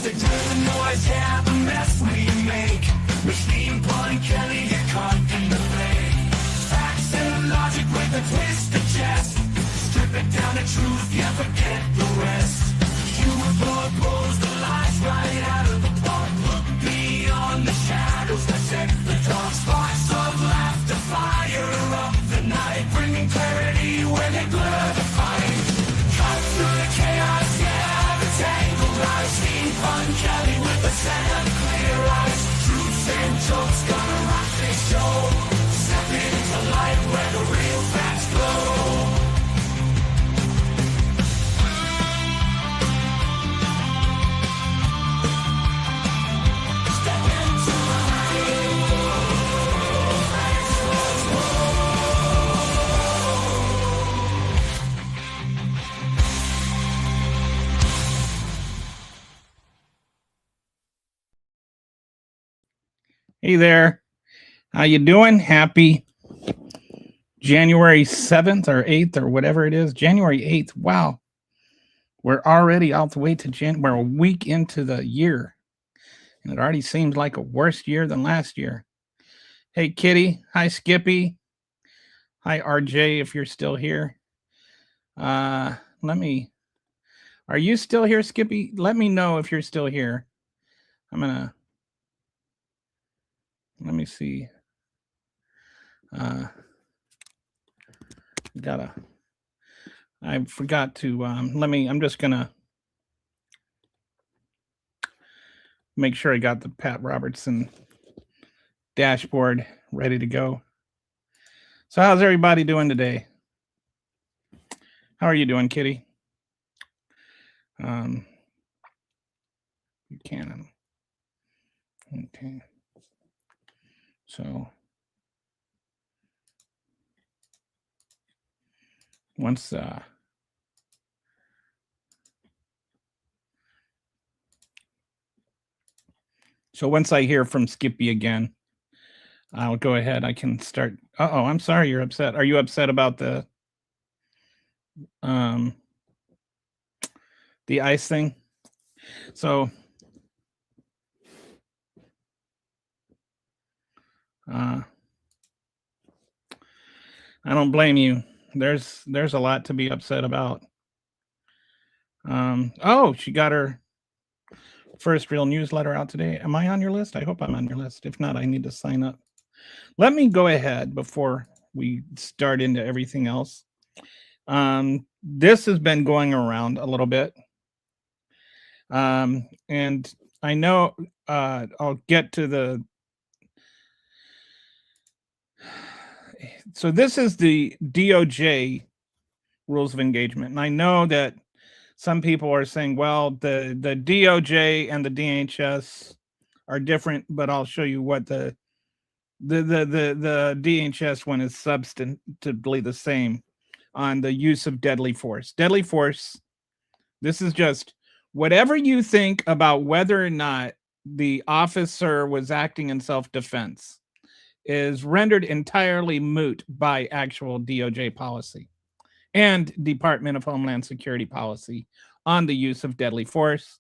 Music to the noise, yeah, the mess we make. Machine pun Kelly, get caught in the fake. Facts and logic with a twist of chest. Strip it down to truth, yeah, forget the rest. Humor pulls the lies right out of the park. Look beyond the shadows that set the dark. Sparks of laughter fire up the night, bringing clarity when they blur the fight. Cut through the chaos, yeah, the tangled lies. Steampunk Kelly with the sand clear eyes. Truths and jokes gonna rock this show. Step into light where the real facts glow. Hey there, how you doing? Happy January 7th or 8th or whatever it is. January 8th. Wow. We're already out the way to we're a week into the year. And it already seems like a worse year than last year. Hey, Kitty. Hi, Skippy. Hi, RJ, if you're still here. Are you still here, Skippy? Let me know if you're still here. Let me see. I forgot to, I'm just gonna make sure I got the Pat Robertson dashboard ready to go. So how's everybody doing today? How are you doing, Kitty? Buchanan. Okay. So once I hear from Skippy again, I'll go ahead. I can start. Uh-oh, I'm sorry you're upset. Are you upset about the ice thing? So I don't blame you. There's a lot to be upset about. Oh, she got her first real newsletter out today. Am I on your list? I hope I'm on your list. If not, I need to sign up. Let me go ahead before we start into everything else. This has been going around a little bit. And I know I'll get to the... So this is the DOJ rules of engagement. And I know that some people are saying, well, the DOJ and the DHS are different, but I'll show you what the DHS one is substantively the same on the use of deadly force. Deadly force, this is just whatever you think about whether or not the officer was acting in self-defense is rendered entirely moot by actual DOJ policy and Department of Homeland Security policy on the use of deadly force.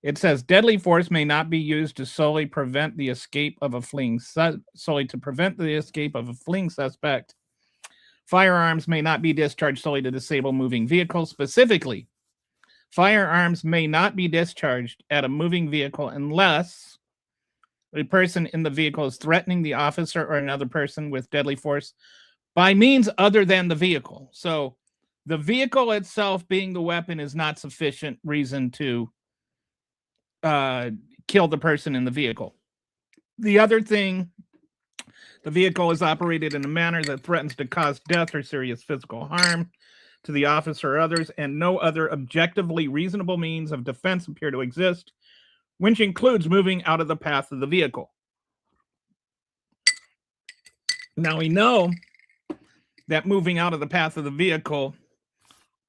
It says deadly force may not be used to solely prevent the escape of a fleeing suspect. Firearms may not be discharged solely to disable moving vehicles. Specifically, firearms may not be discharged at a moving vehicle unless a person in the vehicle is threatening the officer or another person with deadly force by means other than the vehicle. So the vehicle itself being the weapon is not sufficient reason to kill the person in the vehicle. The other thing, the vehicle is operated in a manner that threatens to cause death or serious physical harm to the officer or others, and no other objectively reasonable means of defense appear to exist, which includes moving out of the path of the vehicle. Now we know that moving out of the path of the vehicle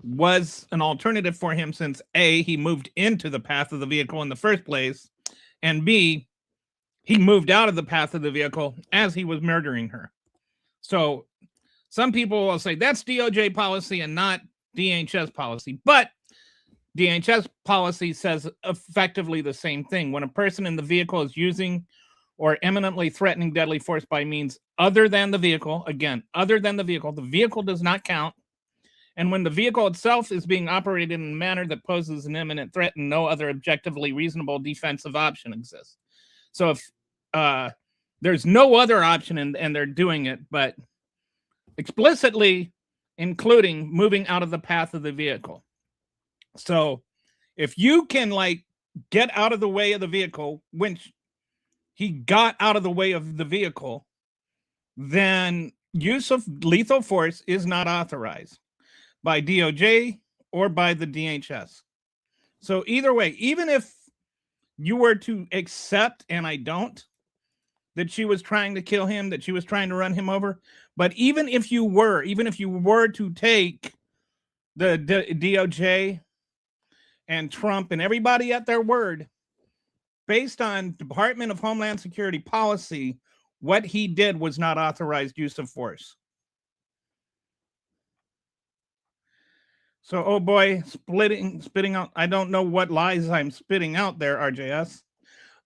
was an alternative for him since A, he moved into the path of the vehicle in the first place, and B, he moved out of the path of the vehicle as he was murdering her. So some people will say that's DOJ policy and not DHS policy, but DHS policy says effectively the same thing. When a person in the vehicle is using or imminently threatening deadly force by means other than the vehicle, again, other than the vehicle does not count. And when the vehicle itself is being operated in a manner that poses an imminent threat and no other objectively reasonable defensive option exists. So if there's no other option and they're doing it, but explicitly including moving out of the path of the vehicle. So if you can like get out of the way of the vehicle, which he got out of the way of the vehicle, then use of lethal force is not authorized by DOJ or by the DHS. So either way, even if you were to accept, and I don't, that she was trying to kill him, that she was trying to run him over, but even if you were to take the DOJ and Trump and everybody at their word, based on Department of Homeland Security policy, what he did was not authorized use of force. So, oh boy, spitting out. I don't know what lies I'm spitting out there, RJS.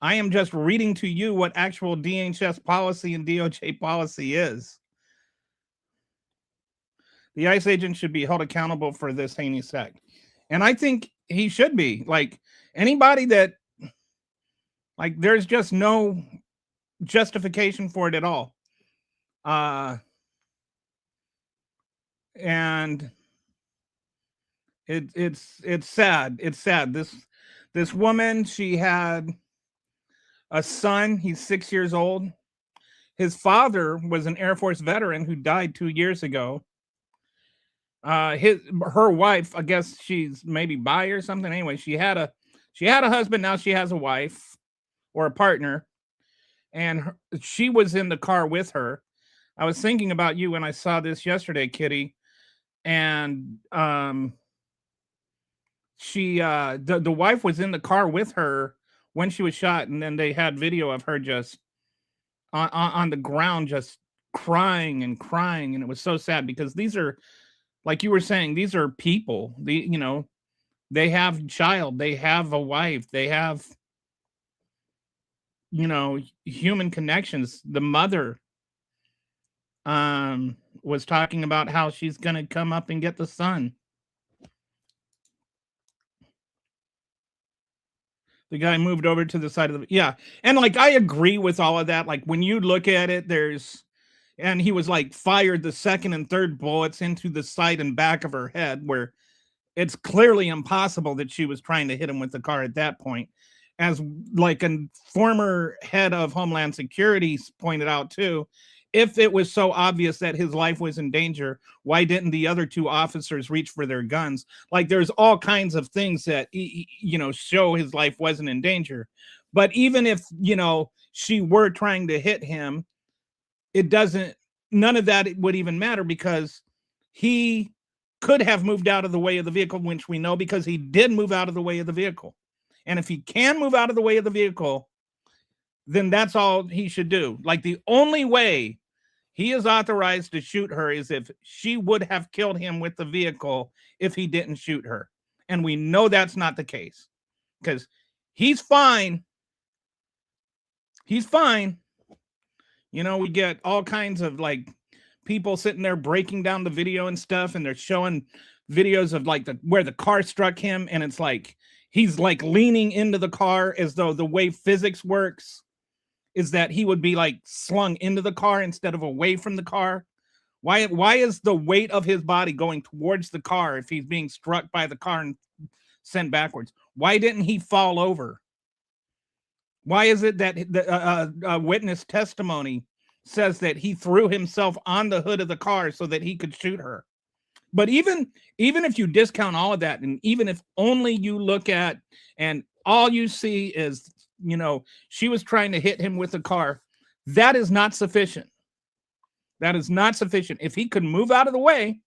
I am just reading to you what actual DHS policy and DOJ policy is. The ICE agent should be held accountable for this heinous act. And I think he should be. Like, anybody that, like, there's just no justification for it at all. And it's sad. It's sad. This woman, she had a son. He's 6 years old. His father was an Air Force veteran who died 2 years ago. Her wife, I guess she's maybe bi or something. Anyway, she had a husband. Now she has a wife or a partner, and she was in the car with her. I was thinking about you when I saw this yesterday, Kitty, and the wife was in the car with her when she was shot, and then they had video of her just on the ground, just crying, and it was so sad because these are, like you were saying, these are people. They have a child, they have a wife, they have, human connections. The mother was talking about how she's gonna come up and get the son. The guy moved over to the side of the, and like I agree with all of that. Like when you look at it, and he was like fired the second and third bullets into the side and back of her head, where it's clearly impossible that she was trying to hit him with the car at that point. As like a former head of Homeland Security pointed out too, if it was so obvious that his life was in danger, why didn't the other two officers reach for their guns? Like there's all kinds of things that, show his life wasn't in danger. But even if, she were trying to hit him, none of that would even matter because he could have moved out of the way of the vehicle, which we know because he did move out of the way of the vehicle. And if he can move out of the way of the vehicle, then that's all he should do. Like the only way he is authorized to shoot her is if she would have killed him with the vehicle if he didn't shoot her. And we know that's not the case because he's fine. He's fine. We get all kinds of like people sitting there breaking down the video and stuff, and they're showing videos of like where the car struck him, and it's like he's like leaning into the car as though the way physics works is that he would be like slung into the car instead of away from the car. Why is the weight of his body going towards the car if he's being struck by the car and sent backwards? Why didn't he fall over? Why is it that the witness testimony says that he threw himself on the hood of the car so that he could shoot her? But even if you discount all of that, and even if only you look at and all you see is, she was trying to hit him with a car, that is not sufficient. That is not sufficient. If he could move out of the way,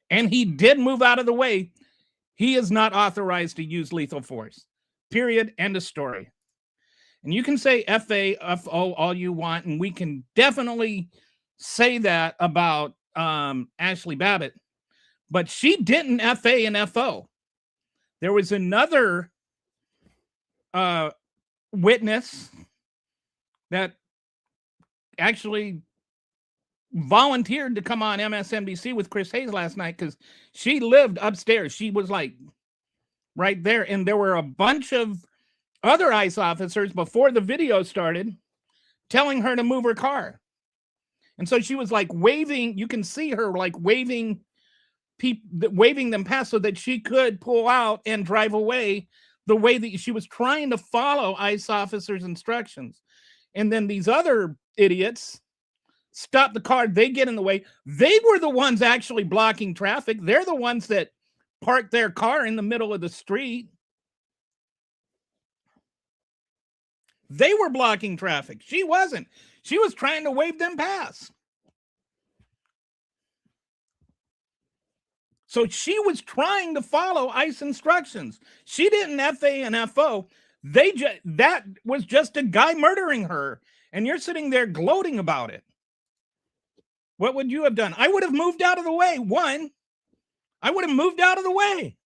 and he did move out of the way, he is not authorized to use lethal force. Period. End of story. And you can say FA, FO all you want, and we can definitely say that about Ashley Babbitt, but she didn't FA and FO. There was another witness that actually volunteered to come on MSNBC with Chris Hayes last night because she lived upstairs. She was like right there. And there were a bunch of other ICE officers before the video started telling her to move her car. And so she was like waving. You can see her like waving them past so that she could pull out and drive away the way that she was trying to follow ICE officers' instructions. And then these other idiots stop the car. They get in the way. They were the ones actually blocking traffic. They're the ones that parked their car in the middle of the street. They were blocking traffic. She wasn't. She was trying to wave them past. So she was trying to follow ICE instructions. She didn't FA and FO. That was just a guy murdering her. And you're sitting there gloating about it. What would you have done? I would have moved out of the way. One, I would have moved out of the way.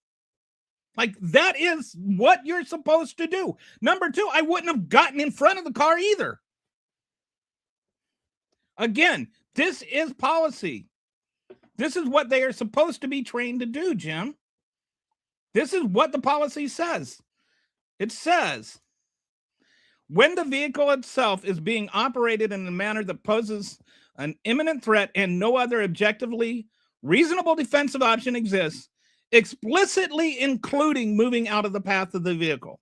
Like, that is what you're supposed to do. Number two, I wouldn't have gotten in front of the car either. Again, this is policy. This is what they are supposed to be trained to do, Jim. This is what the policy says. It says, when the vehicle itself is being operated in a manner that poses an imminent threat and no other objectively reasonable defensive option exists, explicitly including moving out of the path of the vehicle.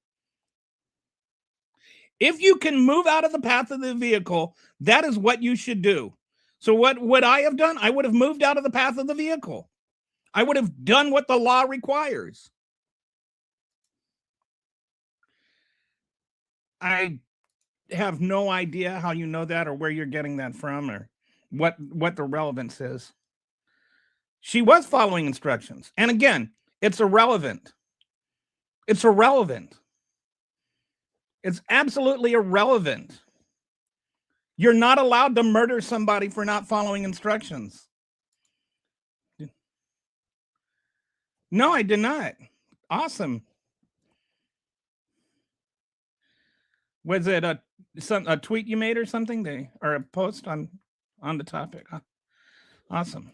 If you can move out of the path of the vehicle, that is what you should do. So what would I have done? I would have moved out of the path of the vehicle. I would have done what the law requires. I have no idea how you know that or where you're getting that from or what the relevance is. She was following instructions. And again, it's irrelevant. It's irrelevant. It's absolutely irrelevant. You're not allowed to murder somebody for not following instructions. No, I did not. Awesome. Was it a tweet you made or something? Or a post on the topic? Huh? Awesome.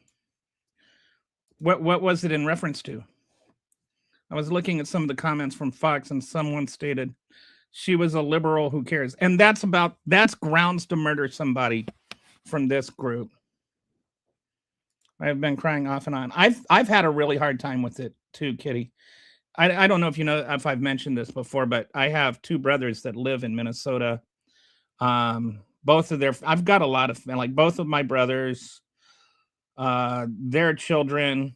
What was it in reference to? I was looking at some of the comments from Fox, and someone stated she was a liberal who cares. And that's grounds to murder somebody from this group. I've been crying off and on. I've had a really hard time with it too, Kitty. I don't know if you know if I've mentioned this before, but I have two brothers that live in Minnesota. I've got a lot of, like, both of my brothers, their children,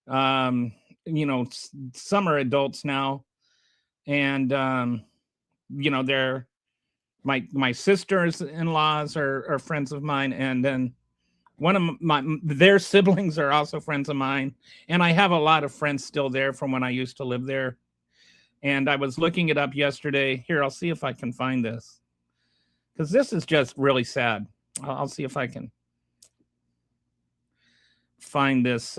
some are adults now. And, they're my sisters-in-laws are friends of mine. And then one of their siblings are also friends of mine. And I have a lot of friends still there from when I used to live there. And I was looking it up yesterday. Here, I'll see if I can find this, because this is just really sad. I'll see if I can find this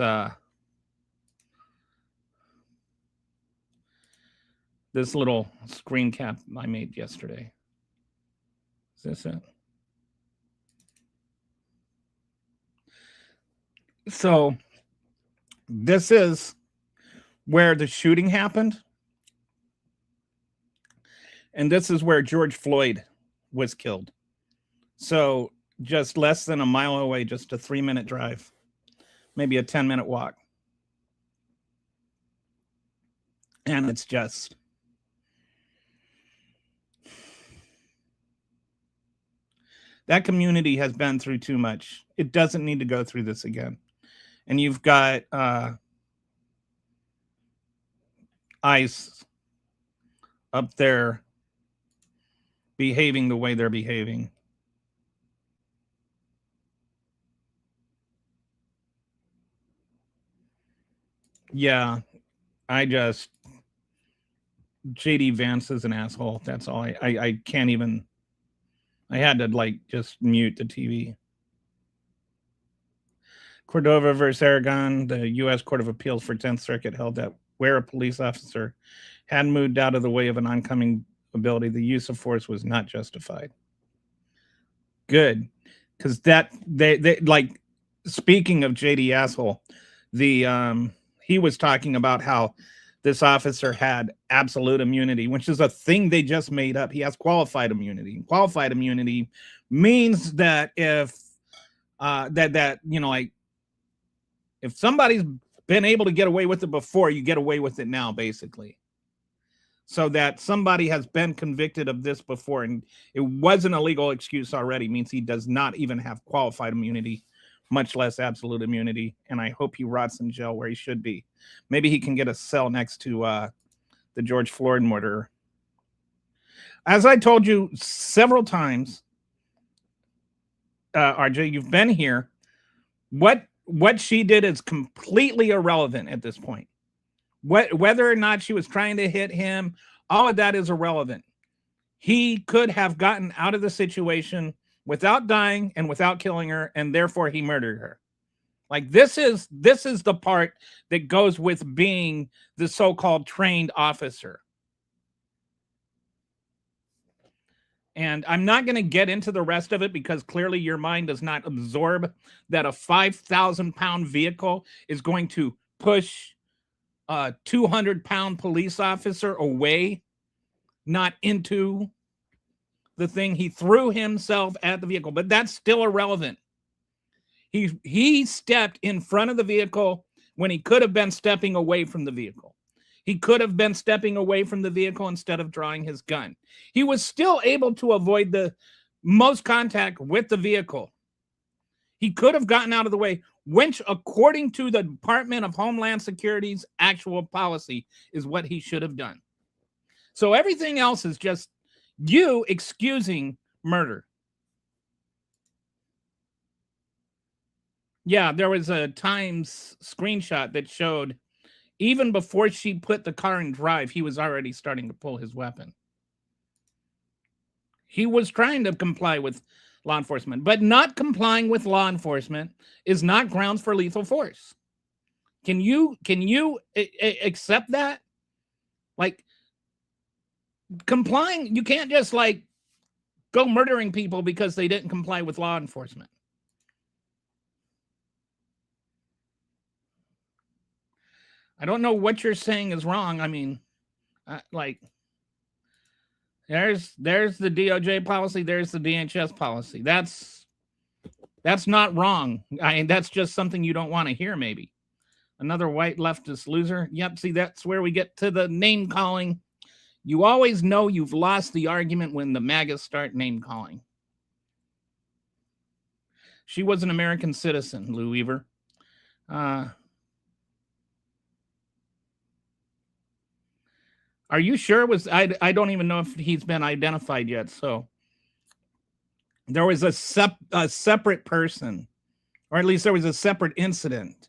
this little screen cap I made yesterday. Is this it? So this is where the shooting happened. And this is where George Floyd was killed. So just less than a mile away, just a 3-minute drive, maybe a 10-minute walk. And it's just, that community has been through too much. It doesn't need to go through this again. And you've got ICE up there behaving the way they're behaving. Yeah, JD Vance is an asshole. That's all. I can't even, I had to just mute the TV. Cordova versus Aragon, the U.S. Court of Appeals for 10th Circuit held that where a police officer had moved out of the way of an oncoming ability, the use of force was not justified. Good, because that they like, speaking of JD asshole, the he was talking about how this officer had absolute immunity, which is a thing they just made up. He has qualified immunity. Qualified immunity means that if that you know, like, if somebody's been able to get away with it before, you get away with it now, basically. So that somebody has been convicted of this before and it wasn't a legal excuse already means he does not even have qualified immunity, much less absolute immunity. And I hope he rots in jail where he should be. Maybe he can get a cell next to the George Floyd murderer. As I told you several times, RJ, you've been here. What she did is completely irrelevant at this point. Whether or not she was trying to hit him, all of that is irrelevant. He could have gotten out of the situation without dying and without killing her, and therefore he murdered her. Like, this is the part that goes with being the so-called trained officer. And I'm not going to get into the rest of it because clearly your mind does not absorb that a 5,000-pound vehicle is going to push a 200-pound police officer away, not into the thing. He threw himself at the vehicle, but that's still irrelevant. He stepped in front of the vehicle when he could have been stepping away from the vehicle. He could have been stepping away from the vehicle instead of drawing his gun. He was still able to avoid the most contact with the vehicle. He could have gotten out of the way, which, according to the Department of Homeland Security's actual policy, is what he should have done. So everything else is just you excusing murder. Yeah, there was a Times screenshot that showed even before she put the car in drive, he was already starting to pull his weapon. He was trying to comply with law enforcement, but not complying with law enforcement is not grounds for lethal force. Can you accept that? Like, complying, you can't just like go murdering people because they didn't comply with law enforcement. I don't know what you're saying is wrong. I mean, like, there's the DOJ policy, there's the DHS policy. That's not wrong. I mean, that's just something you don't want to hear, maybe. Another white leftist loser. Yep, see, that's where we get to the name calling. You always know you've lost the argument when the MAGAs start name calling. She was an American citizen, Lou Weaver. Are you sure it was? I don't even know if he's been identified yet. So there was a separate person, or at least there was a separate incident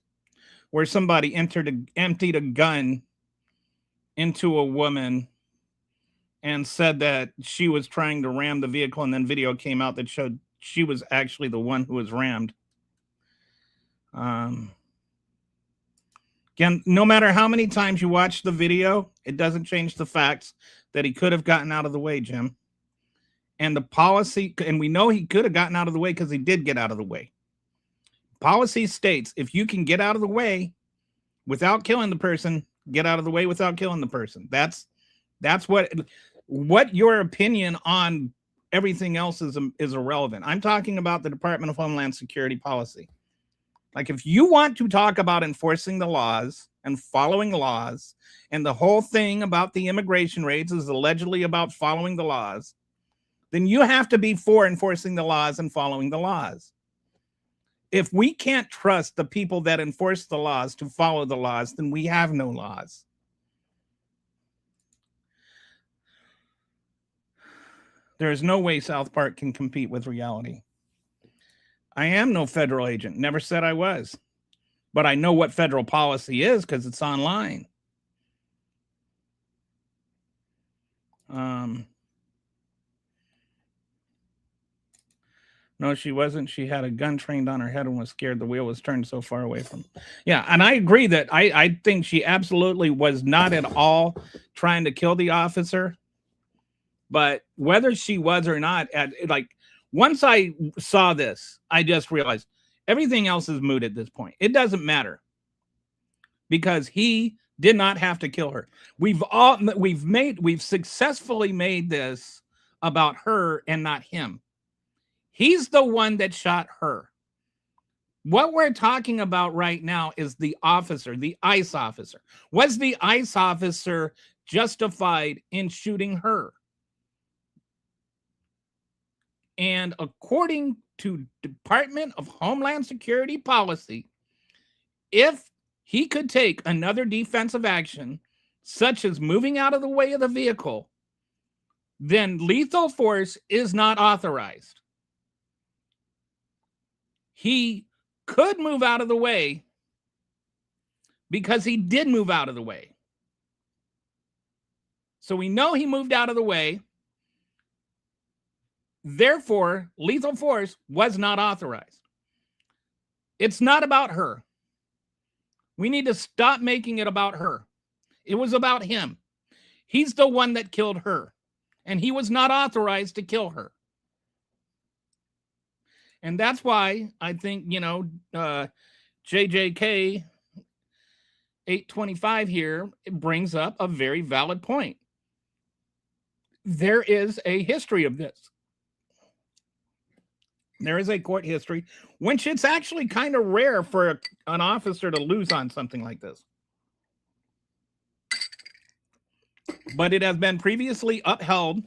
where somebody emptied a gun into a woman and said that she was trying to ram the vehicle, and then video came out that showed she was actually the one who was rammed. Again, no matter how many times you watch the video, it doesn't change the facts that he could have gotten out of the way, Jim. And the policy, and we know he could have gotten out of the way because he did get out of the way. Policy states if you can get out of the way without killing the person, get out of the way without killing the person. That's what your opinion on everything else is irrelevant. I'm talking about the Department of Homeland Security policy. Like, if you want to talk about enforcing the laws and following laws, and the whole thing about the immigration raids is allegedly about following the laws, then you have to be for enforcing the laws and following the laws. If we can't trust the people that enforce the laws to follow the laws, then we have no laws. There is no way South Park can compete with reality. I am no federal agent. Never said I was. But I know what federal policy is because it's online. No, she wasn't. She had a gun trained on her head and was scared the wheel was turned so far away from. Yeah, and I agree that I think she absolutely was not at all trying to kill the officer. But whether she was or not, at like once I saw this, I just realized everything else is moot at this point. It doesn't matter because he did not have to kill her. We've successfully made this about her and not him. He's the one that shot her. What we're talking about right now is the officer, the ICE officer. Was the ICE officer justified in shooting her? And according to Department of Homeland Security policy, if he could take another defensive action, such as moving out of the way of the vehicle, then lethal force is not authorized. He could move out of the way because he did move out of the way. So we know he moved out of the way. Therefore, lethal force was not authorized. It's not about her. We need to stop making it about her. It was about him. He's the one that killed her, and he was not authorized to kill her. And that's why I think, JJK 825 here brings up a very valid point. There is a history of this. There is a court history, which it's actually kind of rare for an officer to lose on something like this. But it has been previously upheld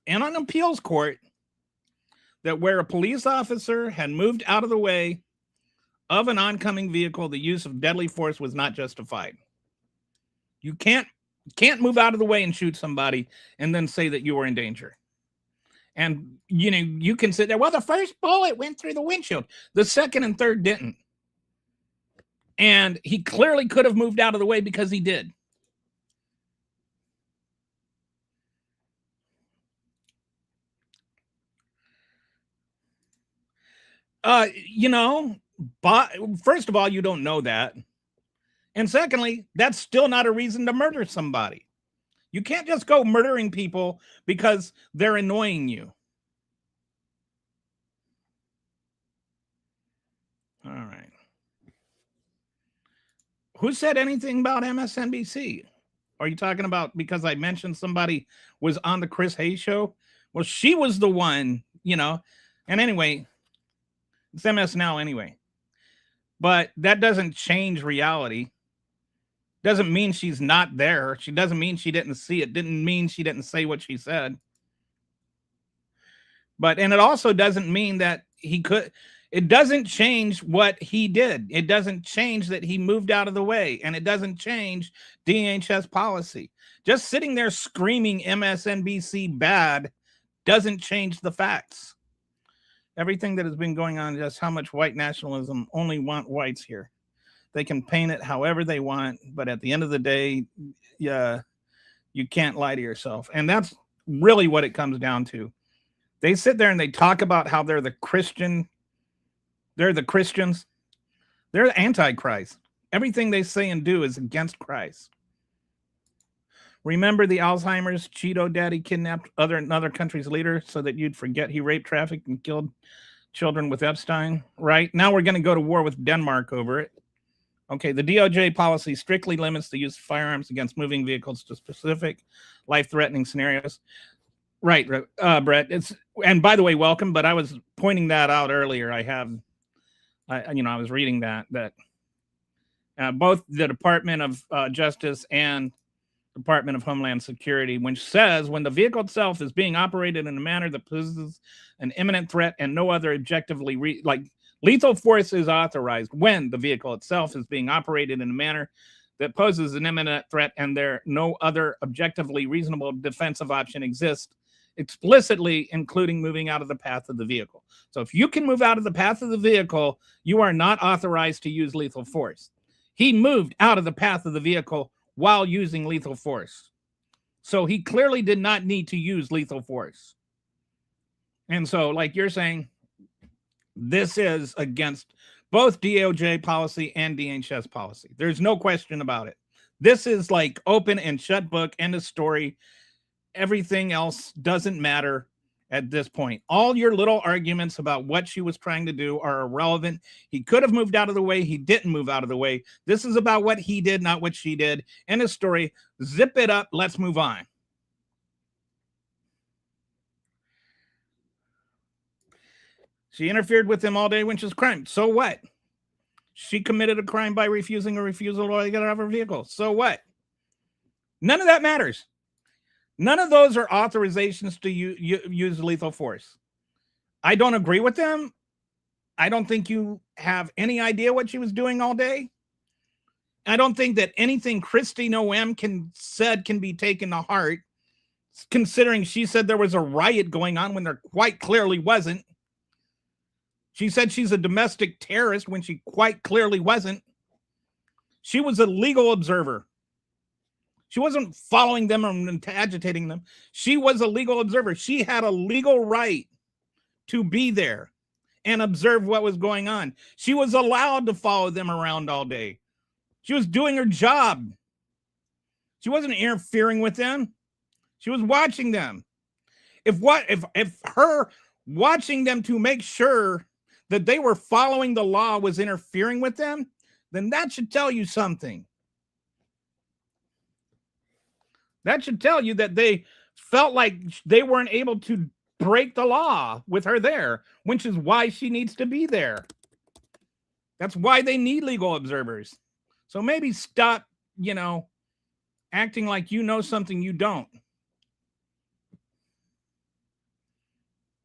in an appeals court that where a police officer had moved out of the way of an oncoming vehicle, the use of deadly force was not justified. You can't move out of the way and shoot somebody and then say that you were in danger. And, you can sit there, well, the first bullet went through the windshield. The second and third didn't. And he clearly could have moved out of the way because he did. But first of all, you don't know that. And secondly, that's still not a reason to murder somebody. You can't just go murdering people because they're annoying you. All right. Who said anything about MSNBC? Are you talking about because I mentioned somebody was on the Chris Hayes show? Well, she was the one, And anyway, it's MS Now anyway. But that doesn't change reality. Doesn't mean she's not there. She doesn't mean she didn't see it. Didn't mean she didn't say what she said. And it also doesn't mean that he could. It doesn't change what he did. It doesn't change that he moved out of the way. And it doesn't change DHS policy. Just sitting there screaming MSNBC bad doesn't change the facts. Everything that has been going on, just how much white nationalism only want whites here. They can paint it however they want, but at the end of the day, you can't lie to yourself. And that's really what it comes down to. They sit there and they talk about how they're the Christian. They're the Christians. They're the Antichrist. Everything they say and do is against Christ. Remember the Alzheimer's Cheeto daddy kidnapped another country's leader so that you'd forget he raped, trafficked, and killed children with Epstein, right? Now we're going to go to war with Denmark over it. Okay, the DOJ policy strictly limits the use of firearms against moving vehicles to specific life-threatening scenarios. Right, Brett. And by the way, welcome. But I was pointing that out earlier. I was reading that both the Department of Justice and Department of Homeland Security, which says when the vehicle itself is being operated in a manner that poses an imminent threat and no other objectively lethal force is authorized when the vehicle itself is being operated in a manner that poses an imminent threat and there no other objectively reasonable defensive option exists, explicitly including moving out of the path of the vehicle. So if you can move out of the path of the vehicle, you are not authorized to use lethal force. He moved out of the path of the vehicle while using lethal force. So he clearly did not need to use lethal force. And so, like you're saying, This is against both DOJ policy and DHS policy. There's no question about it. This is like open and shut book, end of story. Everything else doesn't matter at this point. All your little arguments about what she was trying to do are irrelevant. He could have moved out of the way. He didn't move out of the way. This is about what he did, not what she did. End of story. Zip it up. Let's move on. She interfered with him all day, which is crime. So what? She committed a crime by refusing a refusal to get out of her vehicle. So what? None of that matters. None of those are authorizations to use lethal force. I don't agree with them. I don't think you have any idea what she was doing all day. I don't think that anything Kristi Noem said can be taken to heart, considering she said there was a riot going on when there quite clearly wasn't. She said she's a domestic terrorist when she quite clearly wasn't. She was a legal observer. She wasn't following them and agitating them. She was a legal observer. She had a legal right to be there and observe what was going on. She was allowed to follow them around all day. She was doing her job. She wasn't interfering with them. She was watching them. If her watching them to make sure that they were following the law was interfering with them, then that should tell you something. That should tell you that they felt like they weren't able to break the law with her there, which is why she needs to be there. That's why they need legal observers. So maybe stop, acting like you know something you don't.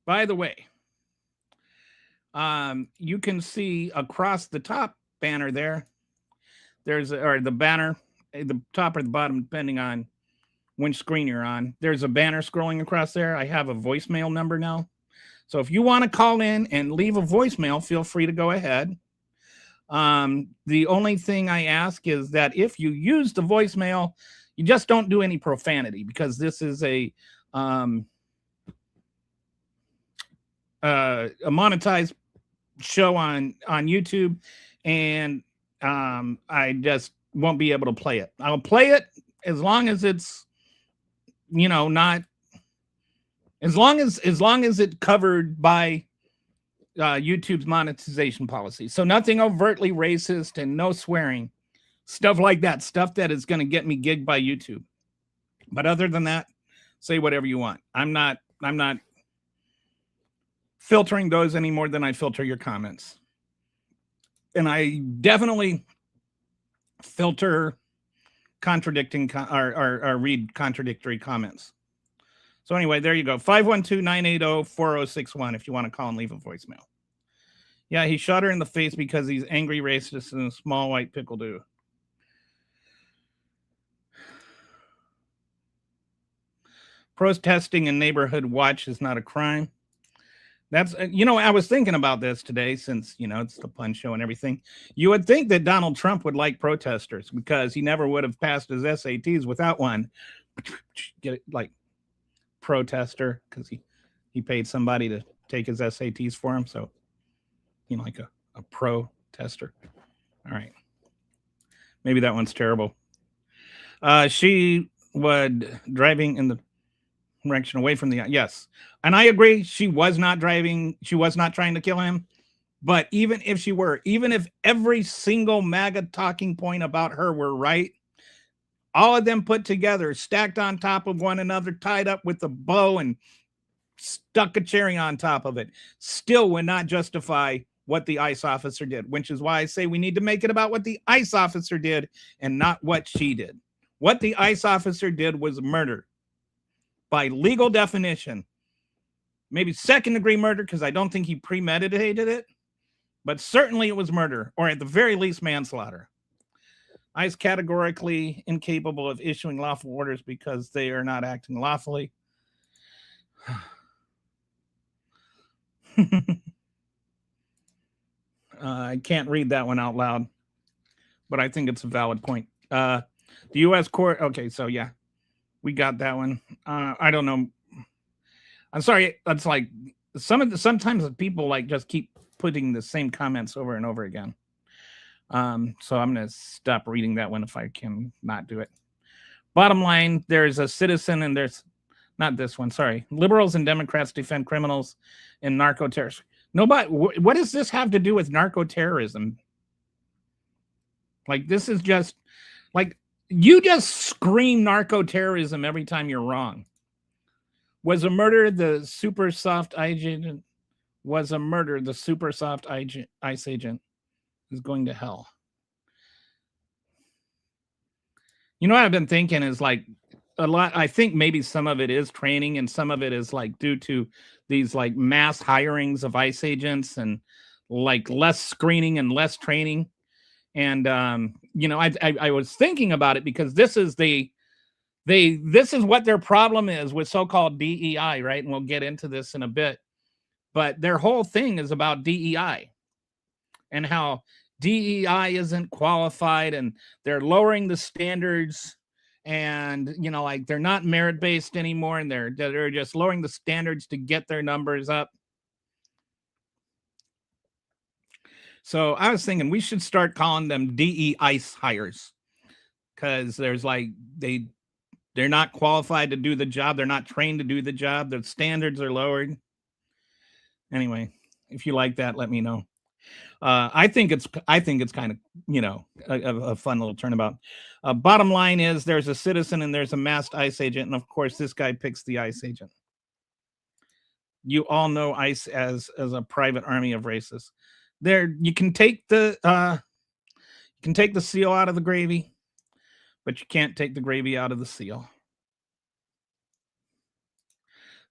By the way, you can see across the top banner there, or the banner, the top or the bottom, depending on which screen you're on. There's a banner scrolling across there. I have a voicemail number now. So if you want to call in and leave a voicemail, feel free to go ahead. The only thing I ask is that if you use the voicemail, you just don't do any profanity, because this is a monetized show on YouTube, and I just won't be able to play it. I'll play it as long as it's not as long as it's covered by YouTube's monetization policy. So nothing overtly racist and no swearing, stuff like that, stuff that is going to get me gigged by YouTube. But other than that, say whatever you want. I'm not filtering those any more than I filter your comments. And I definitely filter contradicting or read contradictory comments. So anyway, there you go. 512-980-4061 if you want to call and leave a voicemail. Yeah, he shot her in the face because he's angry racist and a small white pickle do. Protesting in neighborhood watch is not a crime. That's, I was thinking about this today, since, it's the Pun Show and everything. You would think that Donald Trump would like protesters, because he never would have passed his SATs without one. Get it, like protester, because he paid somebody to take his SATs for him. So, like a protester. All right. Maybe that one's terrible. She would driving in the direction away from the, yes. And I agree, she was not driving. She was not trying to kill him. But even if she were, even if every single MAGA talking point about her were right, all of them put together, stacked on top of one another, tied up with a bow and stuck a cherry on top of it, still would not justify what the ICE officer did, which is why I say we need to make it about what the ICE officer did and not what she did. What the ICE officer did was murder. By legal definition. Maybe second-degree murder, because I don't think he premeditated it, but certainly it was murder, or at the very least manslaughter. ICE categorically incapable of issuing lawful orders because they are not acting lawfully. I can't read that one out loud, but I think it's a valid point. The U.S. court. Okay, so yeah, we got that one. I don't know. I'm sorry. That's like sometimes people like just keep putting the same comments over and over again. So I'm going to stop reading that one if I can not do it. Bottom line, there's a citizen and there's not this one. Sorry. Liberals and Democrats defend criminals and narco-terrorists. Nobody, what does this have to do with narco-terrorism? Like, this is just like, you just scream narco-terrorism every time you're wrong. Was a murder the super soft agent? Was a murder the super soft ICE agent is going to hell? You know what I've been thinking is like a lot. I think maybe some of it is training and some of it is like due to these like mass hirings of ICE agents and like less screening and less training. And, you know, I was thinking about it because this is this is what their problem is with so-called DEI, right? And we'll get into this in a bit. But their whole thing is about DEI and how DEI isn't qualified and they're lowering the standards and, you know, like they're not merit-based anymore and they're just lowering the standards to get their numbers up. So I was thinking we should start calling them DEI hires because there's like they're not qualified to do the job. They're not trained to do the job. Their standards are lowered. Anyway, if you like that, let me know. I think it's kind of, you know, a fun little turnabout. Bottom line is there's a citizen and there's a masked ICE agent. And of course, this guy picks the ICE agent. You all know ICE as a private army of racists. There, you can take the seal out of the gravy, but you can't take the gravy out of the seal.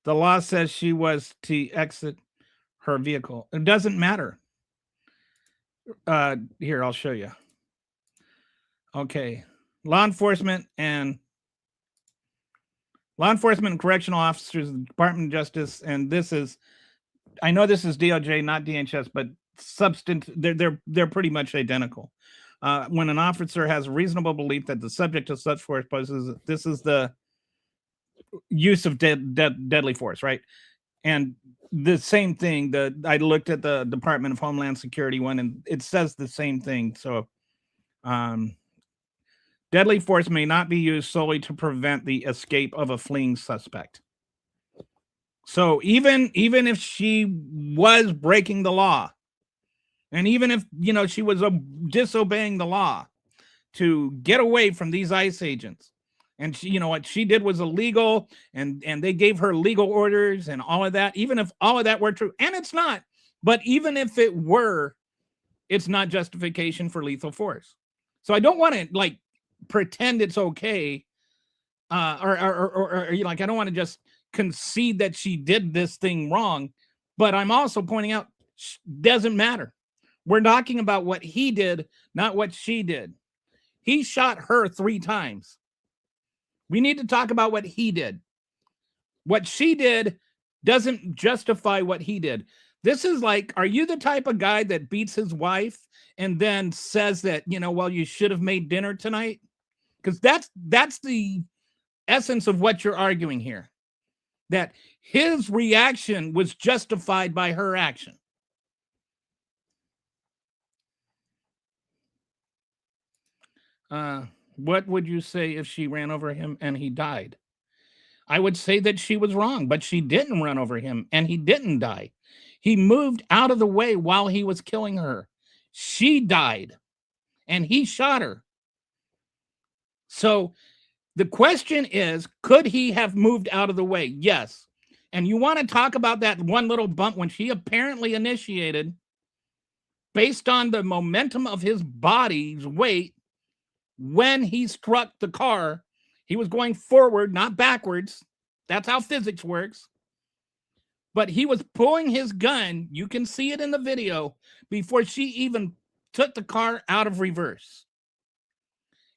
The law says she was to exit her vehicle. It doesn't matter. Here, I'll show you. Okay. Law enforcement and correctional officers of the Department of Justice, and this is, I know this is DOJ, not DHS, but they're pretty much identical. When an officer has reasonable belief that the subject of such force poses, this is the use of deadly force, right? And the same thing, I looked at the Department of Homeland Security one, and it says the same thing. So deadly force may not be used solely to prevent the escape of a fleeing suspect. So even if she was breaking the law, and even if, you know, she was disobeying the law to get away from these ICE agents, and she, you know, what she did was illegal, and they gave her legal orders and all of that, even if all of that were true, and it's not, but even if it were, it's not justification for lethal force. So I don't want to like pretend it's okay, or you know, like I don't want to just concede that she did this thing wrong, but I'm also pointing out doesn't matter. We're talking about what he did, not what she did. He shot her 3 times. We need to talk about what he did. What she did doesn't justify what he did. This is like, are you the type of guy that beats his wife and then says that, you know, well, you should have made dinner tonight? Because that's the essence of what you're arguing here. That his reaction was justified by her action. What would you say if she ran over him and he died? I would say that she was wrong, but she didn't run over him and he didn't die. He moved out of the way while he was killing her. She died and he shot her. So the question is, could he have moved out of the way? Yes. And you want to talk about that one little bump when she apparently initiated based on the momentum of his body's weight. When he struck the car, he was going forward, not backwards. That's how physics works. But he was pulling his gun. You can see it in the video before she even took the car out of reverse.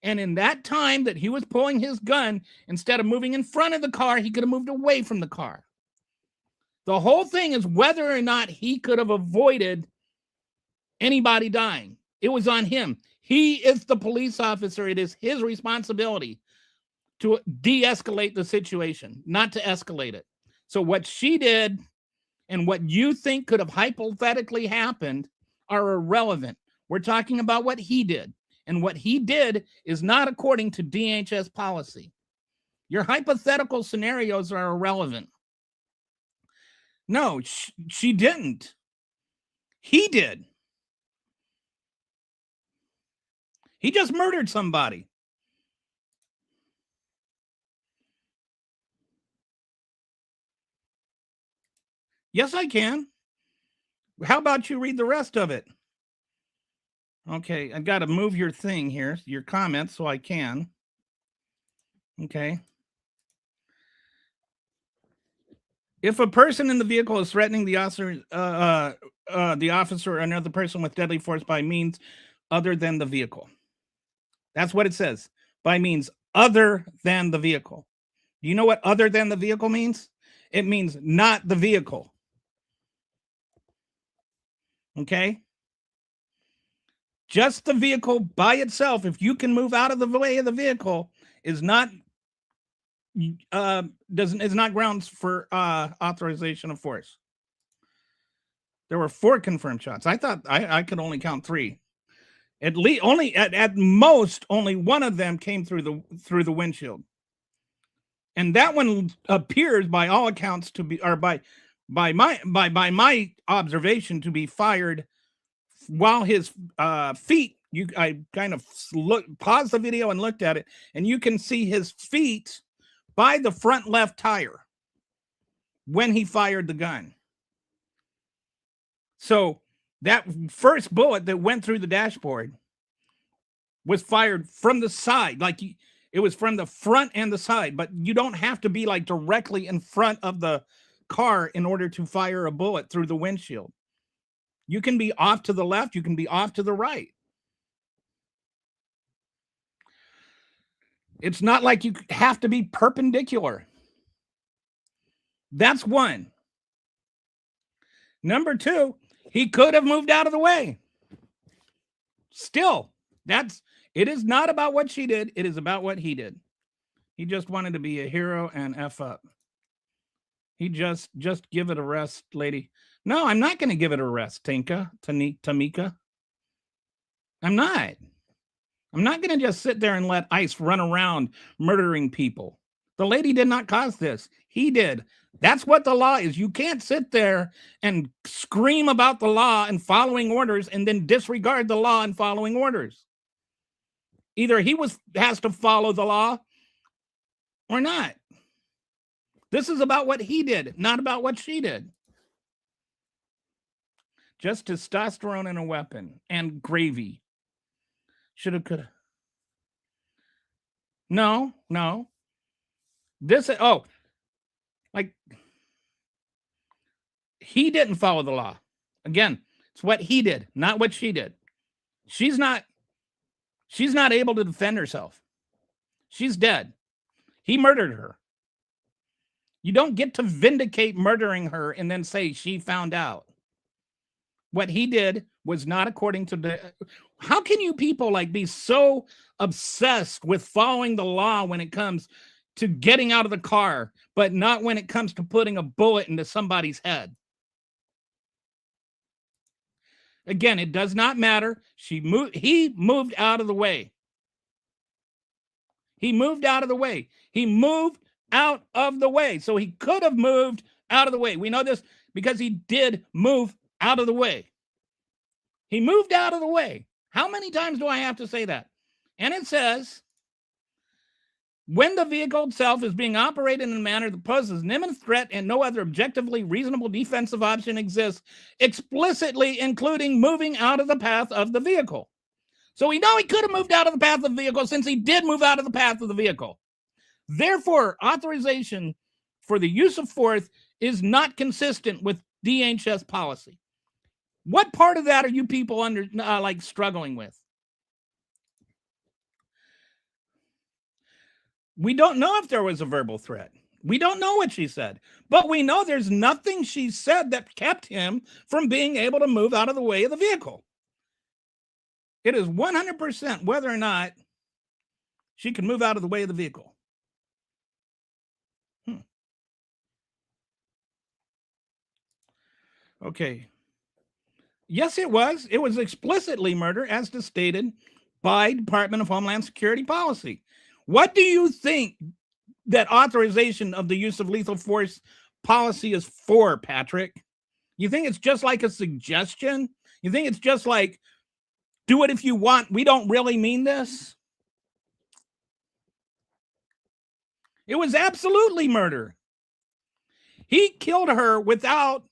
And in that time that he was pulling his gun, instead of moving in front of the car, he could have moved away from the car. The whole thing is whether or not he could have avoided anybody dying. It was on him. He is the police officer. It is his responsibility to de-escalate the situation, not to escalate it. So what she did and what you think could have hypothetically happened are irrelevant. We're talking about what he did. And what he did is not according to DHS policy. Your hypothetical scenarios are irrelevant. No, she didn't. He did. He just murdered somebody. Yes, I can. How about you read the rest of it? Okay, I got to move your thing here, your comments, so I can. Okay. If a person in the vehicle is threatening the officer or another person with deadly force by means other than the vehicle. That's what it says. By means other than the vehicle. Do you know what other than the vehicle means? It means not the vehicle. Okay? Just the vehicle by itself, if you can move out of the way of the vehicle, is not grounds for authorization of force. There were 4 confirmed shots. I thought I could only count 3. At least at most only one of them came through the windshield, and that one appears by all accounts to be, or by my observation, to be fired while his feet. I kind of paused the video and looked at it, and you can see his feet by the front left tire when he fired the gun. So that first bullet that went through the dashboard was fired from the side, like it was from the front and the side, but you don't have to be like directly in front of the car in order to fire a bullet through the windshield. You can be off to the left, you can be off to the right. It's not like you have to be perpendicular. That's one. Number 2, he could have moved out of the way. Still, it is not about what she did. It is about what he did. He just wanted to be a hero and F up. He just give it a rest, lady. No, I'm not going to give it a rest, Tamika. I'm not. I'm not going to just sit there and let ICE run around murdering people. The lady did not cause this. He did. That's what the law is. You can't sit there and scream about the law and following orders and then disregard the law and following orders. Either he has to follow the law or not. This is about what he did, not about what she did. Just testosterone and a weapon and gravy. Should have, could have. No. He didn't follow the law. Again, it's what he did, not what she did. She's not able to defend herself. She's dead. He murdered her. You don't get to vindicate murdering her and then say she found out. What he did was not according to the... How can you people be so obsessed with following the law when it comes to getting out of the car, but not when it comes to putting a bullet into somebody's head? Again, it does not matter. He moved out of the way. He moved out of the way. He moved out of the way. So he could have moved out of the way. We know this because he did move out of the way. He moved out of the way. How many times do I have to say that? And it says, when the vehicle itself is being operated in a manner that poses an imminent threat and no other objectively reasonable defensive option exists, explicitly including moving out of the path of the vehicle. So we know he could have moved out of the path of the vehicle since he did move out of the path of the vehicle. Therefore, authorization for the use of force is not consistent with DHS policy. What part of that are you people struggling with? We don't know if there was a verbal threat. We don't know what she said, but we know there's nothing she said that kept him from being able to move out of the way of the vehicle. It is 100% whether or not she can move out of the way of the vehicle. Okay. Yes, it was. It was explicitly murder, as stated by Department of Homeland Security policy. What do you think that authorization of the use of lethal force policy is for, Patrick? You think it's just like a suggestion? You think it's just like, do it if you want, we don't really mean this? It was absolutely murder. He killed her without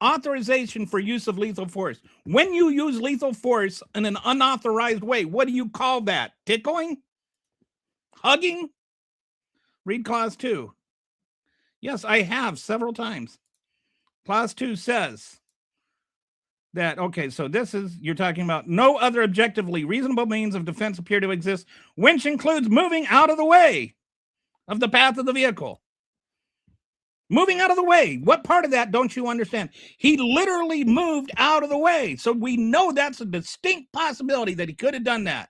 authorization for use of lethal force. When you use lethal force in an unauthorized way, what do you call that? Tickling? Hugging? Read clause 2. Yes, I have several times. Clause 2 says that, okay, so this is, you're talking about no other objectively reasonable means of defense appear to exist, which includes moving out of the way of the path of the vehicle. Moving out of the way. What part of that don't you understand? He literally moved out of the way. So we know that's a distinct possibility that he could have done that.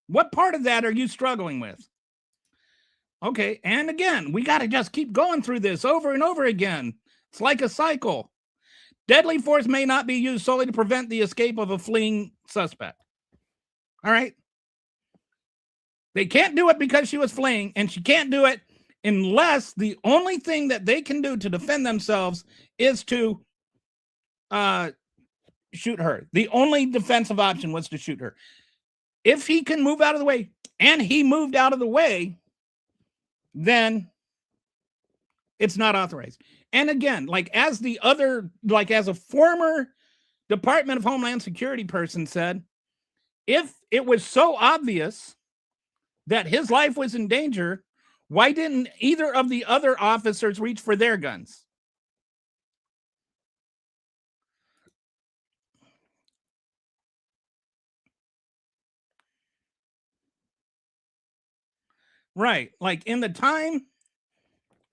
What part of that are you struggling with? Okay, and again, we got to just keep going through this over and over again. It's like a cycle. Deadly force may not be used solely to prevent the escape of a fleeing suspect. All right? They can't do it because she was fleeing, and she can't do it unless the only thing that they can do to defend themselves is to shoot her. The only defensive option was to shoot her. If he can move out of the way, and he moved out of the way, then it's not authorized. And again, like as a former Department of Homeland Security person said, if it was so obvious that his life was in danger, why didn't either of the other officers reach for their guns? Right. Like in the time,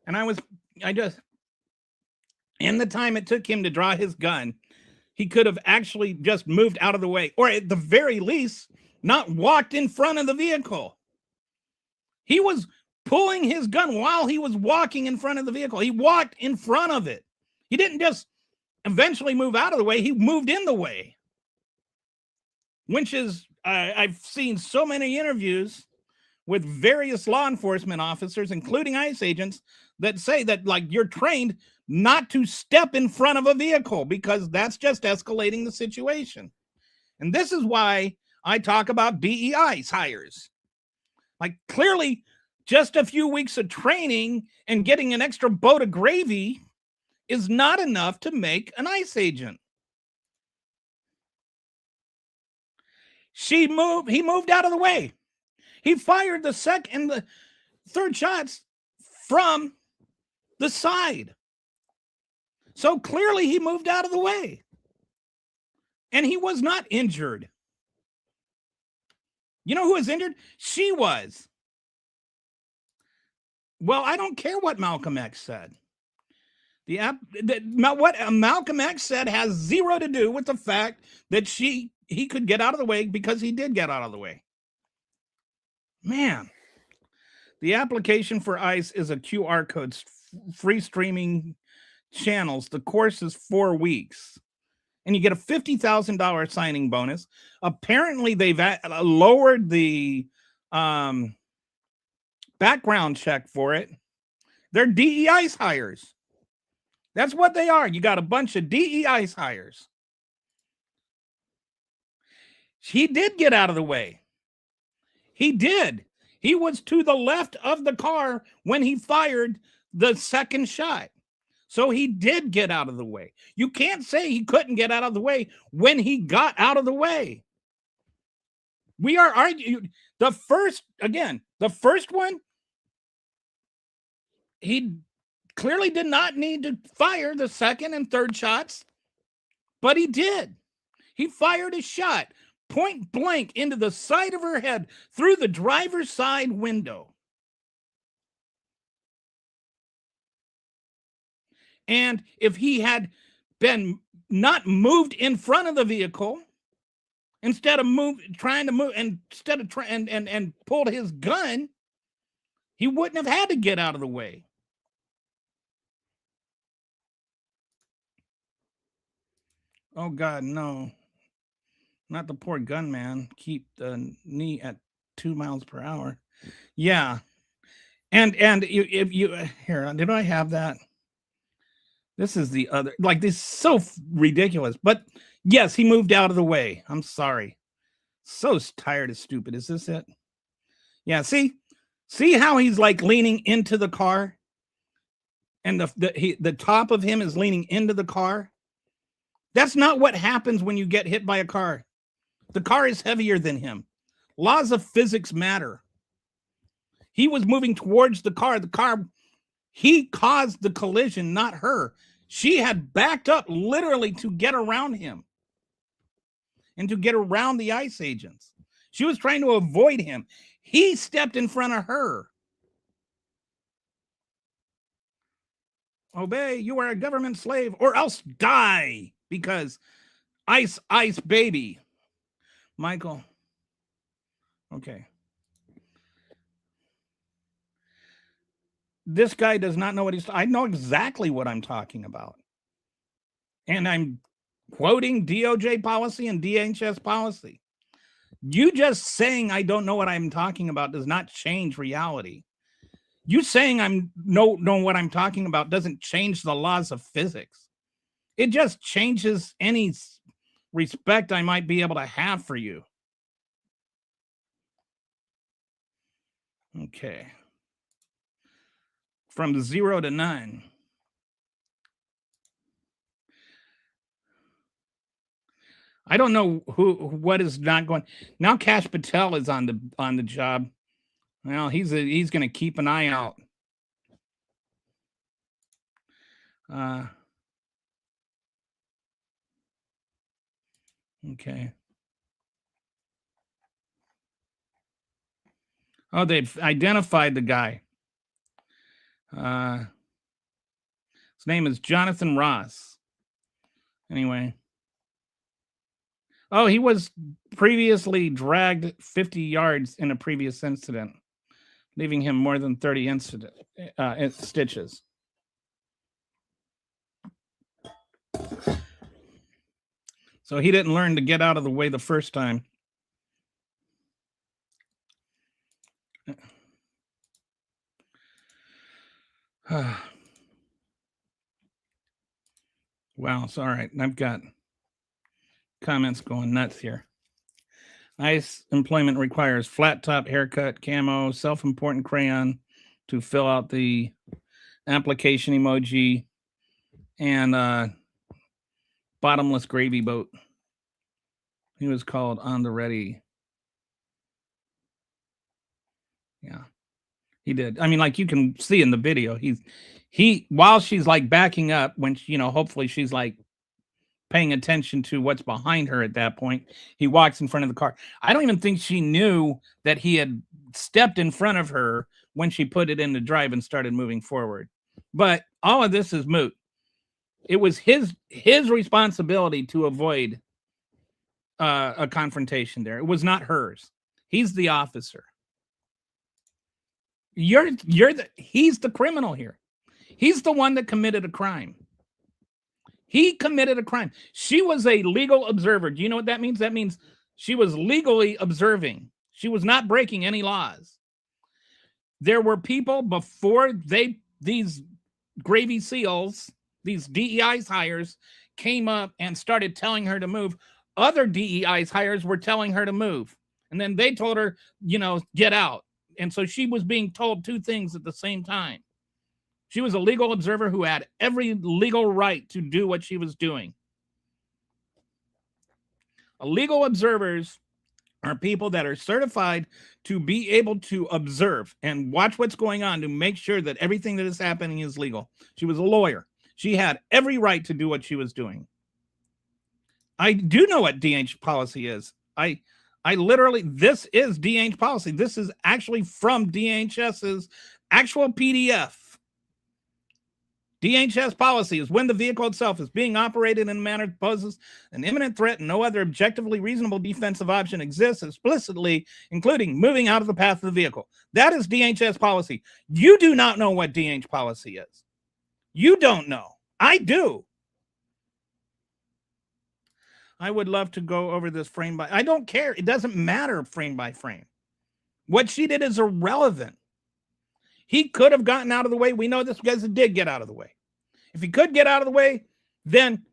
in the time it took him to draw his gun, he could have actually just moved out of the way, or at the very least, not walked in front of the vehicle. He was pulling his gun while he was walking in front of the vehicle. He walked in front of it. He didn't just eventually move out of the way. He moved in the way, which is, I've seen so many interviews with various law enforcement officers, including ICE agents, that say that like you're trained not to step in front of a vehicle because that's just escalating the situation. And this is why I talk about DEI hires. Like clearly just a few weeks of training and getting an extra boat of gravy is not enough to make an ICE agent. He moved out of the way. He fired the second and the third shots from the side. So clearly he moved out of the way. And he was not injured. You know who was injured? She was. Well, I don't care what Malcolm X said. What Malcolm X said has zero to do with the fact that he could get out of the way because he did get out of the way. Man, the application for ICE is a QR code, free streaming channels. The course is 4 weeks. And you get a $50,000 signing bonus. Apparently, they've lowered the background check for it. They're DEI hires. That's what they are. You got a bunch of DEI hires. He did get out of the way. He did. He was to the left of the car when he fired the second shot. So he did get out of the way. You can't say he couldn't get out of the way when he got out of the way. We are arguing the first one, he clearly did not need to fire the second and third shots, but he did. He fired a shot point blank into the side of her head through the driver's side window. And if he had been not moved in front of the vehicle, instead of trying to move, instead of trying and pulled his gun, he wouldn't have had to get out of the way. Oh God, no. Not the poor gunman. Keep the knee at 2 miles per hour. Yeah. And if you here, did I have that? This is the other, like, this is so ridiculous. But yes, he moved out of the way. I'm sorry. So tired of stupid. Is this it? Yeah, see how he's like leaning into the car, and the top of him is leaning into the car. That's not what happens when you get hit by a car. The car is heavier than him. Laws of physics matter. He was moving towards the car. He caused the collision, not her. She had backed up literally to get around him and to get around the ICE agents. She was trying to avoid him. He stepped in front of her. Obey, you are a government slave, or else die, because ICE baby. Michael. Okay. This guy does not know what I know exactly what I'm talking about. And I'm quoting DOJ policy and DHS policy. You just saying I don't know what I'm talking about does not change reality. You saying I'm know what I'm talking about doesn't change the laws of physics. It just changes any respect I might be able to have for you. Okay. From 0 to 9. I don't know what is not going. Now Kash Patel is on the job. Well, he's going to keep an eye out. Okay. Oh, they've identified the guy. His name is Jonathan Ross. Anyway. Oh, he was previously dragged 50 yards in a previous incident, leaving him more than 30 stitches. So he didn't learn to get out of the way the first time. Wow, it's all right. I've got comments going nuts here. ICE employment requires flat top haircut, camo, self-important crayon to fill out the application emoji, and bottomless gravy boat. He was called on the ready. Yeah, he did. I mean, like you can see in the video, he while she's like backing up, when hopefully she's like paying attention to what's behind her at that point, he walks in front of the car. I don't even think she knew that he had stepped in front of her when she put it into drive and started moving forward. But all of this is moot. It was his responsibility to avoid a confrontation there. It was not hers. He's the officer. He's the criminal here. He's the one that committed a crime. He committed a crime. She was a legal observer. Do you know what that means? That means she was legally observing. She was not breaking any laws. There were people before these gravy seals, these DEI's hires, came up and started telling her to move. Other DEI's hires were telling her to move. And then they told her, get out. And so she was being told two things at the same time. She was a legal observer who had every legal right to do what she was doing. Legal observers are people that are certified to be able to observe and watch what's going on to make sure that everything that is happening is legal. She was a lawyer. She had every right to do what she was doing. I do know what DH policy is. I literally, this is DH policy. This is actually from DHS's actual PDF. DHS policy is when the vehicle itself is being operated in a manner that poses an imminent threat and no other objectively reasonable defensive option exists explicitly, including moving out of the path of the vehicle. That is DHS policy. You do not know what DH policy is. You don't know. I do. I would love to go over this frame by. I don't care. It doesn't matter frame by frame. What she did is irrelevant. He could have gotten out of the way. We know this because he did get out of the way. If he could get out of the way, then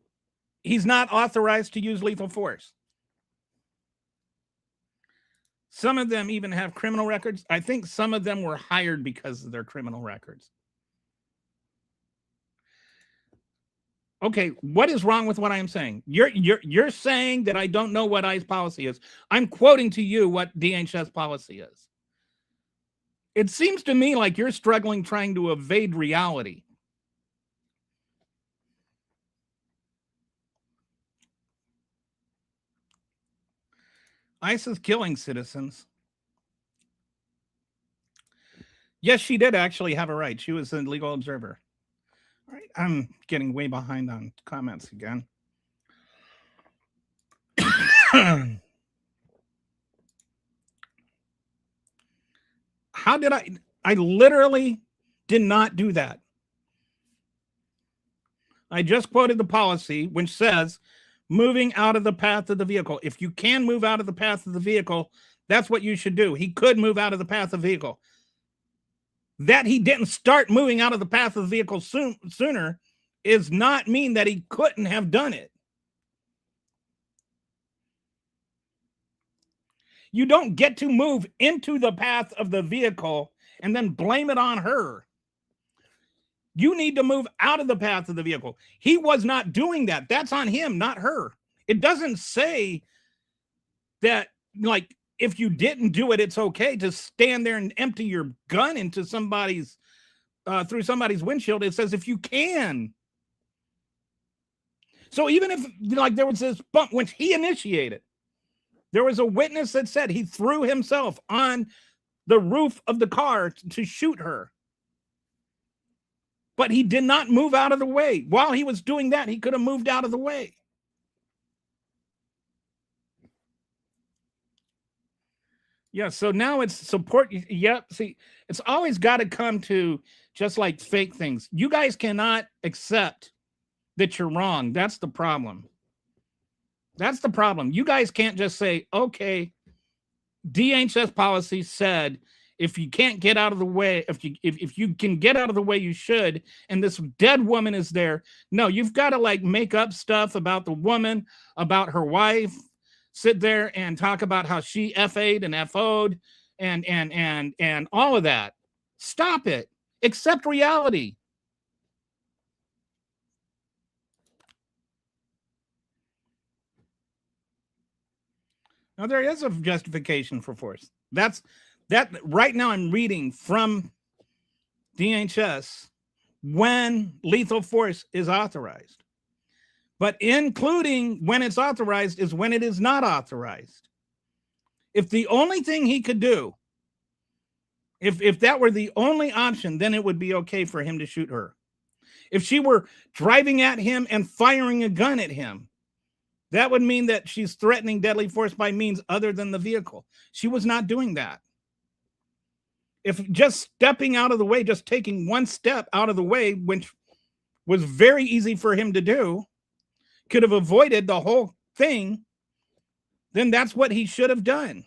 he's not authorized to use lethal force. Some of them even have criminal records. I think some of them were hired because of their criminal records. Okay, what is wrong with what I'm saying? You're saying that I don't know what ICE policy is. I'm quoting to you what DHS policy is. It seems to me like you're struggling trying to evade reality. ICE is killing citizens. Yes, she did actually have a right. She was a legal observer. All right, I'm getting way behind on comments again. How did I literally did not do that. I just quoted the policy, which says moving out of the path of the vehicle. If you can move out of the path of the vehicle, that's what you should do. He could move out of the path of the vehicle. That he didn't start moving out of the path of the vehicle sooner is not mean that he couldn't have done it. You don't get to move into the path of the vehicle and then blame it on her. You need to move out of the path of the vehicle. He was not doing that. That's on him, not her. It doesn't say that, like, if you didn't do it, it's okay to stand there and empty your gun into somebody's, through somebody's windshield. It says if you can. So even if, like, there was this bump, which he initiated, there was a witness that said he threw himself on the roof of the car to shoot her. But he did not move out of the way. While he was doing that, he could have moved out of the way. Yeah, so now it's support. Yep, see, it's always got to come to just like fake things. You guys cannot accept that you're wrong. That's the problem. That's the problem. You guys can't just say, okay, DHS policy said if you can't get out of the way, if you can get out of the way, you should. And this dead woman is there. No, you've got to like make up stuff about the woman, about her wife, sit there and talk about how she FA'd and FO'd and all of that. Stop it. Accept reality. Now, there is a justification for force. That right now I'm reading from DHS when lethal force is authorized. But including when it's authorized is when it is not authorized. If the only thing he could do, if that were the only option, then it would be okay for him to shoot her. If she were driving at him and firing a gun at him, that would mean that she's threatening deadly force by means other than the vehicle. She was not doing that. If just stepping out of the way, just taking one step out of the way, which was very easy for him to do, could have avoided the whole thing, then that's what he should have done.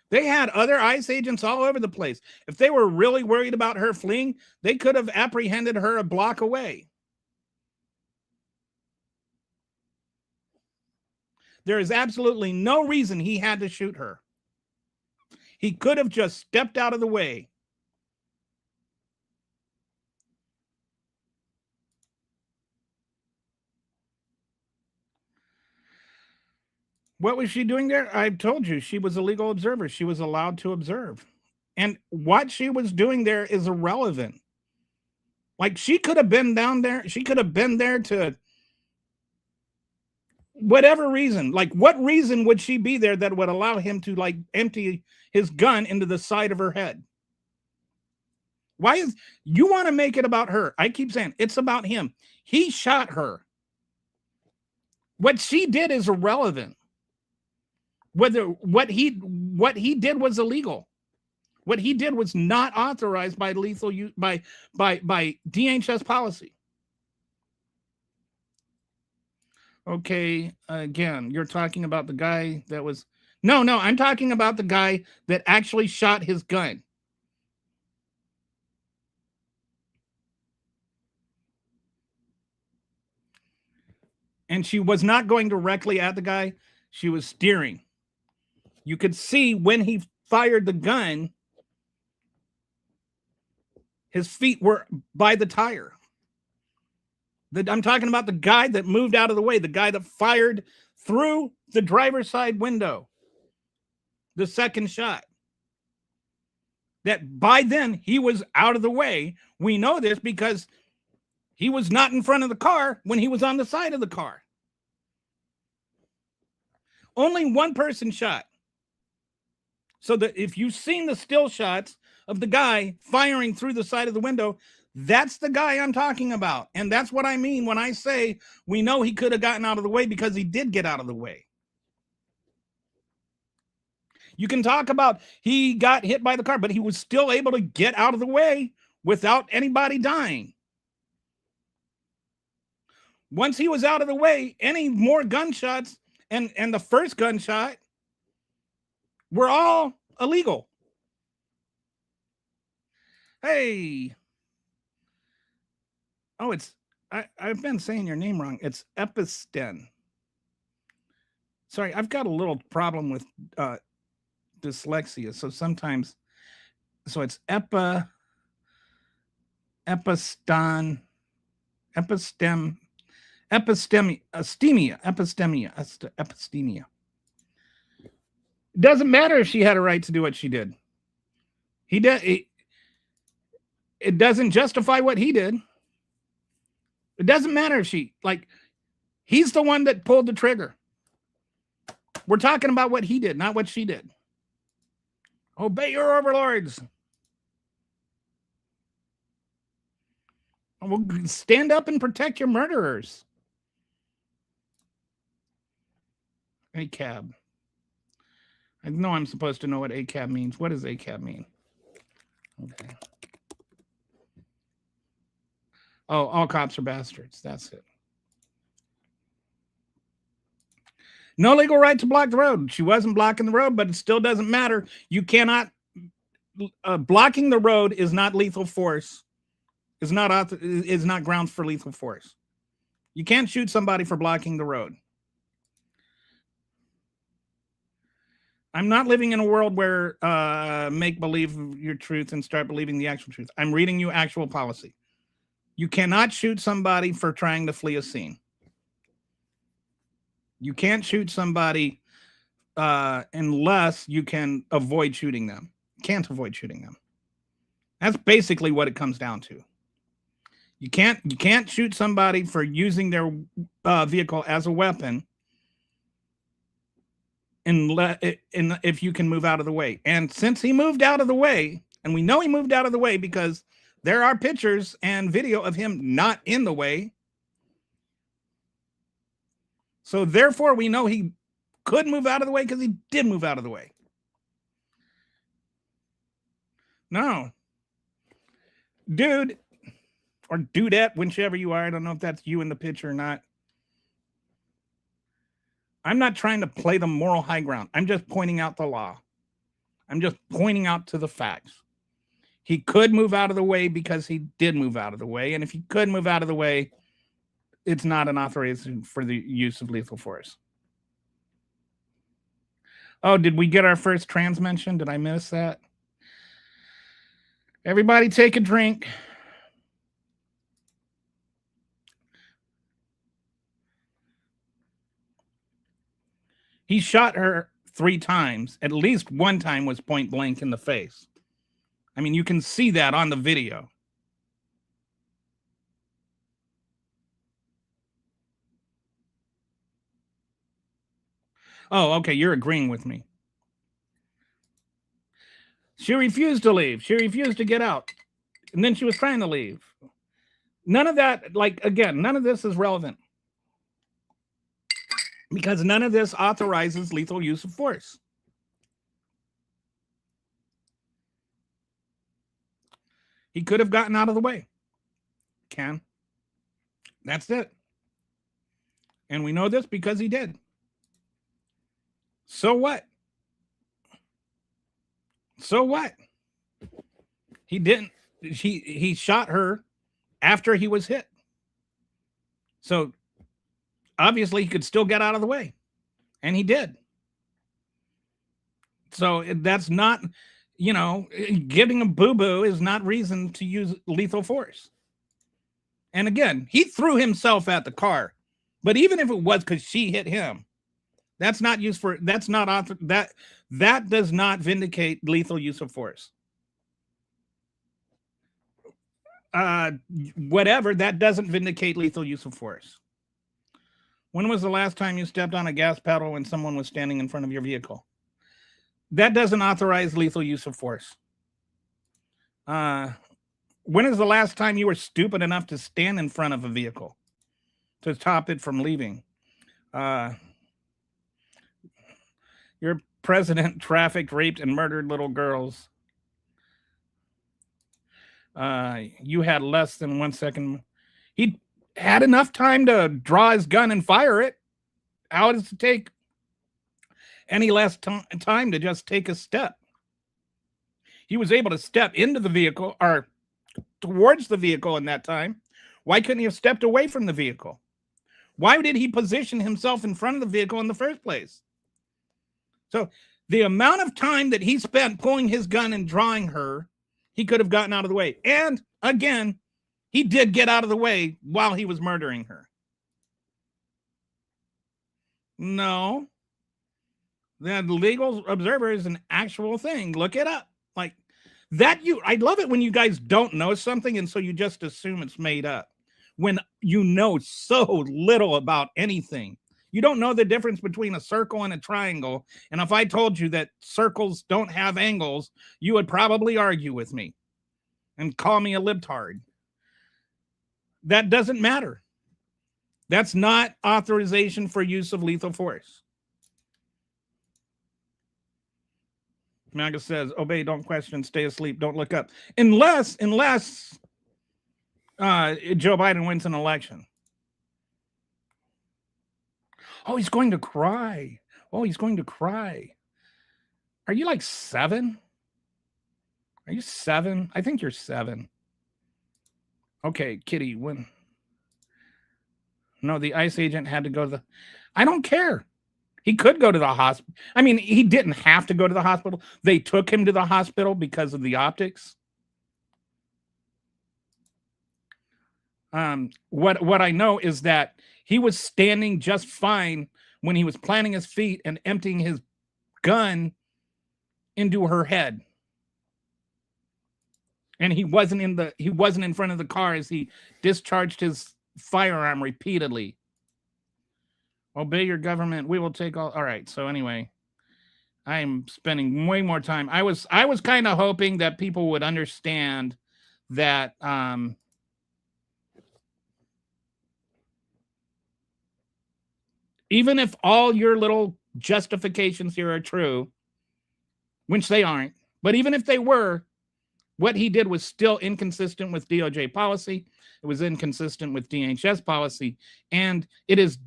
They had other ICE agents all over the place. If they were really worried about her fleeing, they could have apprehended her a block away. There is absolutely no reason he had to shoot her. He could have just stepped out of the way. What was she doing there? I told you she was a legal observer. She was allowed to observe. And what she was doing there is irrelevant. Like, she could have been down there. She could have been there to whatever reason. Like, what reason would she be there that would allow him to, like, empty his gun into the side of her head? Why is you want to make it about her? I keep saying it's about him. He shot her. What she did is irrelevant. Whether what he did was illegal. What he did was not authorized by lethal use by DHS policy. Okay, again, you're talking about the guy that was. No, I'm talking about the guy that actually shot his gun. And she was not going directly at the guy, she was steering. You could see when he fired the gun, his feet were by the tire. I'm talking about the guy that moved out of the way, the guy that fired through the driver's side window, the second shot. That by then he was out of the way. We know this because he was not in front of the car when he was on the side of the car. Only one person shot. So that if you've seen the still shots of the guy firing through the side of the window, that's the guy I'm talking about. And that's what I mean when I say we know he could have gotten out of the way, because he did get out of the way. You can talk about he got hit by the car, but he was still able to get out of the way without anybody dying. Once he was out of the way, any more gunshots and the first gunshot were all illegal. Hey. Oh, I've been saying your name wrong. It's Episten. Sorry, I've got a little problem with dyslexia. So sometimes, so it's epistemia, epistemia. It doesn't matter if she had a right to do what she did. It doesn't justify what he did. It doesn't matter if he's the one that pulled the trigger. We're talking about what he did, not what she did. Obey your overlords. Well, stand up and protect your murderers. ACAB. I know I'm supposed to know what ACAB means. What does ACAB mean? Okay. Oh, all cops are bastards. That's it. No legal right to block the road. She wasn't blocking the road, but it still doesn't matter. You cannot. Blocking the road is not lethal force. Is not grounds for lethal force. You can't shoot somebody for blocking the road. I'm not living in a world where make believe your truth and start believing the actual truth. I'm reading you actual policy. You cannot shoot somebody for trying to flee a scene. You can't shoot somebody unless you can avoid shooting them. Can't avoid shooting them. That's basically what it comes down to. You can't shoot somebody for using their vehicle as a weapon if you can move out of the way. And since he moved out of the way, and we know he moved out of the way because there are pictures and video of him not in the way. So therefore, we know he could move out of the way because he did move out of the way. No. Dude, or dudette, whichever you are. I don't know if that's you in the picture or not. I'm not trying to play the moral high ground. I'm just pointing out the law. I'm just pointing out to the facts. He could move out of the way because he did move out of the way. And if he could move out of the way, it's not an authorization for the use of lethal force. Oh, did we get our first trans mention? Did I miss that? Everybody take a drink. He shot her 3 times. At least one time was point blank in the face. I mean, you can see that on the video. Oh, okay, you're agreeing with me. She refused to leave. She refused to get out. And then she was trying to leave. None of that, again, none of this is relevant. Because none of this authorizes lethal use of force. He could have gotten out of the way. Can. That's it. And we know this because he did. So what? So what? He didn't. He shot her after he was hit. So obviously he could still get out of the way. And he did. So that's not, getting a boo-boo is not reason to use lethal force. And again, he threw himself at the car. But even if it was because she hit him, that's not used for, that's not, that does not vindicate lethal use of force. Whatever, that doesn't vindicate lethal use of force. When was the last time you stepped on a gas pedal when someone was standing in front of your vehicle? That doesn't authorize lethal use of force. When is the last time you were stupid enough to stand in front of a vehicle to stop it from leaving? Your president trafficked, raped, and murdered little girls. You had less than 1 second. He had enough time to draw his gun and fire it. How does it take any less time to just take a step? He was able to step into the vehicle or towards the vehicle in that time. Why couldn't he have stepped away from the vehicle? Why did he position himself in front of the vehicle in the first place? So the amount of time that he spent pulling his gun and drawing her, he could have gotten out of the way. And again, he did get out of the way while he was murdering her. No. The legal observer is an actual thing. Look it up. Like that, I love it when you guys don't know something and so you just assume it's made up. When you know so little about anything. You don't know the difference between a circle and a triangle. And if I told you that circles don't have angles, you would probably argue with me and call me a libtard. That doesn't matter. That's not authorization for use of lethal force. Maga says, obey, don't question, stay asleep, don't look up. Unless Joe Biden wins an election. Oh, he's going to cry. Oh, he's going to cry. Are you like 7? Are you 7? I think you're 7. Okay, Kitty, when? No, the ICE agent had to go to the... I don't care. He could go to the hospital. I mean, he didn't have to go to the hospital. They took him to the hospital because of the optics. What I know is that he was standing just fine when he was planting his feet and emptying his gun into her head. And he wasn't in front of the car as he discharged his firearm repeatedly. Obey your government. We will take all right. So anyway, I'm spending way more time. I was kind of hoping that people would understand that even if all your little justifications here are true, which they aren't, but even if they were, what he did was still inconsistent with DOJ policy. It was inconsistent with DHS policy, and it is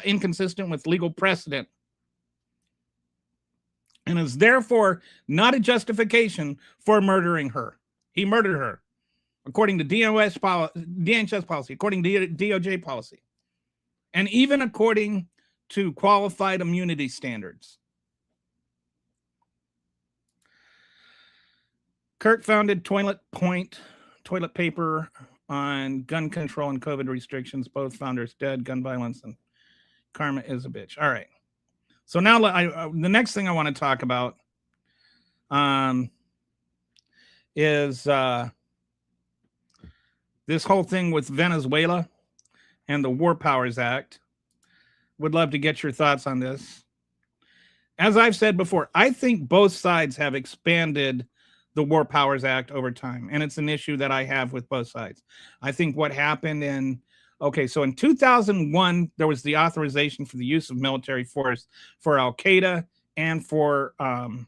inconsistent with legal precedent, and is therefore not a justification for murdering her. He murdered her, according to DHS policy, according to DOJ policy, and even according to qualified immunity standards. Kirk founded Toilet Point, toilet paper on gun control and COVID restrictions. Both founders dead. Gun violence and karma is a bitch. All right. So now the next thing I want to talk about is this whole thing with Venezuela and the War Powers Act. Would love to get your thoughts on this. As I've said before, I think both sides have expanded the War Powers Act over time. And it's an issue that I have with both sides. I think what happened in 2001, there was the authorization for the use of military force for Al-Qaeda and for the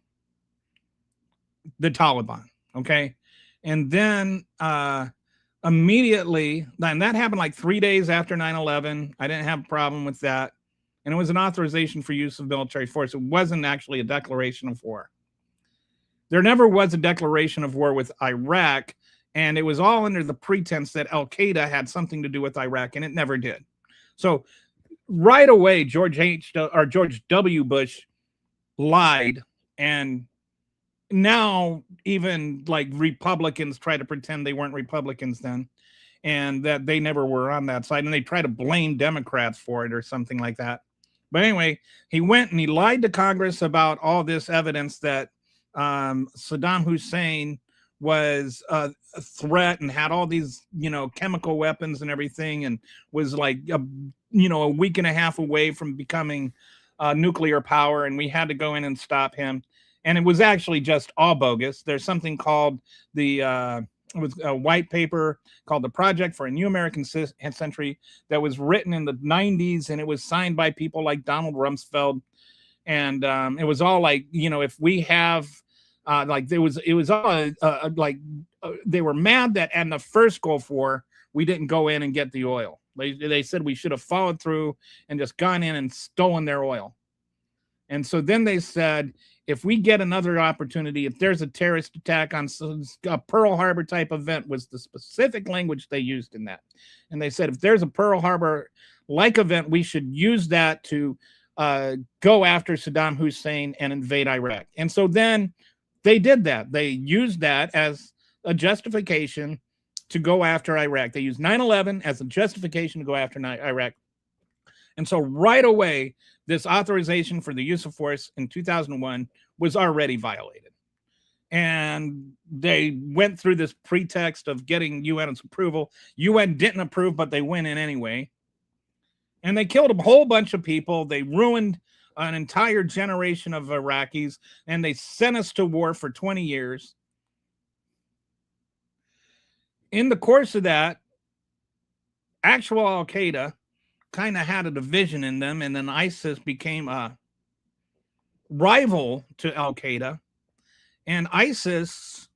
Taliban. Okay. And then immediately, and that happened like 3 days after 9/11. I didn't have a problem with that. And it was an authorization for use of military force. It wasn't actually a declaration of war. There never was a declaration of war with Iraq, and it was all under the pretense that Al Qaeda had something to do with Iraq, and it never did. So right away, George W. Bush lied, and now even like Republicans try to pretend they weren't Republicans then, and that they never were on that side, and they try to blame Democrats for it or something like that. But anyway, he went and he lied to Congress about all this evidence that Saddam Hussein was a threat and had all these, chemical weapons and everything, and was like, a week and a half away from becoming nuclear power, and we had to go in and stop him. And it was actually just all bogus. There's something called it was a white paper called the Project for a New American Century that was written in the 90s, and it was signed by people like Donald Rumsfeld. And it was all like, if we have like it was all like they were mad that in the first Gulf War we didn't go in and get the oil. They said we should have followed through and just gone in and stolen their oil. And so then they said, if we get another opportunity, if there's a terrorist attack on a Pearl Harbor type event, was the specific language they used in that. And they said, if there's a Pearl Harbor like event, we should use that to go after Saddam Hussein and invade Iraq. And so then they did that. They used that as a justification to go after Iraq. They used 9/11 as a justification to go after Iraq. And so right away, this authorization for the use of force in 2001 was already violated. And they went through this pretext of getting UN's approval. UN didn't approve, but they went in anyway. And they killed a whole bunch of people. They ruined an entire generation of Iraqis, and they sent us to war for 20 years. In the course of that, actual Al Qaeda kind of had a division in them, and then ISIS became a rival to Al Qaeda, and ISIS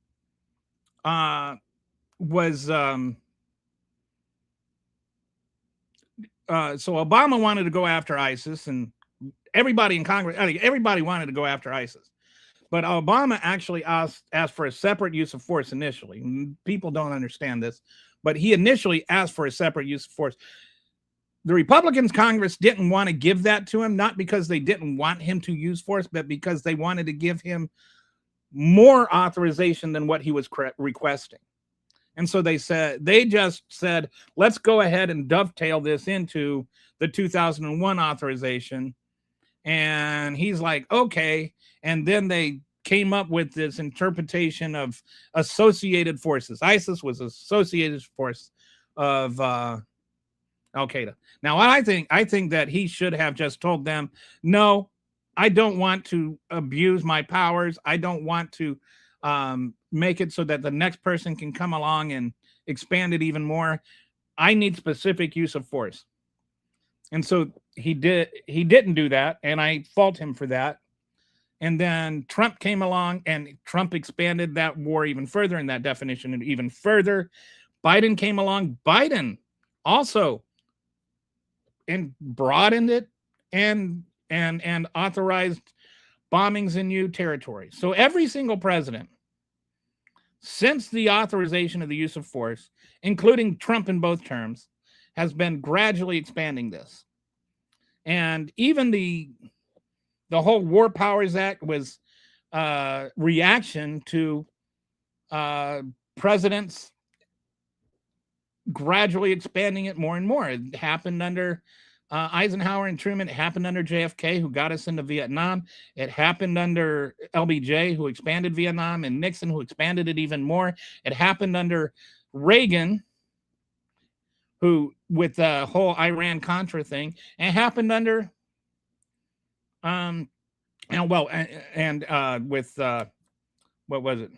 was so Obama wanted to go after ISIS, and everybody in Congress, everybody wanted to go after ISIS, but Obama actually asked for a separate use of force initially. People don't understand this, but he initially asked for a separate use of force. The Republicans Congress didn't want to give that to him, not because they didn't want him to use force, but because they wanted to give him more authorization than what he was requesting. And so they just said, let's go ahead and dovetail this into the 2001 authorization. And he's like, okay. And then they came up with this interpretation of associated forces. ISIS was associated force of Al Qaeda. Now, I think that he should have just told them, no, I don't want to abuse my powers. I don't want to make it so that the next person can come along and expand it even more. I need specific use of force. And so he didn't do that, and I fault him for that. And then Trump came along, and Trump expanded that war even further, and that definition even further. Biden came along. Biden also and broadened it and authorized bombings in new territories. So every single president since the authorization of the use of force, including Trump in both terms, has been gradually expanding this. And even the whole War Powers Act was reaction to presidents gradually expanding it more and more. It happened under Eisenhower and Truman. It happened under JFK, who got us into Vietnam. It happened under LBJ, who expanded Vietnam, and Nixon, who expanded it even more. It happened under Reagan, who, with the whole Iran-Contra thing, and it happened under, with, what was it?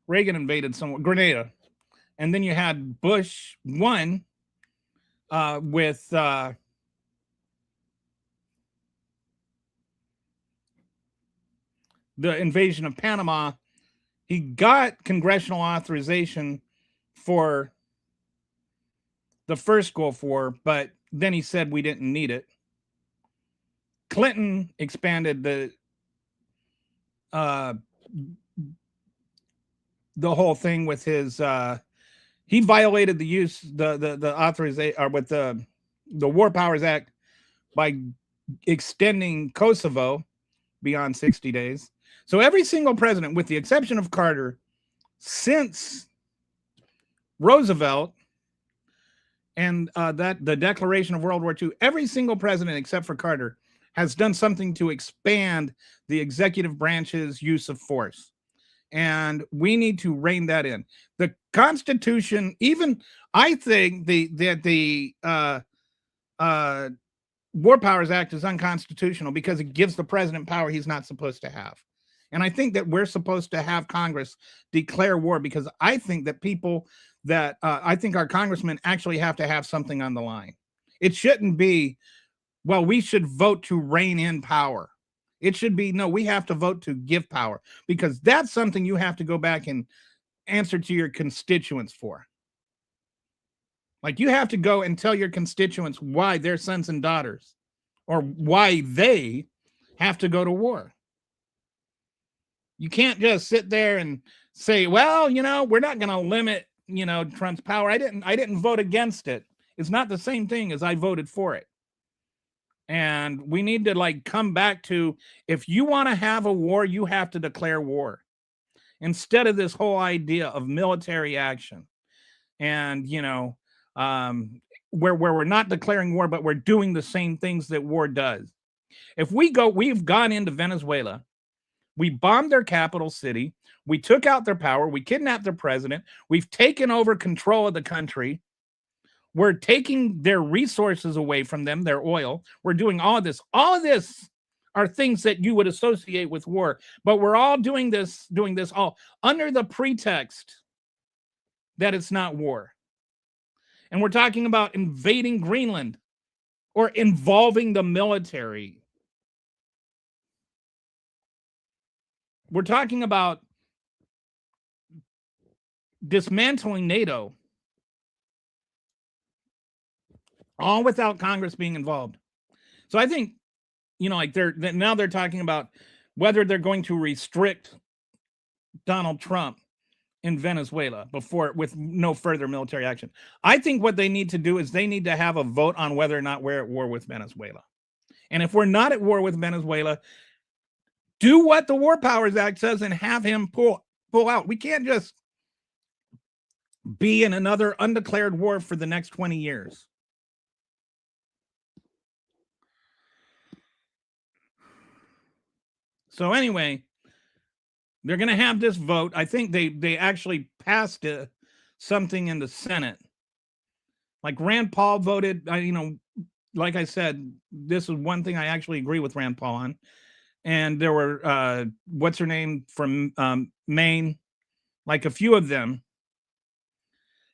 Reagan invaded Grenada. And then you had Bush 1 with the invasion of Panama. He got congressional authorization for the first Gulf War, but then he said we didn't need it. Clinton expanded the whole thing with his he violated the authorization, or with the War Powers Act, by extending Kosovo beyond 60 days. So every single president, with the exception of Carter, since Roosevelt and the declaration of World War II, every single president except for Carter has done something to expand the executive branch's use of force. And we need to rein that in. The Constitution, even I think that the War Powers Act is unconstitutional because it gives the president power he's not supposed to have. And I think that we're supposed to have Congress declare war, because I think that I think our congressmen actually have to have something on the line. It shouldn't be, well, we should vote to rein in power. It should be, no, we have to vote to give power, because that's something you have to go back and answer to your constituents for. Like, you have to go and tell your constituents why their sons and daughters, or why they have to go to war. You can't just sit there and say, well, we're not going to limit, Trump's power. I didn't vote against it. It's not the same thing as I voted for it. And we need to come back to, if you want to have a war, you have to declare war, instead of this whole idea of military action. And, where we're not declaring war, but we're doing the same things that war does. We've gone into Venezuela. We bombed their capital city. We took out their power. We kidnapped their president. We've taken over control of the country. We're taking their resources away from them, their oil. We're doing all of this. All of this are things that you would associate with war. But we're all doing this all under the pretext that it's not war. And we're talking about invading Greenland or involving the military. We're talking about dismantling NATO, all without Congress being involved. So I think, they're talking about whether they're going to restrict Donald Trump in Venezuela with no further military action. I think what they need to do is they need to have a vote on whether or not we're at war with Venezuela. And if we're not at war with Venezuela, do what the War Powers Act says and have him pull out. We can't just be in another undeclared war for the next 20 years. So anyway, they're going to have this vote. I think they actually passed something in the Senate. Like Rand Paul voted, like I said, this is one thing I actually agree with Rand Paul on. And there were, what's her name from Maine, like a few of them.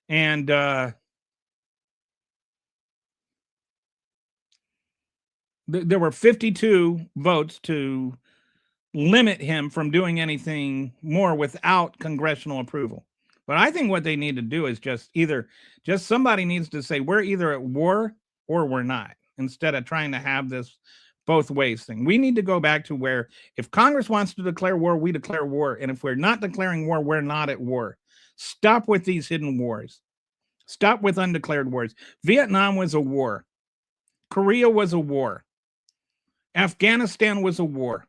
And there were 52 votes to limit him from doing anything more without congressional approval. But I think what they need to do is just somebody needs to say, we're either at war or we're not, instead of trying to have this both ways thing. We need to go back to where, if Congress wants to declare war, we declare war. And if we're not declaring war, we're not at war. Stop with these hidden wars. Stop with undeclared wars. Vietnam was a war. Korea was a war. Afghanistan was a war.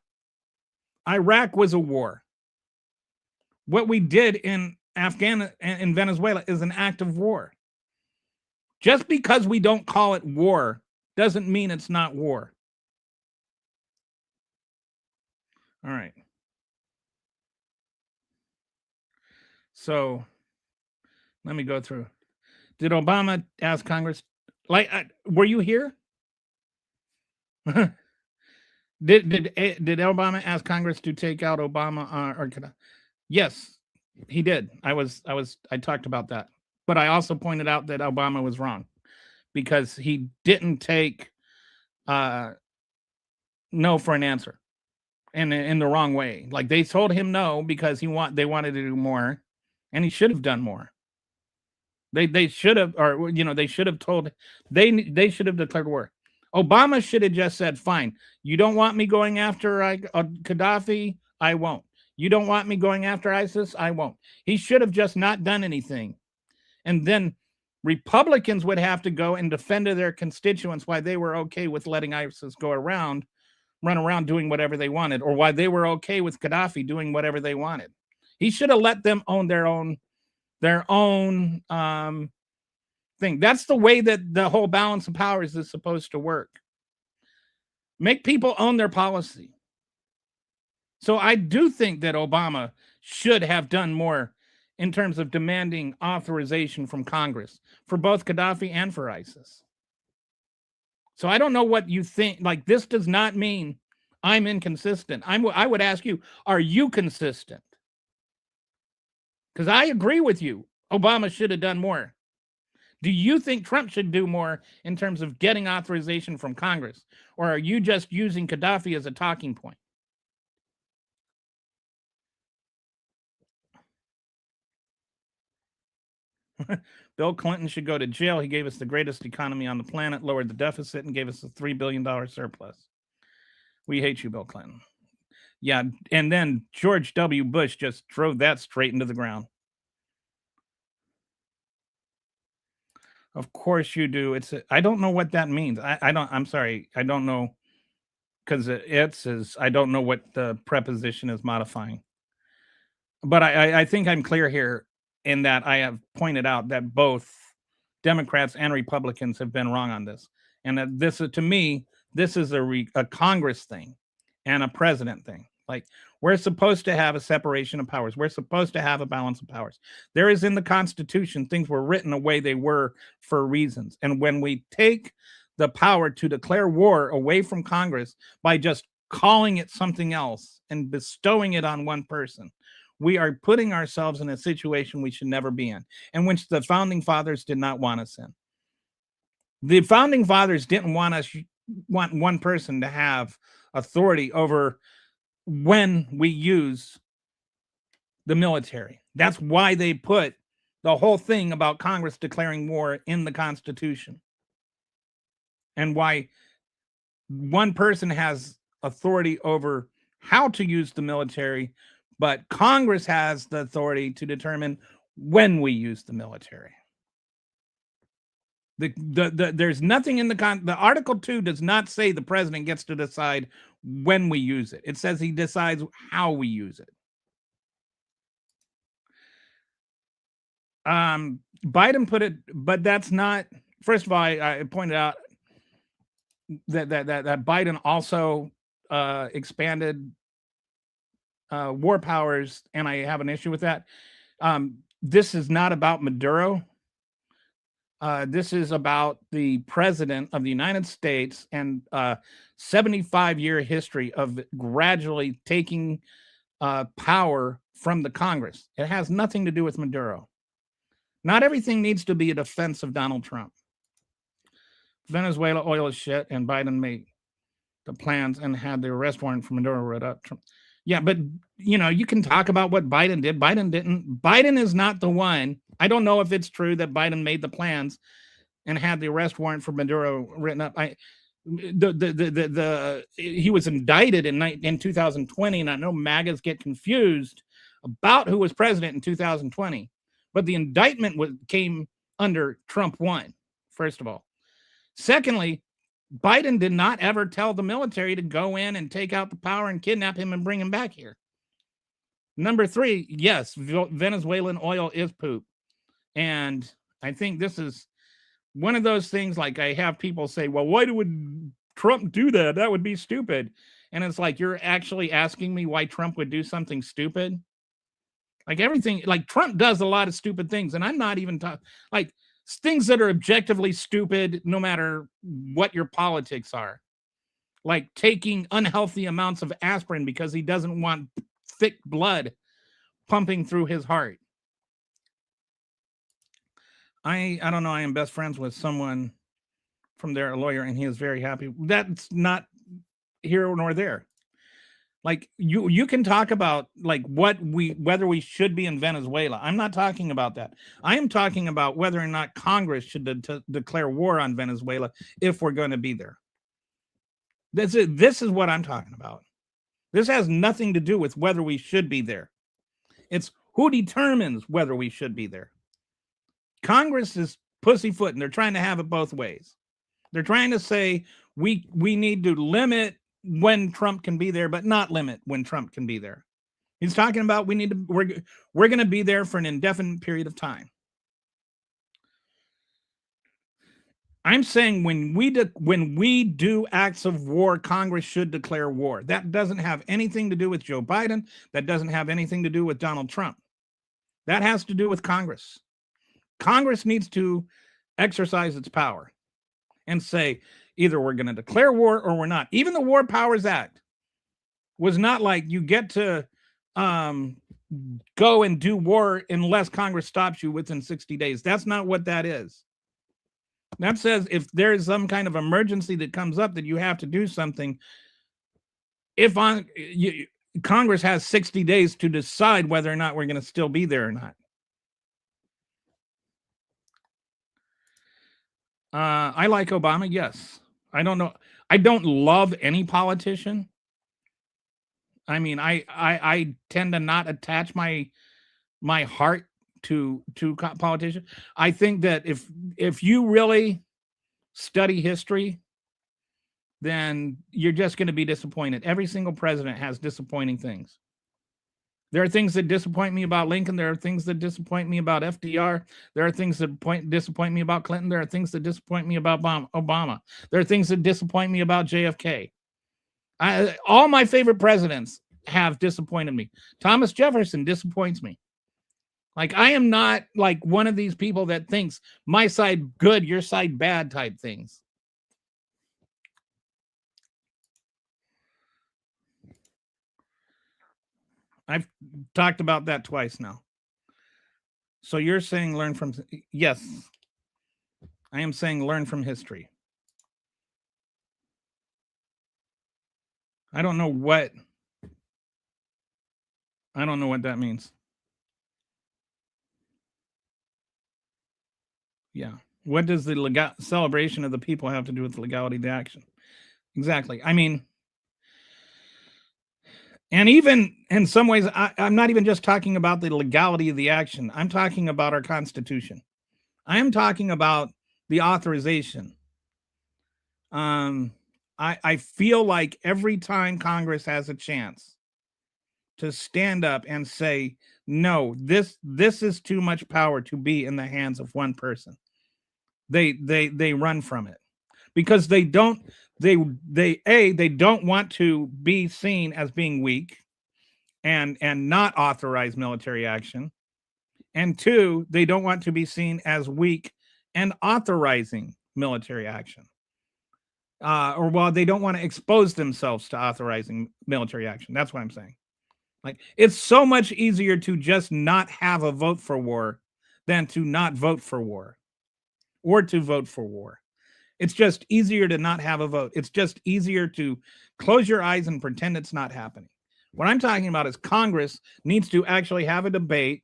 Iraq was a war. What we did in Venezuela is an act of war. Just because we don't call it war doesn't mean it's not war. All right. So let me go through. Did Obama ask Congress? Were you here? Did Obama ask Congress to take out Obama? Yes, he did. I talked about that, but I also pointed out that Obama was wrong, because he didn't take no for an answer, and in the wrong way. Like, they told him no because they wanted to do more, and he should have done more. They should have, or they should have told, they should have declared war. Obama should have just said, "Fine, you don't want me going after Gaddafi, I won't. You don't want me going after ISIS, I won't." He should have just not done anything, and then Republicans would have to go and defend to their constituents why they were okay with letting ISIS run around doing whatever they wanted, or why they were okay with Gaddafi doing whatever they wanted. He should have let them own their own thing. That's the way that the whole balance of powers is supposed to work. Make people own their policy. So I do think that Obama should have done more in terms of demanding authorization from Congress for both Gaddafi and for ISIS. So I don't know what you think. Like, this does not mean I'm inconsistent. I would ask you, are you consistent? Because I agree with you. Obama should have done more. Do you think Trump should do more in terms of getting authorization from Congress? Or are you just using Gaddafi as a talking point? Bill Clinton should go to jail. He gave us the greatest economy on the planet, lowered the deficit, and gave us a $3 billion surplus. We hate you, Bill Clinton. Yeah, and then George W. Bush just drove that straight into the ground. Of course you do. I don't know what that means. I'm sorry. I don't know, because I don't know what the preposition is modifying. But I think I'm clear here in that I have pointed out that both Democrats and Republicans have been wrong on this. And that this is, to me, this is a Congress thing and a president thing. Like, we're supposed to have a separation of powers. We're supposed to have a balance of powers. There is in the Constitution, things were written the way they were for reasons. And when we take the power to declare war away from Congress by just calling it something else and bestowing it on one person, we are putting ourselves in a situation we should never be in, and which the founding fathers did not want us in. The founding fathers didn't want one person to have authority over when we use the military. That's why they put the whole thing about Congress declaring war in the Constitution, and why one person has authority over how to use the military, but Congress has the authority to determine when we use the military. There's nothing in the Article 2 does not say the president gets to decide when we use it. It says he decides how we use it. Biden put it, but that's not. First of all, I pointed out that Biden also expanded war powers, and I have an issue with that. This is not about Maduro. This is about the president of the United States and 75-year history of gradually taking power from the Congress. It has nothing to do with Maduro. Not everything needs to be a defense of Donald Trump. Venezuela oil is shit, and Biden made the plans and had the arrest warrant for Maduro wrote up. Yeah, but you can talk about what Biden did. Biden didn't. Biden is not the one. I don't know if it's true that Biden made the plans and had the arrest warrant for Maduro written up. He was indicted in 2020, and I know MAGAs get confused about who was president in 2020. But the indictment came under Trump 1, first of all. Secondly, Biden did not ever tell the military to go in and take out the power and kidnap him and bring him back here. Number 3, yes, Venezuelan oil is poop. And I think this is one of those things, like, I have people say, well, why would Trump do that? That would be stupid. And it's like, you're actually asking me why Trump would do something stupid? Like, everything, like, Trump does a lot of stupid things, and I'm not even talking, like, things that are objectively stupid no matter what your politics are. Like taking unhealthy amounts of aspirin because he doesn't want thick blood pumping through his heart. I don't know, I am best friends with someone from there, a lawyer, and he is very happy. That's not here nor there. Like you can talk about like whether we should be in Venezuela. I'm not talking about that. I am talking about whether or not Congress should declare war on Venezuela if we're going to be there. This is what I'm talking about. This has nothing to do with whether we should be there. It's who determines whether we should be there. Congress is pussyfooting. They're trying to have it both ways. They're trying to say we need to limit when Trump can be there, but not limit when Trump can be there. He's talking about we're going to be there for an indefinite period of time. I'm saying when we do acts of war, Congress should declare war. That doesn't have anything to do with Joe Biden. That doesn't have anything to do with Donald Trump. That has to do with Congress. Congress needs to exercise its power and say either we're going to declare war or we're not. Even the War Powers Act was not like you get to go and do war unless Congress stops you within 60 days. That's not what that is. That says if there is some kind of emergency that comes up that you have to do something, Congress has 60 days to decide whether or not we're going to still be there or not. I like Obama, yes. I don't know. I don't love any politician. I mean, I tend to not attach my heart to politicians. I think that if you really study history, then you're just going to be disappointed. Every single president has disappointing things. There are things that disappoint me about Lincoln. There are things that disappoint me about FDR. There are things that disappoint me about Clinton. There are things that disappoint me about Obama. There are things that disappoint me about JFK. All my favorite presidents have disappointed me. Thomas Jefferson disappoints me. Like, I am not like one of these people that thinks my side good, your side bad type things. I've talked about that twice now. So you're saying learn from, yes, I am saying learn from history. I don't know what that means. Yeah. What does the celebration of the people have to do with the legality of the action? Exactly. I mean, and even in some ways, I'm not even just talking about the legality of the action. I'm talking about our Constitution. I am talking about the authorization. I feel like every time Congress has a chance to stand up and say, no, this is too much power to be in the hands of one person, they run from it because they don't want to be seen as being weak and not authorize military action, and two, they don't want to be seen as weak and authorizing military action, they don't want to expose themselves to authorizing military action. That's what I'm saying. Like, it's so much easier to just not have a vote for war than to not vote for war or to vote for war. It's just easier to not have a vote. It's just easier to close your eyes and pretend it's not happening. What I'm talking about is Congress needs to actually have a debate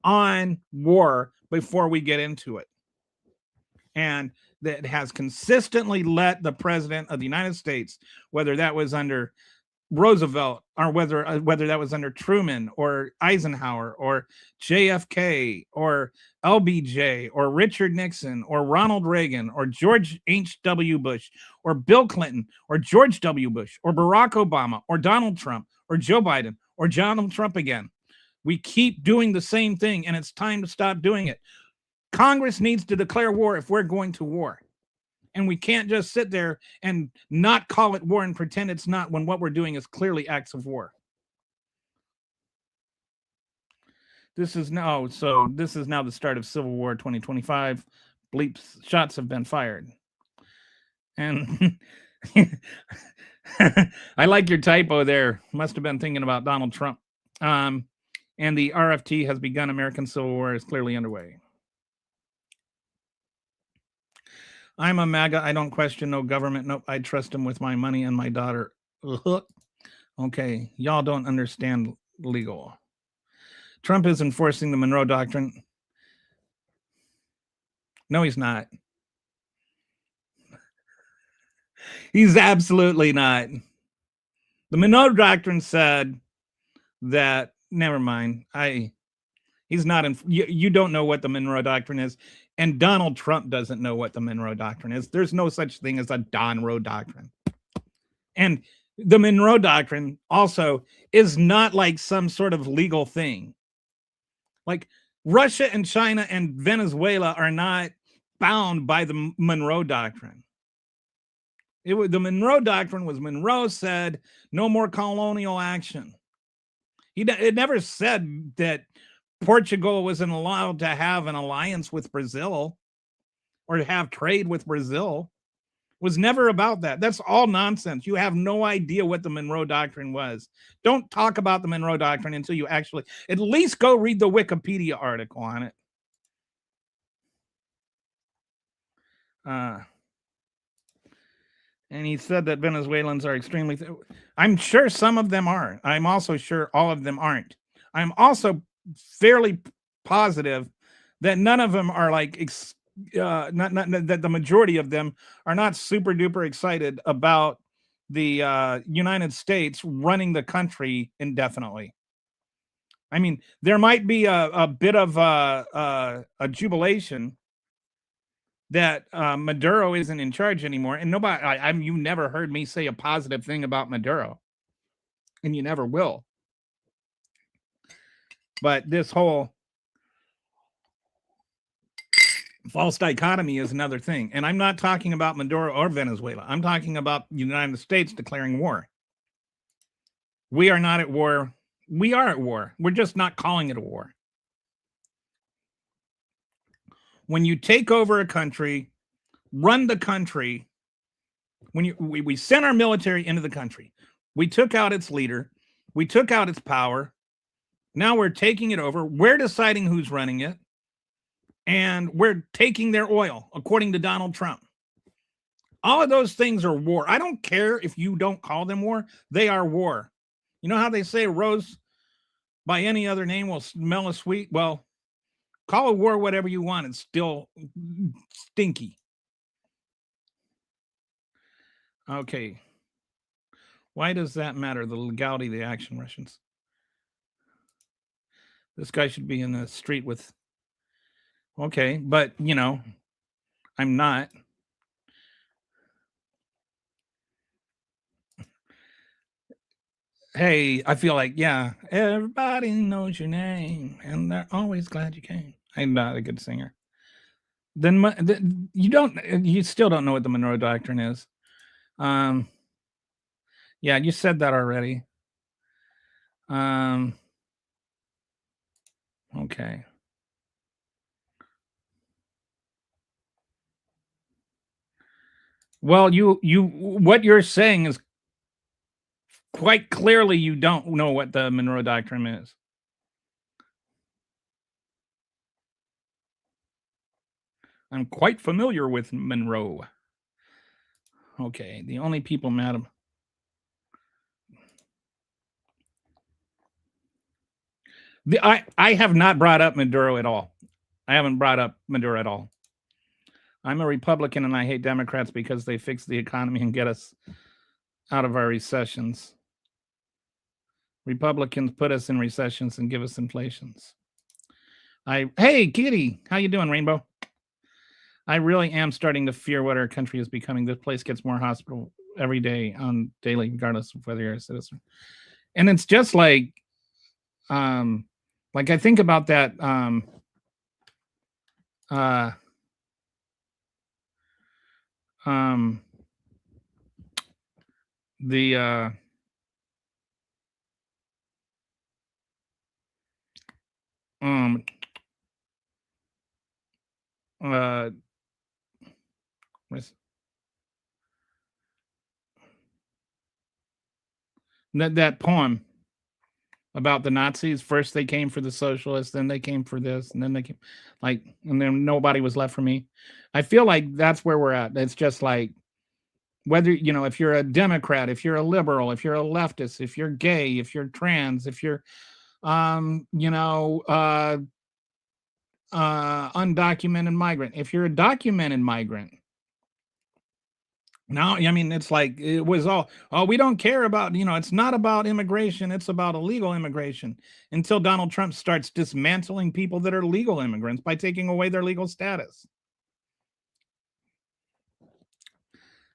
on war before we get into it. And that has consistently let the president of the United States, whether that was under Roosevelt or whether that was under Truman or Eisenhower or JFK or LBJ or Richard Nixon or Ronald Reagan or George H.W. Bush or Bill Clinton or George W. Bush or Barack Obama or Donald Trump or Joe Biden or Donald Trump again. We keep doing the same thing, and it's time to stop doing it. Congress needs to declare war if we're going to war. And we can't just sit there and not call it war and pretend it's not when what we're doing is clearly acts of war. This is now the start of Civil War 2025. Bleeps, shots have been fired. And I like your typo there. Must have been thinking about Donald Trump. And the RFT has begun. American Civil War is clearly underway. I'm a MAGA. I don't question no government. Nope. I trust him with my money and my daughter. Okay, y'all don't understand legal. Trump is enforcing the Monroe Doctrine. No, he's not. He's absolutely not. The Monroe Doctrine said that, never mind. He's not in. You don't know what the Monroe Doctrine is, and Donald Trump doesn't know what the Monroe Doctrine is. There's no such thing as a Monroe Doctrine. And the Monroe Doctrine also is not like some sort of legal thing. Like Russia and China and Venezuela are not bound by the Monroe Doctrine. The Monroe Doctrine was Monroe said no more colonial action. It never said that Portugal wasn't allowed to have an alliance with Brazil or to have trade with Brazil. It was never about that. That's all nonsense. You have no idea what the Monroe Doctrine was. Don't talk about the Monroe Doctrine until you actually at least go read the Wikipedia article on it. And he said that Venezuelans are extremely. I'm sure some of them are. I'm also sure all of them aren't. I'm also fairly positive that none of them are like not that the majority of them are not super duper excited about the United States running the country indefinitely. I mean, there might be a bit of a jubilation that Maduro isn't in charge anymore, and nobody. You never heard me say a positive thing about Maduro, and you never will. But this whole false dichotomy is another thing. And I'm not talking about Maduro or Venezuela. I'm talking about the United States declaring war. We are not at war. We are at war. We're just not calling it a war. When you take over a country, run the country, when we sent our military into the country, we took out its leader, we took out its power. Now we're taking it over. We're deciding who's running it. And we're taking their oil, according to Donald Trump. All of those things are war. I don't care if you don't call them war. They are war. You know how they say a rose by any other name will smell as sweet? Well, call a war whatever you want. It's still stinky. Okay. Why does that matter? The legality of the action, Russians. This guy should be in the street with. Okay, but I'm not. Hey, I feel like, yeah, everybody knows your name, and they're always glad you came. I'm not a good singer. Then you still don't know what the Monroe Doctrine is. Yeah, you said that already. Okay. Well, what you're saying is quite clearly you don't know what the Monroe Doctrine is. I'm quite familiar with Monroe. Okay, the only people mad at I have not brought up Maduro at all. I haven't brought up Maduro at all. I'm a Republican and I hate Democrats because they fix the economy and get us out of our recessions. Republicans put us in recessions and give us inflations. Hey, Kitty, how you doing, Rainbow? I really am starting to fear what our country is becoming. This place gets more hospital every day on daily, regardless of whether you're a citizen. And it's just like I think about that that poem about the Nazis. First they came for the socialists, then they came for this, and then they came and then nobody was left for me. I feel like that's where we're at. It's just like whether, if you're a Democrat, if you're a liberal, if you're a leftist, if you're gay, if you're trans, if you're, um, you know, uh, undocumented migrant, if you're a documented migrant. Now, I mean, it's like it was all, oh, we don't care about, it's not about immigration, it's about illegal immigration until Donald Trump starts dismantling people that are legal immigrants by taking away their legal status.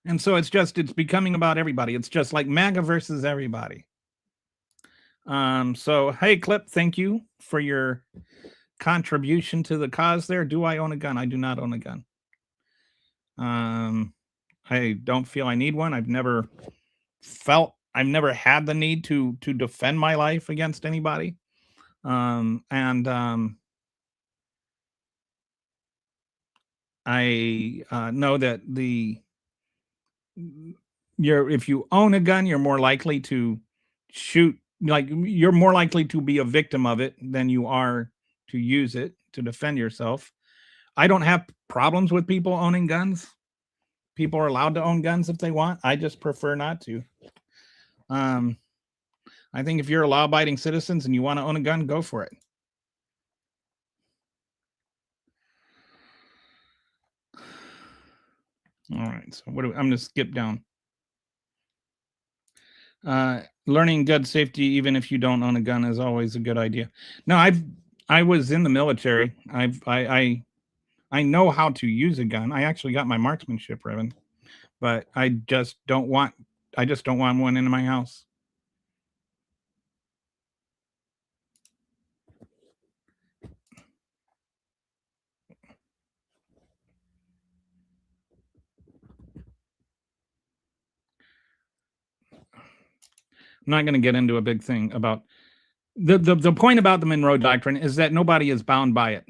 And so it's becoming about everybody. It's just like MAGA versus everybody. So, hey, Clip, thank you for your contribution to the cause there. Do I own a gun? I do not own a gun. I don't feel I need one. I've never had the need to defend my life against anybody. I know that if you own a gun, you're more likely to shoot, like you're more likely to be a victim of it than you are to use it to defend yourself. I don't have problems with people owning guns. People are allowed to own guns if they want. I just prefer not to. I think if you're a law-abiding citizens and you want to own a gun, go for it. All right, so I'm going to skip down. Learning gun safety, even if you don't own a gun, is always a good idea. No, I was in the military. I know how to use a gun. I actually got my marksmanship ribbon, but I just don't want one in my house. I'm not going to get into a big thing about the point about the Monroe Doctrine is that nobody is bound by it.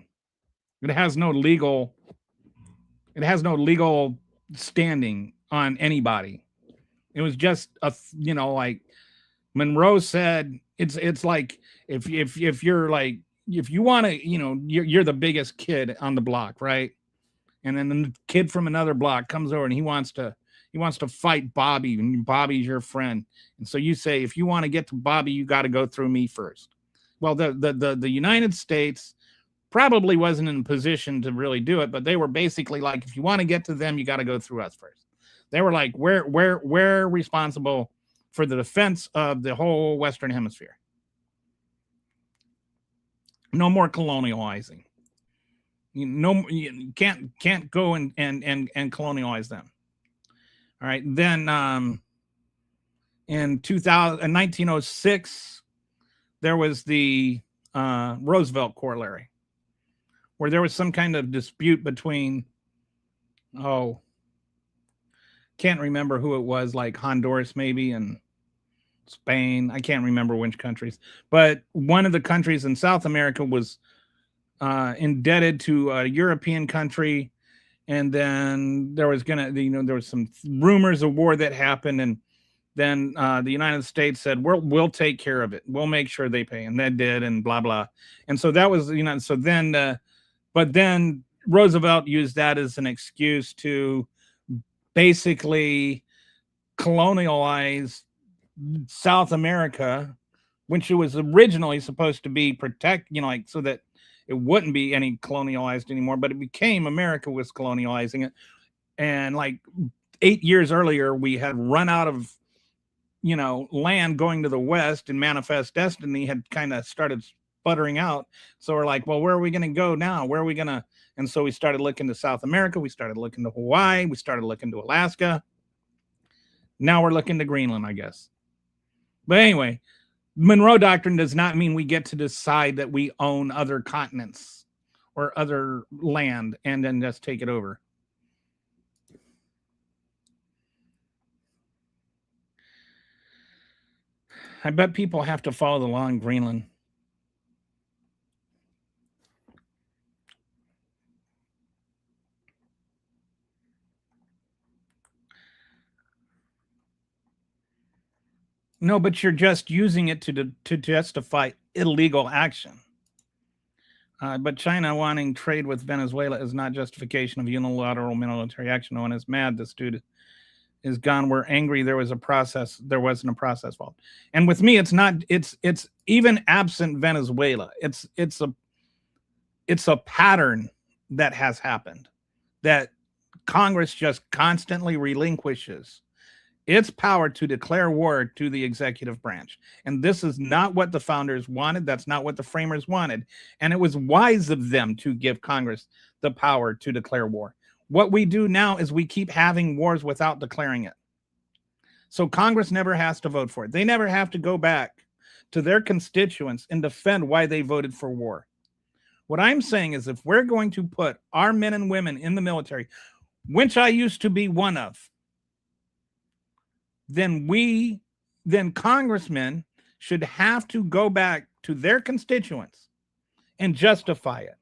It has no legal standing on anybody. It was just like Monroe said, it's like if you're like, if you want to, you're the biggest kid on the block, right? And then the kid from another block comes over and he wants to fight Bobby, and Bobby's your friend. And so you say, if you want to get to Bobby, you got to go through me first. Well, the United States probably wasn't in a position to really do it, but they were basically like, if you want to get to them, you got to go through us first. They were like, we're responsible for the defense of the whole Western Hemisphere. No more colonializing. You can't go and colonialize them. All right. Then in 1906, there was the Roosevelt Corollary, where there was some kind of dispute between, can't remember who it was, like Honduras maybe and Spain. I can't remember which countries, but one of the countries in South America was indebted to a European country. And then there was there was some rumors of war that happened. And then the United States said, we'll take care of it. We'll make sure they pay. And they did, and blah, blah. And so that was, so then, but then Roosevelt used that as an excuse to basically colonialize South America, which it was originally supposed to be so that it wouldn't be any colonialized anymore, but it became America was colonializing it. And like 8 years earlier, we had run out of, land going to the West, and Manifest Destiny had kind of started sputtering out. So we're like, well, where are we going to go now? Where are we going to? And so we started looking to South America. We started looking to Hawaii. We started looking to Alaska. Now we're looking to Greenland, I guess. But anyway, Monroe Doctrine does not mean we get to decide that we own other continents or other land and then just take it over. I bet people have to follow the law in Greenland. No, but you're just using it to justify illegal action. But China wanting trade with Venezuela is not justification of unilateral military action. No one is mad. This dude is gone. We're angry. There wasn't a process fault. And with me, it's not, it's even absent Venezuela. It's a pattern that has happened, that Congress just constantly relinquishes its power to declare war to the executive branch. And this is not what the founders wanted. That's not what the framers wanted. And it was wise of them to give Congress the power to declare war. What we do now is we keep having wars without declaring it. So Congress never has to vote for it. They never have to go back to their constituents and defend why they voted for war. What I'm saying is, if we're going to put our men and women in the military, which I used to be one of, then congressmen should have to go back to their constituents and justify it.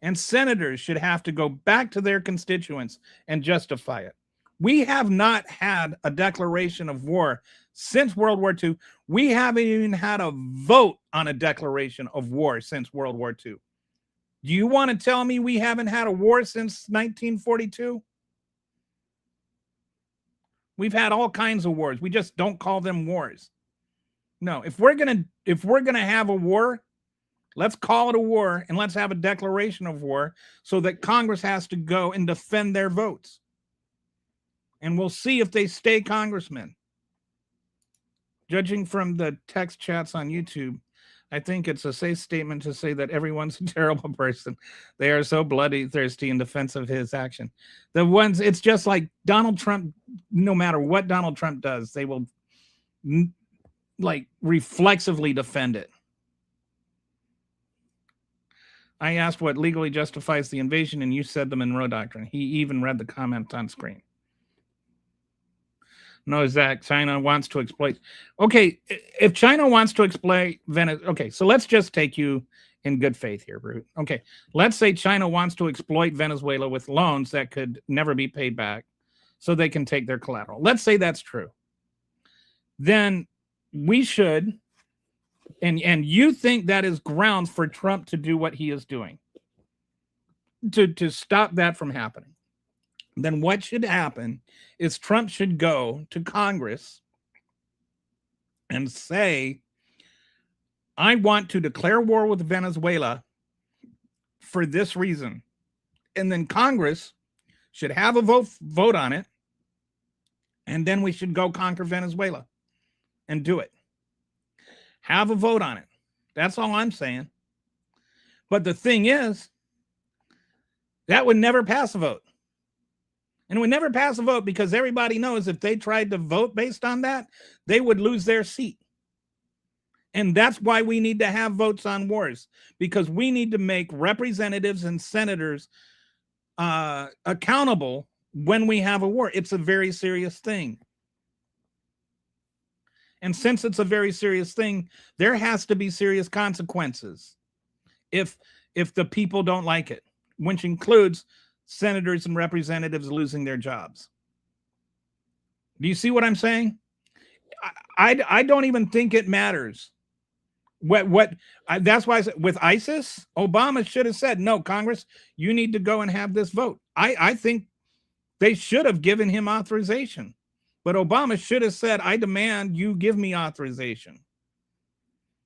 And senators should have to go back to their constituents and justify it. We have not had a declaration of war since World War II. We haven't even had a vote on a declaration of war since World War II. Do you want to tell me we haven't had a war since 1942? We've had all kinds of wars. We just don't call them wars. No, if we're gonna have a war, let's call it a war, and let's have a declaration of war so that Congress has to go and defend their votes. And we'll see if they stay congressmen. Judging from the text chats on YouTube, I think it's a safe statement to say that everyone's a terrible person. They are so bloody thirsty in defense of his action. It's just like Donald Trump, no matter what Donald Trump does, they will like reflexively defend it. I asked what legally justifies the invasion, and you said the Monroe Doctrine. He even read the comment on screen. No, Zach, China wants to exploit. Okay, if China wants to exploit Venezuela, okay, so let's just take you in good faith here, Brute. Okay, let's say China wants to exploit Venezuela with loans that could never be paid back so they can take their collateral. Let's say that's true. Then we should, and you think that is grounds for Trump to do what he is doing, to stop that from happening. Then what should happen is Trump should go to Congress and say, I want to declare war with Venezuela for this reason. And then Congress should have a vote on it. And then we should go conquer Venezuela and do it. Have a vote on it. That's all I'm saying. But the thing is, that would never pass a vote. And would never pass a vote because everybody knows if they tried to vote based on that, they would lose their seat. And that's why we need to have votes on wars, because we need to make representatives and senators accountable when we have a war. It's a very serious thing. And since it's a very serious thing, there has to be serious consequences if the people don't like it, which includes senators and representatives losing their jobs. Do you see what I'm saying? I don't even think it matters. That's why I said with ISIS, Obama should have said, no, Congress, you need to go and have this vote. I think they should have given him authorization, but Obama should have said, I demand you give me authorization,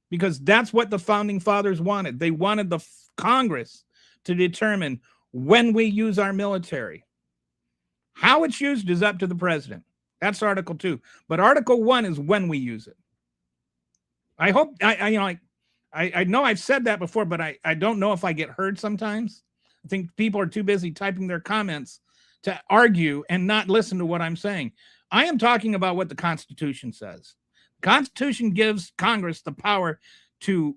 because that's what the founding fathers wanted. They wanted the Congress to determine when we use our military. How it's used is up to the president. That's Article 2. But Article 1 is when we use it. I hope, I know I've said that before, but I don't know if I get heard sometimes. I think people are too busy typing their comments to argue and not listen to what I'm saying. I am talking about what the Constitution says. The Constitution gives Congress the power to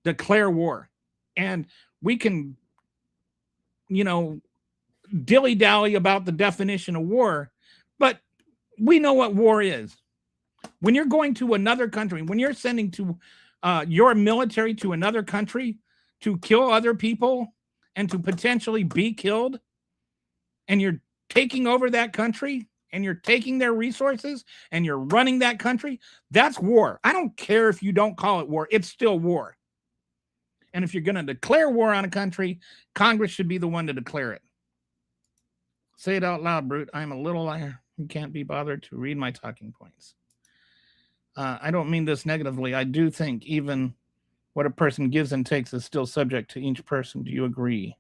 declare war. And we can, dilly-dally about the definition of war, but we know what war is. When you're going to another country, when you're sending to your military to another country to kill other people and to potentially be killed, and you're taking over that country and you're taking their resources and you're running that country, that's war. I don't care if you don't call it war. It's still war. And if you're going to declare war on a country, Congress should be the one to declare it. Say it out loud, Brute. I'm a little liar who can't be bothered to read my talking points. I don't mean this negatively. I do think even what a person gives and takes is still subject to each person. Do you agree?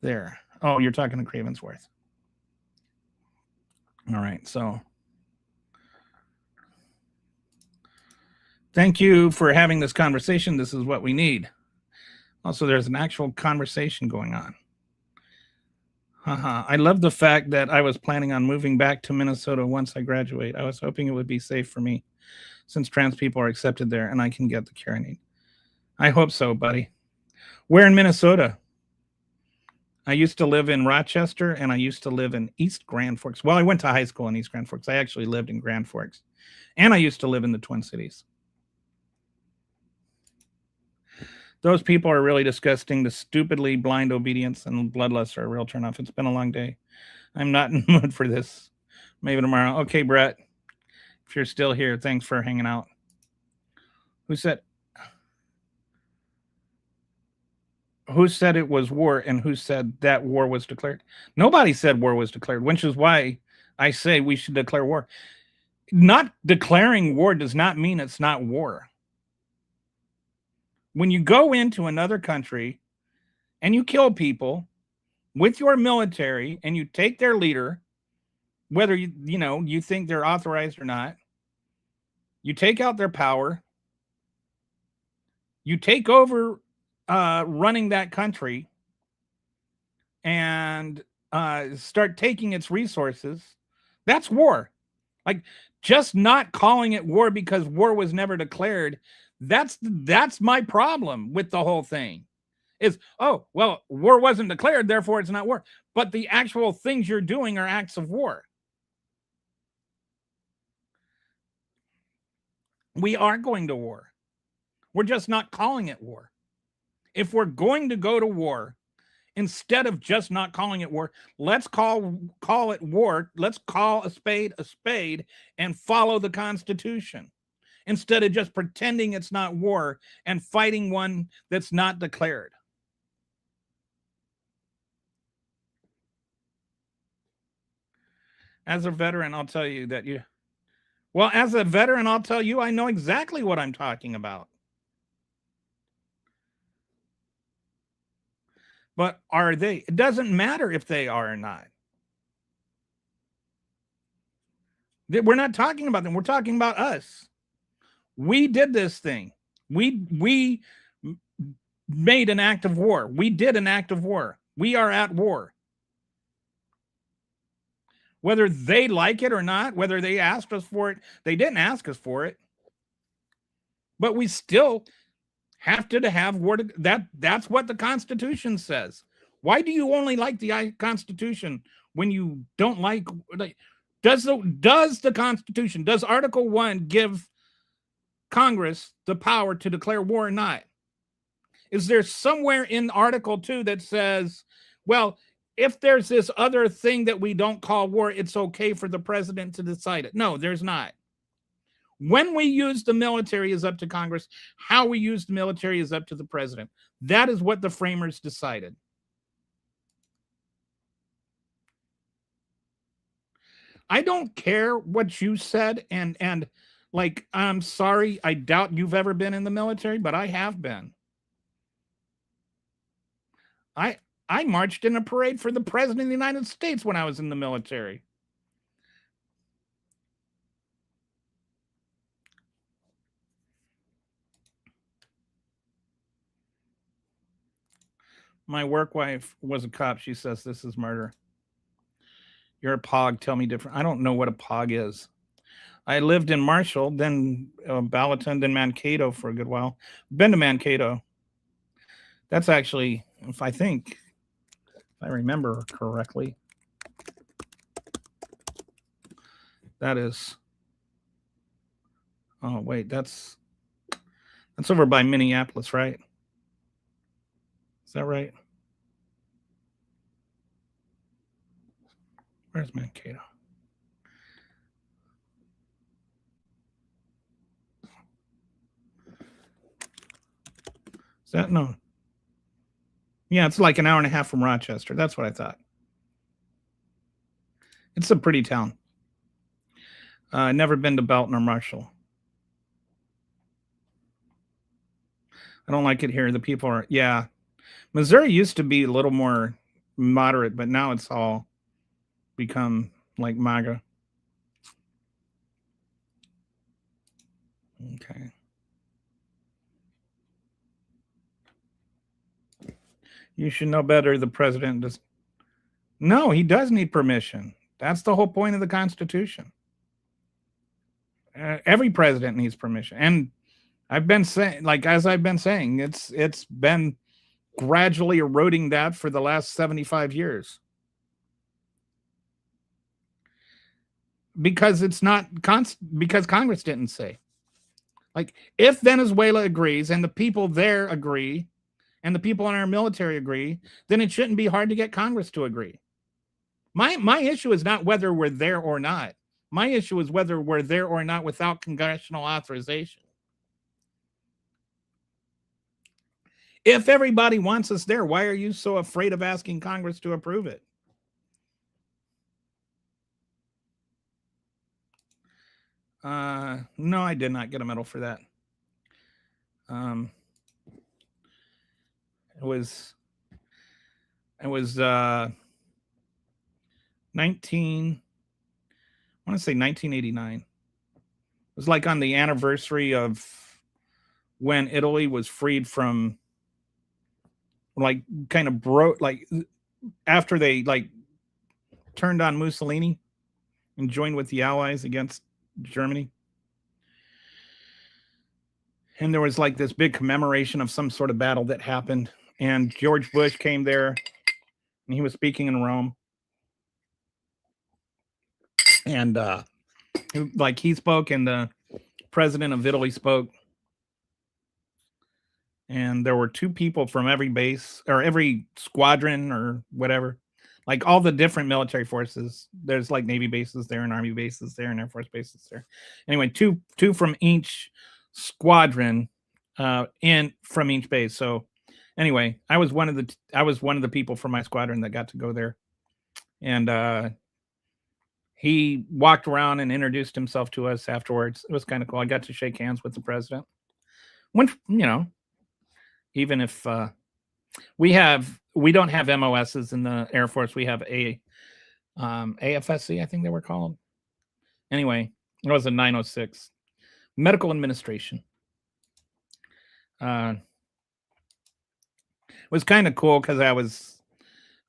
There. Oh, you're talking to Cravensworth. All right. So thank you for having this conversation. This is what we need. Also, there's an actual conversation going on. I love the fact that I was planning on moving back to Minnesota once I graduate. I was hoping it would be safe for me since trans people are accepted there and I can get the care I need. I hope so, buddy. Where in Minnesota? I used to live in Rochester and I used to live in East Grand Forks. Well, I went to high school in East Grand Forks. I actually lived in Grand Forks. And I used to live in the Twin Cities. Those people are really disgusting. The stupidly blind obedience and bloodlust are a real turnoff. It's been a long day. I'm not in the mood for this. Maybe tomorrow. Okay, Brett. If you're still here, thanks for hanging out. Who said it was war and who said that war was declared? Nobody said war was declared, which is why I say we should declare war. Not declaring war does not mean it's not war. When you go into another country and you kill people with your military and you take their leader, whether you think they're authorized or not, you take out their power, you take over running that country and start taking its resources, that's war. Like, just not calling it war because war was never declared. That's my problem with the whole thing. Is, oh, well, war wasn't declared, therefore it's not war. But the actual things you're doing are acts of war. We are going to war. We're just not calling it war. If we're going to go to war, instead of just not calling it war, let's call it war. Let's call a spade and follow the Constitution, instead of just pretending it's not war and fighting one that's not declared. As a veteran, I'll tell you that I know exactly what I'm talking about. But are they? It doesn't matter if they are or not. We're not talking about them. We're talking about us. We did this thing. We made an act of war. We did an act of war. We are at war. Whether they like it or not, whether they asked us for it, they didn't ask us for it. But we still have to have war. That's what the Constitution says. Why do you only like the Constitution when you don't like? Does the Constitution, does Article 1 give Congress the power to declare war or not? Is there somewhere in Article 2 that says, well, if there's this other thing that we don't call war, it's okay for the president to decide it? No, there's not. When we use the military is up to Congress. How we use the military is up to the president. That is what the framers decided. I don't care what you said, and like, I'm sorry, I doubt you've ever been in the military, but I have been. I marched in a parade for the president of the United States when I was in the military. My work wife was a cop. She says this is murder. You're a pog. Tell me different. I don't know what a pog is. I lived in Marshall, then Ballatin, then Mankato for a good while. Been to Mankato. That's actually, if I remember correctly, that is. Oh wait, that's over by Minneapolis, right? Is that right? Where's Mankato? Is that no? Yeah, it's like an hour and a half from Rochester. That's what I thought. It's a pretty town. Never been to Belton or Marshall. I don't like it here. The people are, yeah. Missouri used to be a little more moderate, but now it's all become like MAGA. Okay. You should know better. The president does. No, he does need permission. That's the whole point of the Constitution. Every president needs permission, and I've been saying, like as I've been saying, it's been gradually eroding that for the last 75 years. Because it's not because Congress didn't say. Like if Venezuela agrees and the people there agree and the people in our military agree, then it shouldn't be hard to get Congress to agree. My issue is not whether we're there or not. My issue is whether we're there or not without congressional authorization. If everybody wants us there, why are you so afraid of asking Congress to approve it? No, I did not get a medal for that. It was 19 I want to say 1989. It was like on the anniversary of when Italy was freed from like kind of broke like after they like turned on Mussolini and joined with the Allies against Germany. And there was like this big commemoration of some sort of battle that happened. And George Bush came there and he was speaking in Rome. And like he spoke and the president of Italy spoke. And there were two people from every base or every squadron or whatever, like all the different military forces. There's like Navy bases there and Army bases there and Air Force bases there. Anyway, two from each squadron in from each base. So anyway, I was one of the people from my squadron that got to go there. And he walked around and introduced himself to us afterwards. It was kind of cool. I got to shake hands with the president. When, even if we don't have MOSs in the Air Force, we have AFSC, I think they were called. Anyway, it was a 906 medical administration. It was kind of cool because I was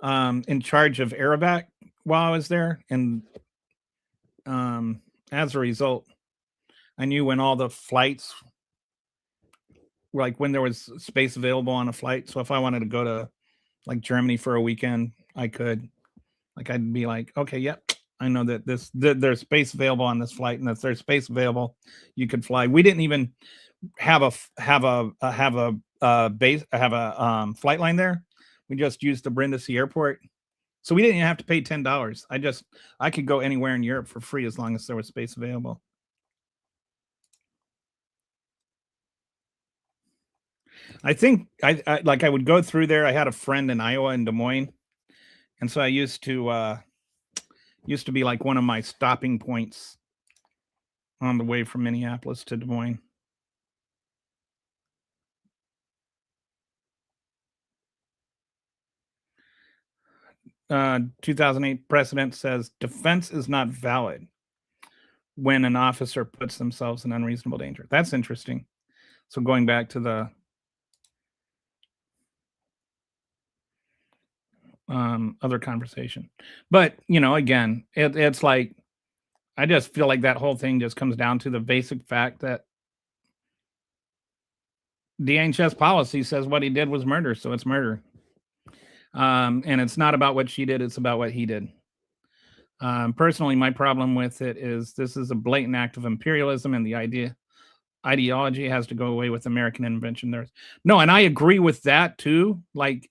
in charge of Aerovac while I was there, and as a result, I knew when all the flights, like when there was space available on a flight. So if I wanted to go to like Germany for a weekend, I could. Like I'd be like, okay, yep, I know that there's space available on this flight, and if there's space available, you could fly. We didn't even have a flight line there. We just used the Brindisi Airport, so we didn't even have to pay $10. I could go anywhere in Europe for free as long as there was space available. I think I would go through there. I had a friend in Iowa in Des Moines, and so I used to be like one of my stopping points on the way from Minneapolis to Des Moines. 2008 precedent says defense is not valid when an officer puts themselves in unreasonable danger. That's interesting. So going back to the other conversation, but again, it's like I just feel like that whole thing just comes down to the basic fact that DHS policy says what he did was murder, so it's murder. And it's not about what she did, it's about what he did. Personally, my problem with it is this is a blatant act of imperialism, and the ideology has to go away with American invention. No, and I agree with that too. Like,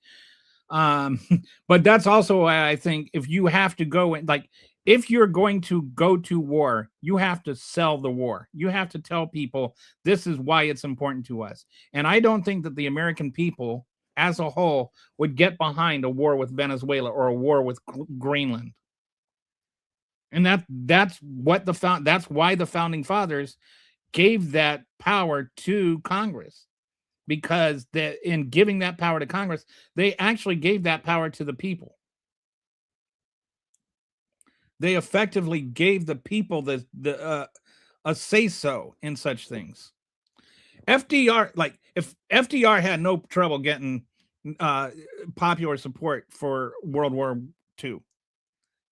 but that's also why I think if you have to go and like, if you're going to go to war, you have to sell the war. You have to tell people this is why it's important to us. And I don't think that the American people as a whole would get behind a war with Venezuela or a war with Greenland. And that's why the founding fathers gave that power to Congress, because in giving that power to Congress, they actually gave that power to the people. They effectively gave the people a say so in such things. FDR, like if FDR had no trouble getting popular support for World War II,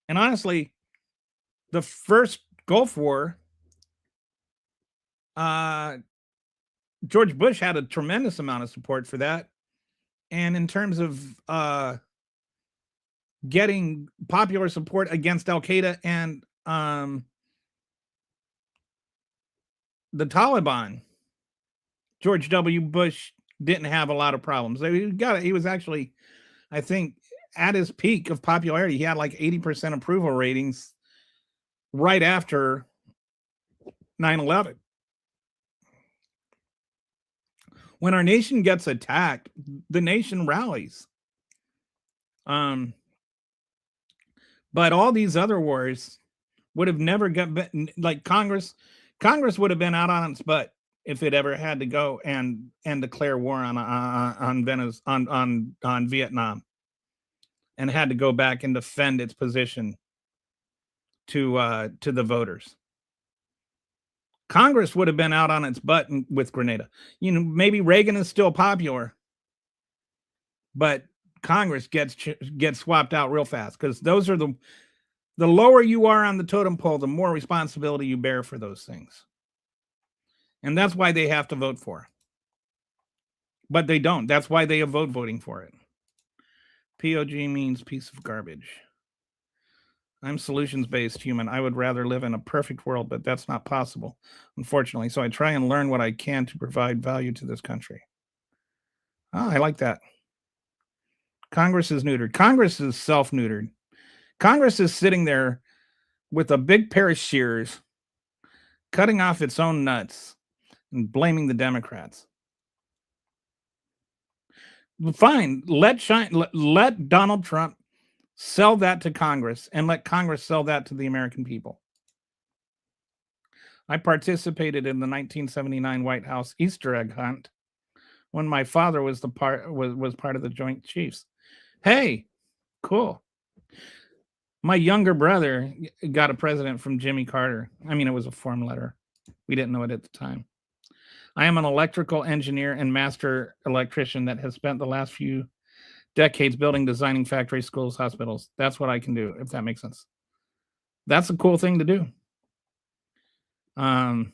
and honestly, the first Gulf War, George Bush had a tremendous amount of support for that. And in terms of getting popular support against Al Qaeda and the Taliban, George W. Bush didn't have a lot of problems. He was actually, I think, at his peak of popularity. He had like 80% approval ratings right after 9/11. When our nation gets attacked, the nation rallies. But all these other wars would have never got, like Congress would have been out on its butt if it ever had to go and declare war on Vietnam, and had to go back and defend its position to the voters. Congress would have been out on its butt with Grenada. Maybe Reagan is still popular, but Congress gets swapped out real fast, because those are the lower you are on the totem pole, the more responsibility you bear for those things. And that's why they have to vote for it. But they don't. That's why they avoid voting for it. POG means piece of garbage. I'm solutions-based human. I would rather live in a perfect world, but that's not possible, unfortunately. So I try and learn what I can to provide value to this country. Oh, I like that. Congress is neutered. Congress is self-neutered. Congress is sitting there with a big pair of shears, cutting off its own nuts and blaming the Democrats. Fine, let Donald Trump sell that to Congress, and let Congress sell that to the American people. I participated in the 1979 White House Easter egg hunt when my father was part of the Joint Chiefs. Hey, cool. My younger brother got a present from Jimmy Carter. I mean, it was a form letter. We didn't know it at the time. I am an electrical engineer and master electrician that has spent the last few decades building, designing factories, schools, hospitals. That's what I can do, if that makes sense. That's a cool thing to do. I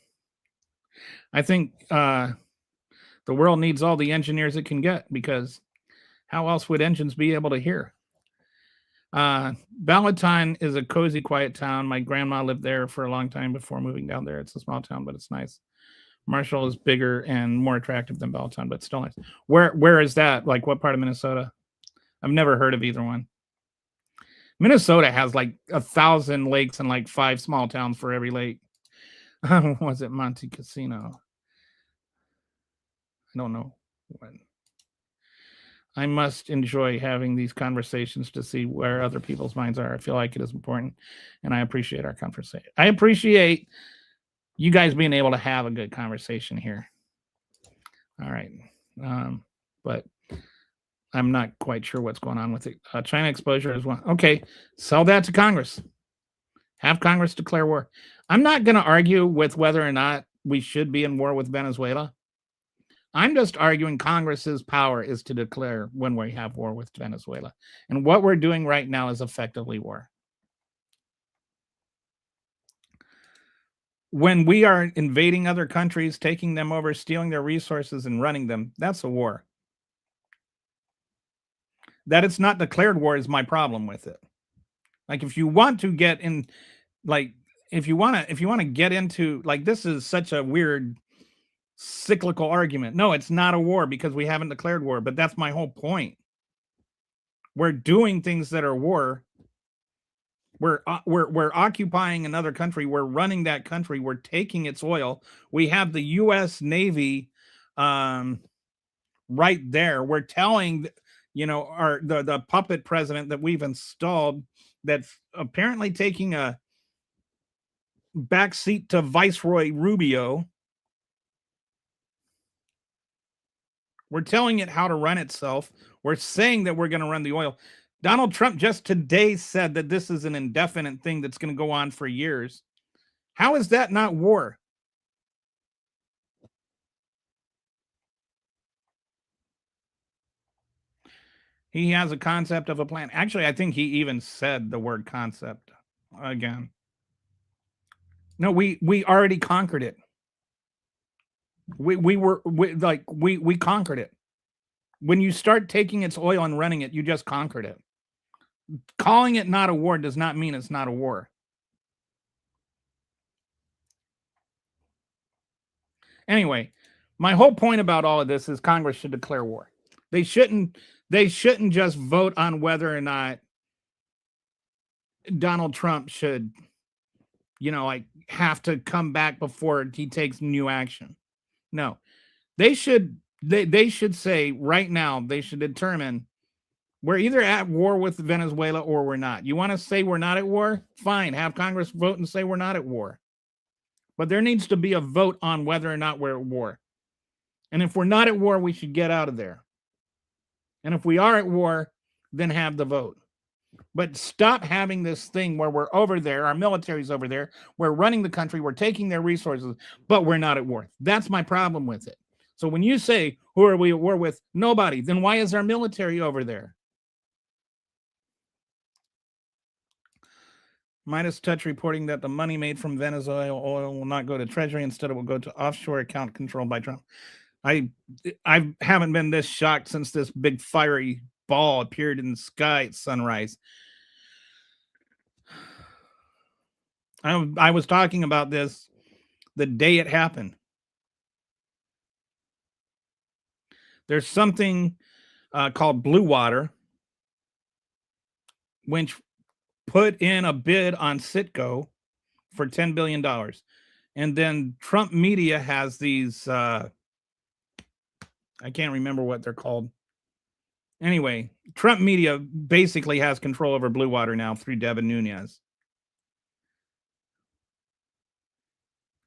think the world needs all the engineers it can get, because how else would engines be able to hear? Balaton is a cozy, quiet town. My grandma lived there for a long time before moving down there. It's a small town, but it's nice. Marshall is bigger and more attractive than Balaton, but still nice. Where is that? Like, what part of Minnesota? I've never heard of either one. Minnesota has like 1,000 lakes and like 5 small towns for every lake. Was it Monte Casino? I don't know when. I must enjoy having these conversations to see where other people's minds are. I feel like it is important, and I appreciate our conversation. I appreciate you guys being able to have a good conversation here. All right. But I'm not quite sure what's going on with it. China exposure is one. Okay, sell that to Congress. Have Congress declare war. I'm not going to argue with whether or not we should be in war with Venezuela. I'm just arguing Congress's power is to declare when we have war with Venezuela. And what we're doing right now is effectively war. When we are invading other countries, taking them over, stealing their resources and running them, that's a war. That it's not declared war is my problem with it. Like, if you want to get in, like, if you want to get into, like, this is such a weird cyclical argument. No, it's not a war because we haven't declared war, but that's my whole point. We're doing things that are war. We're occupying another country. We're running that country. We're taking its oil. We have the U.S. Navy right there. We're telling, the puppet president that we've installed, that's apparently taking a backseat to Viceroy Rubio. We're telling it how to run itself. We're saying that we're going to run the oil. Donald Trump just today said that this is an indefinite thing that's going to go on for years. How is that not war? He has a concept of a plan. Actually, I think he even said the word concept again. No, we already conquered it. We conquered it. When you start taking its oil and running it, you just conquered it. Calling it not a war does not mean it's not a war. Anyway, my whole point about all of this is Congress should declare war. They shouldn't just vote on whether or not Donald Trump should, have to come back before he takes new action. No. They should say right now, they should determine we're either at war with Venezuela or we're not. You want to say we're not at war? Fine, have Congress vote and say we're not at war. But there needs to be a vote on whether or not we're at war. And if we're not at war, we should get out of there. And if we are at war, then have the vote. But stop having this thing where we're over there, our military's over there, we're running the country, we're taking their resources, but we're not at war. That's my problem with it. So when you say, who are we at war with? Nobody. Then why is our military over there? Midas Touch reporting that the money made from Venezuela oil will not go to Treasury. Instead, it will go to offshore account controlled by Trump. I haven't been this shocked since this big fiery ball appeared in the sky at sunrise. I was talking about this the day it happened. There's something called Blue Water, which put in a bid on Citgo for $10 billion. And then Trump media has these, I can't remember what they're called. Anyway, Trump media basically has control over Blue Water now through Devin Nunes.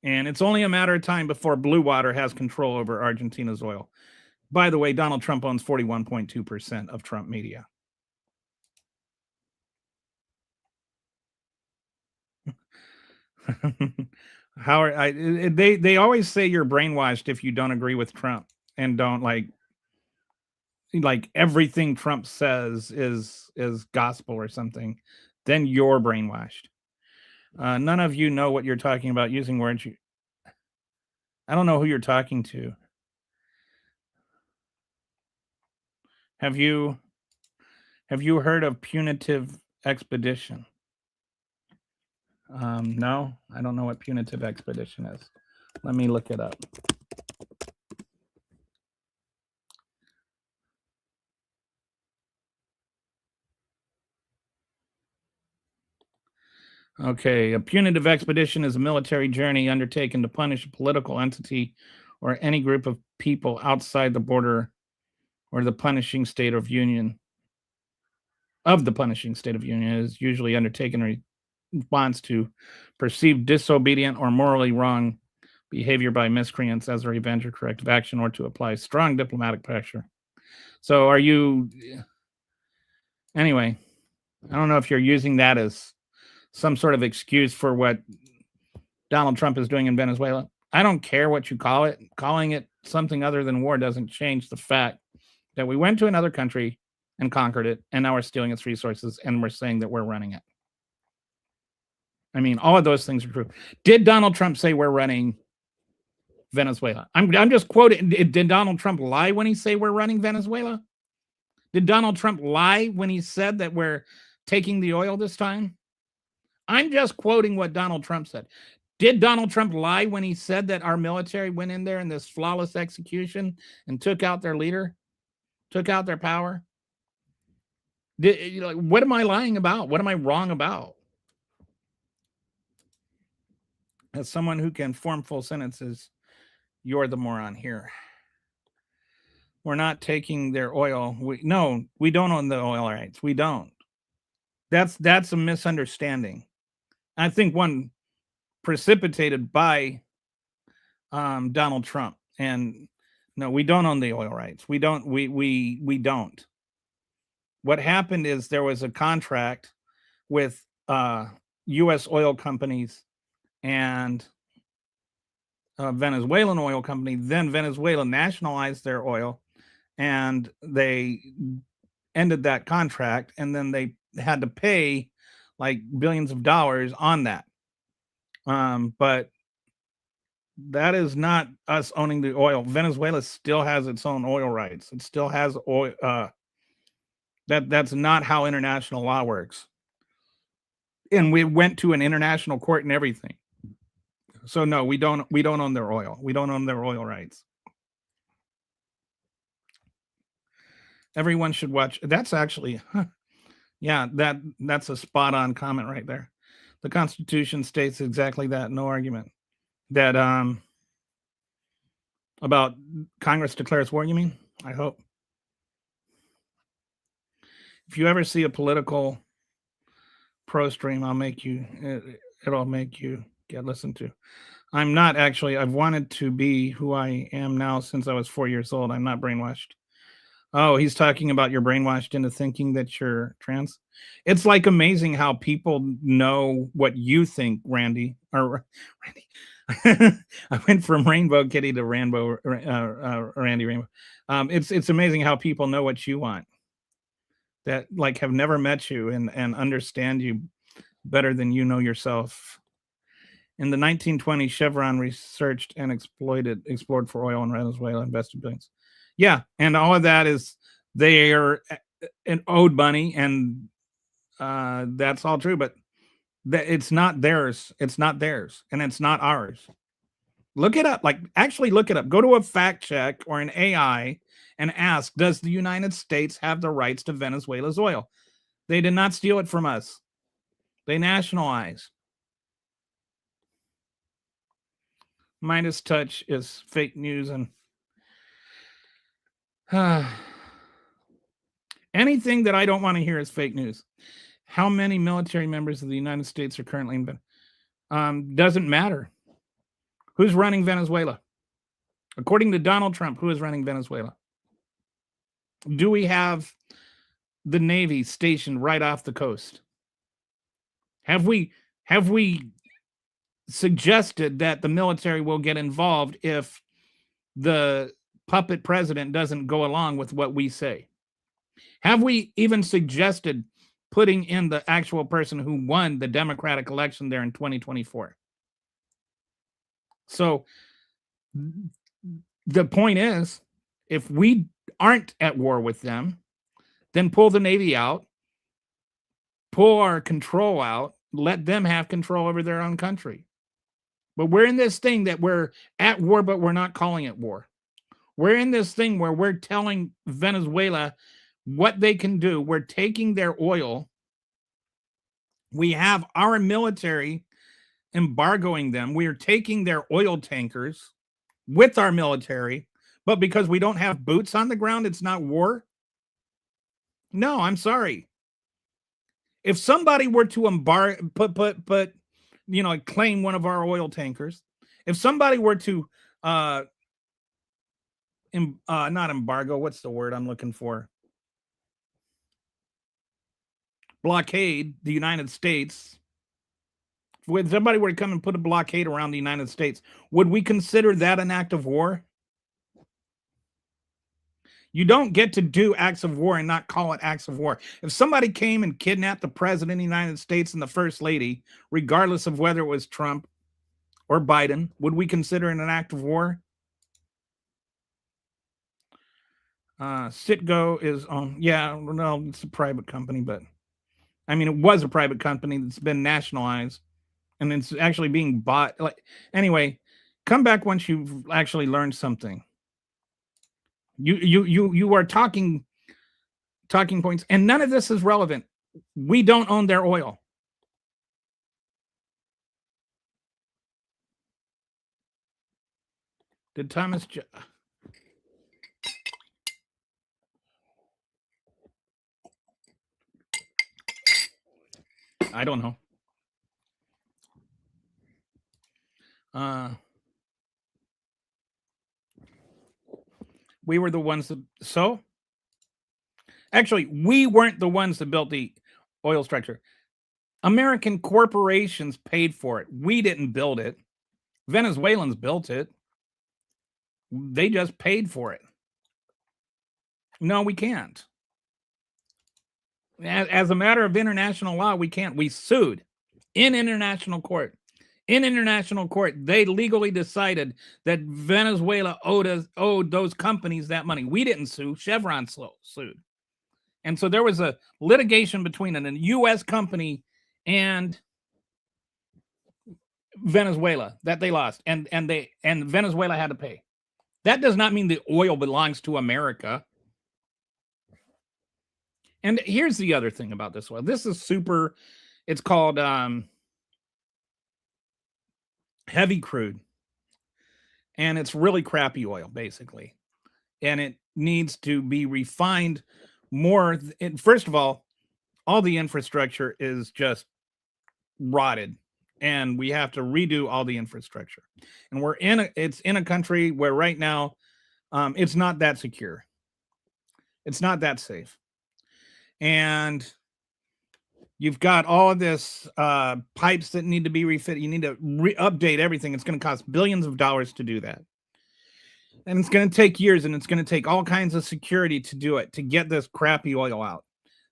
And it's only a matter of time before Blue Water has control over Argentina's oil. By the way, Donald Trump owns 41.2% of Trump media. They always say you're brainwashed if you don't agree with Trump and don't like everything Trump says is gospel or something. Then you're brainwashed. None of you know what you're talking about using words. I don't know who you're talking to. Have you heard of punitive expedition? No, I don't know what punitive expedition is. Let me look it up. Okay, a punitive expedition is a military journey undertaken to punish a political entity or any group of people outside the border or the punishing state of union. Of the punishing state of union is usually undertaken in response to perceived disobedient or morally wrong behavior by miscreants as a revenge or corrective action, or to apply strong diplomatic pressure. So are you... Anyway, I don't know if you're using that as some sort of excuse for what Donald Trump is doing in Venezuela. I don't care what you call it. Calling it something other than war doesn't change the fact that we went to another country and conquered it, and now we're stealing its resources, and we're saying that we're running it. I mean, all of those things are true. Did Donald Trump say we're running Venezuela? I'm just quoting. Did Donald Trump lie when he said we're running Venezuela? Did Donald Trump lie when he said that we're taking the oil this time? I'm just quoting what Donald Trump said. Did Donald Trump lie when he said that our military went in there in this flawless execution and took out their leader, took out their power? What am I lying about? What am I wrong about? As someone who can form full sentences, you're the moron here. We're not taking their oil. We don't own the oil rights. We don't. That's a misunderstanding. I think one precipitated by Donald Trump. And no, we don't own the oil rights. We don't. We don't. What happened is there was a contract with U.S. oil companies and a Venezuelan oil company. Then Venezuela nationalized their oil, and they ended that contract. And then they had to pay like billions of dollars on that. But that is not us owning the oil. Venezuela still has its own oil rights. It still has oil. That's not how international law works. And we went to an international court and everything. So no, we don't own their oil. We don't own their oil rights. Everyone should watch. That's actually, yeah, that's a spot on comment right there. The Constitution states exactly that. No argument. That about Congress declares war. You mean? I hope. If you ever see a political pro stream, I'll make you. It'll make you get listened to. I'm not actually. I've wanted to be who I am now since I was 4 years old. I'm not brainwashed. Oh, he's talking about you're brainwashed into thinking that you're trans. It's like amazing how people know what you think, Randy. Or Randy. I went from Rainbow Kitty to Randy Rainbow. It's amazing how people know what you want. That like have never met you and understand you better than you know yourself. In the 1920s, Chevron researched and explored for oil in Venezuela, invested billions. Yeah, and all of that is they are an owed money, and that's all true. But it's not theirs. It's not theirs, and it's not ours. Look it up. Like actually, look it up. Go to a fact check or an AI and ask: does the United States have the rights to Venezuela's oil? They did not steal it from us. They nationalized. Midas Touch is fake news and anything that I don't want to hear is fake news. How many military members of the United States are currently in doesn't matter. Who's running Venezuela? According to Donald Trump, who is running Venezuela? Do we have the Navy stationed right off the coast? Have we suggested that the military will get involved if the puppet president doesn't go along with what we say? Have we even suggested putting in the actual person who won the Democratic election there in 2024? So the point is, if we aren't at war with them, then pull the Navy out, pull our control out, let them have control over their own country. But we're in this thing that we're at war, but we're not calling it war. We're in this thing where we're telling Venezuela what they can do. We're taking their oil. We have our military embargoing them. We are taking their oil tankers with our military, but because we don't have boots on the ground, it's not war. No, I'm sorry. If somebody were to claim one of our oil tankers, if somebody were to not embargo, what's the word I'm looking for? Blockade the United States. When somebody were to come and put a blockade around the United States, would we consider that an act of war? You don't get to do acts of war and not call it acts of war. If somebody came and kidnapped the president of the United States and the first lady, regardless of whether it was Trump or Biden, would we consider it an act of war? Citgo is on. Yeah, no, it's a private company, but I mean, it was a private company that's been nationalized, and it's actually being bought. Like anyway, come back once you've actually learned something. You are talking points, and none of this is relevant. We don't own their oil. Did Thomas? I don't know. We were the ones that, so actually, we weren't the ones that built the oil structure. American corporations paid for it. We didn't build it. Venezuelans built it. They just paid for it. No, we can't. As a matter of international law, we can't. We sued in international court. In international court, they legally decided that Venezuela owed those companies that money. We didn't sue. Chevron sued. And so there was a litigation between a U.S. company and Venezuela that they lost, and Venezuela had to pay. That does not mean the oil belongs to America. And here's the other thing about this oil. This is super. It's called heavy crude, and it's really crappy oil, basically. And it needs to be refined more. First of all the infrastructure is just rotted, and we have to redo all the infrastructure. And it's in a country where right now it's not that secure. It's not that safe. And you've got all of this pipes that need to be refitted. You need to update everything. It's going to cost billions of dollars to do that. And it's going to take years, and it's going to take all kinds of security to do it, to get this crappy oil out.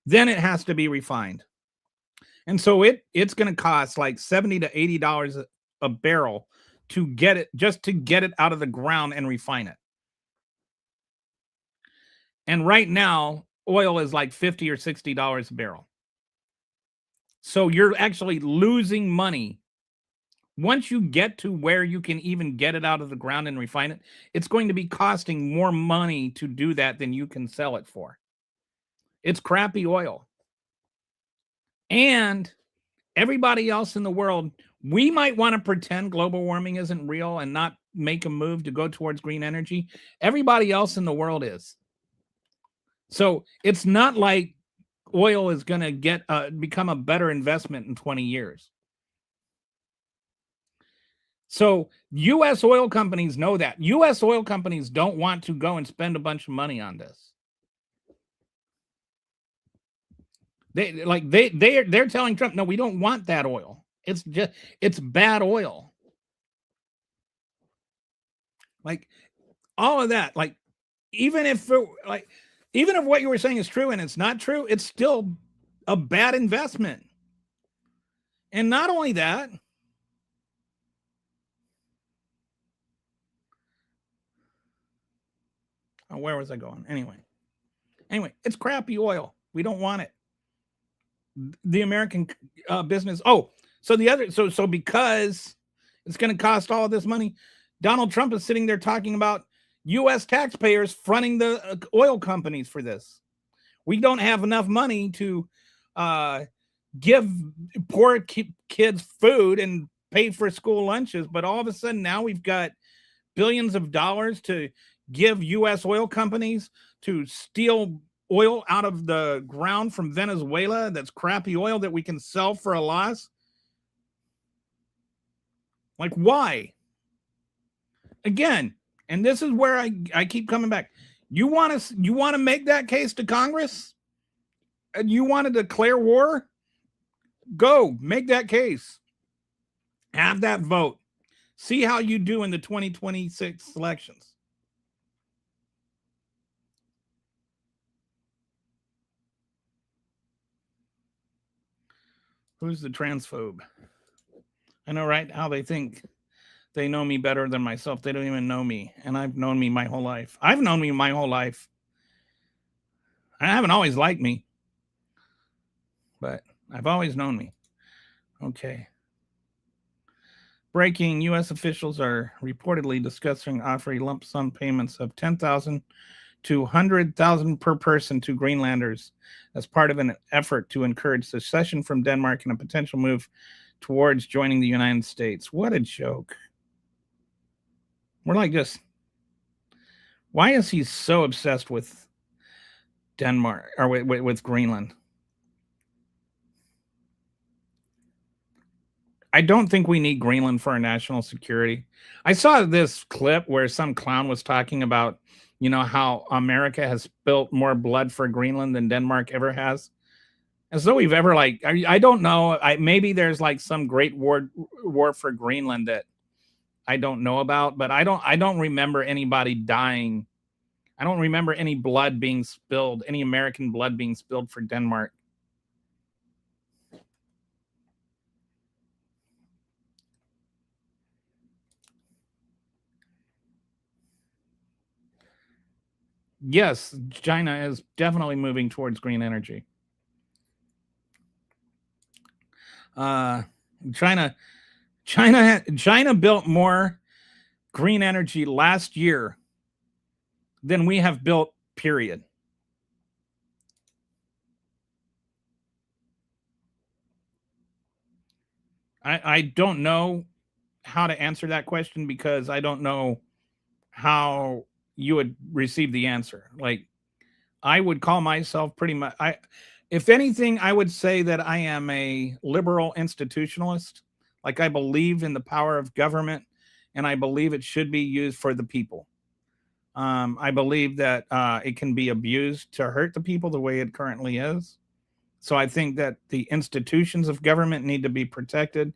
Then it has to be refined. And so it's going to cost like $70 to $80 a barrel to get it, just to get it out of the ground and refine it. And right now, oil is like $50 or $60 a barrel. So you're actually losing money. Once you get to where you can even get it out of the ground and refine it, it's going to be costing more money to do that than you can sell it for. It's crappy oil. And everybody else in the world, we might want to pretend global warming isn't real and not make a move to go towards green energy. Everybody else in the world is. So it's not like oil is going to become a better investment in 20 years. So U.S. oil companies know that. U.S. oil companies don't want to go and spend a bunch of money on this. They're telling Trump, no, we don't want that oil. It's bad oil. Like all of that, like even if what you were saying is true and it's not true, it's still a bad investment. And not only that, where was I going? Anyway, it's crappy oil. We don't want it. The American business. So because it's going to cost all of this money, Donald Trump is sitting there talking about U.S. taxpayers fronting the oil companies for this. We don't have enough money to give poor kids food and pay for school lunches, but all of a sudden now we've got billions of dollars to give U.S. oil companies to steal oil out of the ground from Venezuela. That's crappy oil that we can sell for a loss. Like, why? Again, and this is where I keep coming back. You want to make that case to Congress? And you want to declare war? Go make that case. Have that vote. See how you do in the 2026 elections. Who's the transphobe? I know, right? How they think they know me better than myself. They don't even know me. And I've known me my whole life. I've known me my whole life. I haven't always liked me, but I've always known me. Okay. Breaking: U.S. officials are reportedly discussing offering lump sum payments of $10,000 to $100,000 per person to Greenlanders as part of an effort to encourage secession from Denmark and a potential move towards joining the United States. What a joke. We're like just, why is he so obsessed with Denmark or with Greenland? I don't think we need Greenland for our national security. I saw this clip where some clown was talking about, how America has spilt more blood for Greenland than Denmark ever has. As though we've ever I don't know. Maybe there's like some great war for Greenland that I don't know about, but I don't remember anybody dying. I don't remember any blood being spilled, any American blood being spilled for Denmark. Yes, China is definitely moving towards green energy. Uh, China, China built more green energy last year than we have built. Period. I don't know how to answer that question because I don't know how you would receive the answer. Like I would call myself pretty much if anything, I would say that I am a liberal institutionalist. Like I believe in the power of government and I believe it should be used for the people. I believe that it can be abused to hurt the people the way it currently is. So I think that the institutions of government need to be protected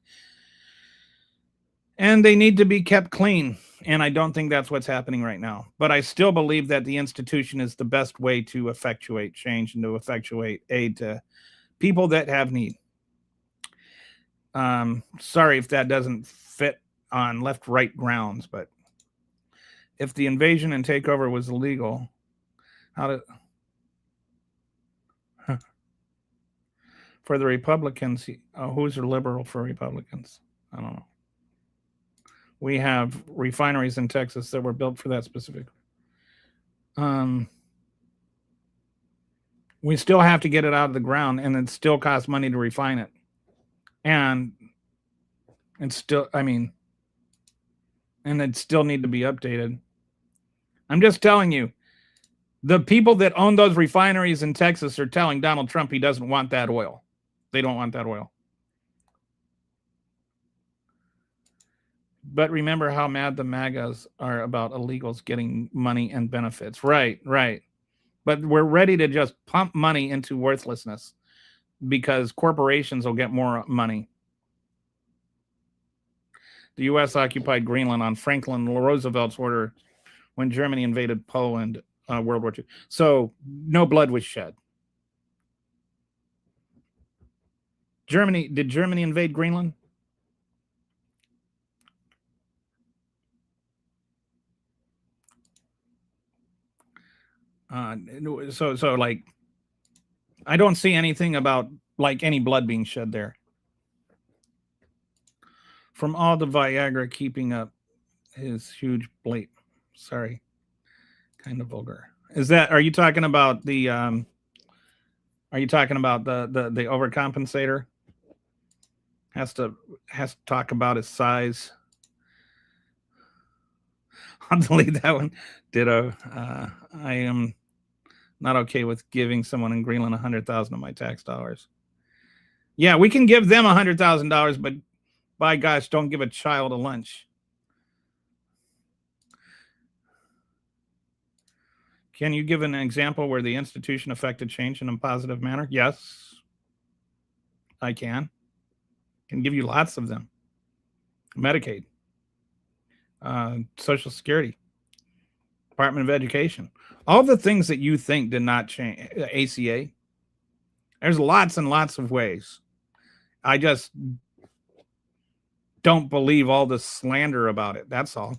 and they need to be kept clean. And I don't think that's what's happening right now. But I still believe that the institution is the best way to effectuate change and to effectuate aid to people that have need. Sorry if that doesn't fit on left right grounds, but if the invasion and takeover was illegal, how did for the Republicans? Who's a liberal for Republicans? I don't know. We have refineries in Texas that were built for that specific. We still have to get it out of the ground, and it still costs money to refine it. And it's still, and it still need to be updated. I'm just telling you, the people that own those refineries in Texas are telling Donald Trump he doesn't want that oil. They don't want that oil. But remember how mad the MAGAs are about illegals getting money and benefits. Right. But we're ready to just pump money into worthlessness because corporations will get more money. The U.S. occupied Greenland on Franklin Roosevelt's order when Germany invaded Poland, World War II. So no blood was shed. Did Germany invade Greenland? So like, I don't see anything about like any blood being shed there. From all the Viagra keeping up his huge bleep. Sorry, kind of vulgar. Are you talking about the the overcompensator? Has to talk about his size. I'll delete that one. Ditto. I am not okay with giving someone in Greenland $100,000 of my tax dollars. Yeah, we can give them $100,000, but by gosh, don't give a child a lunch. Can you give an example where the institution affected change in a positive manner? Yes, I can. Can give you lots of them. Medicaid, Social Security, Department of Education, all the things that you think did not change. ACA. There's lots and lots of ways. I just don't believe all the slander about it. That's all.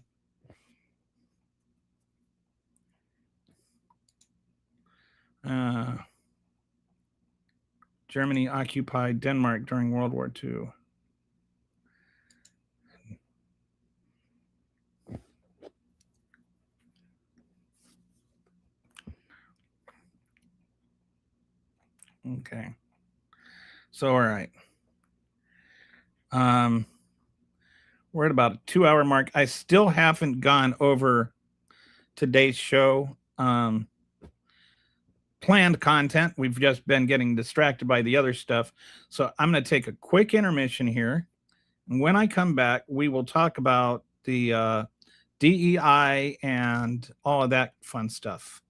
Germany occupied Denmark during World War II. Okay. So, all right. We're at about a 2-hour mark. I still haven't gone over today's show. Planned content. We've just been getting distracted by the other stuff. So I'm going to take a quick intermission here. When I come back, we will talk about the DEI and all of that fun stuff.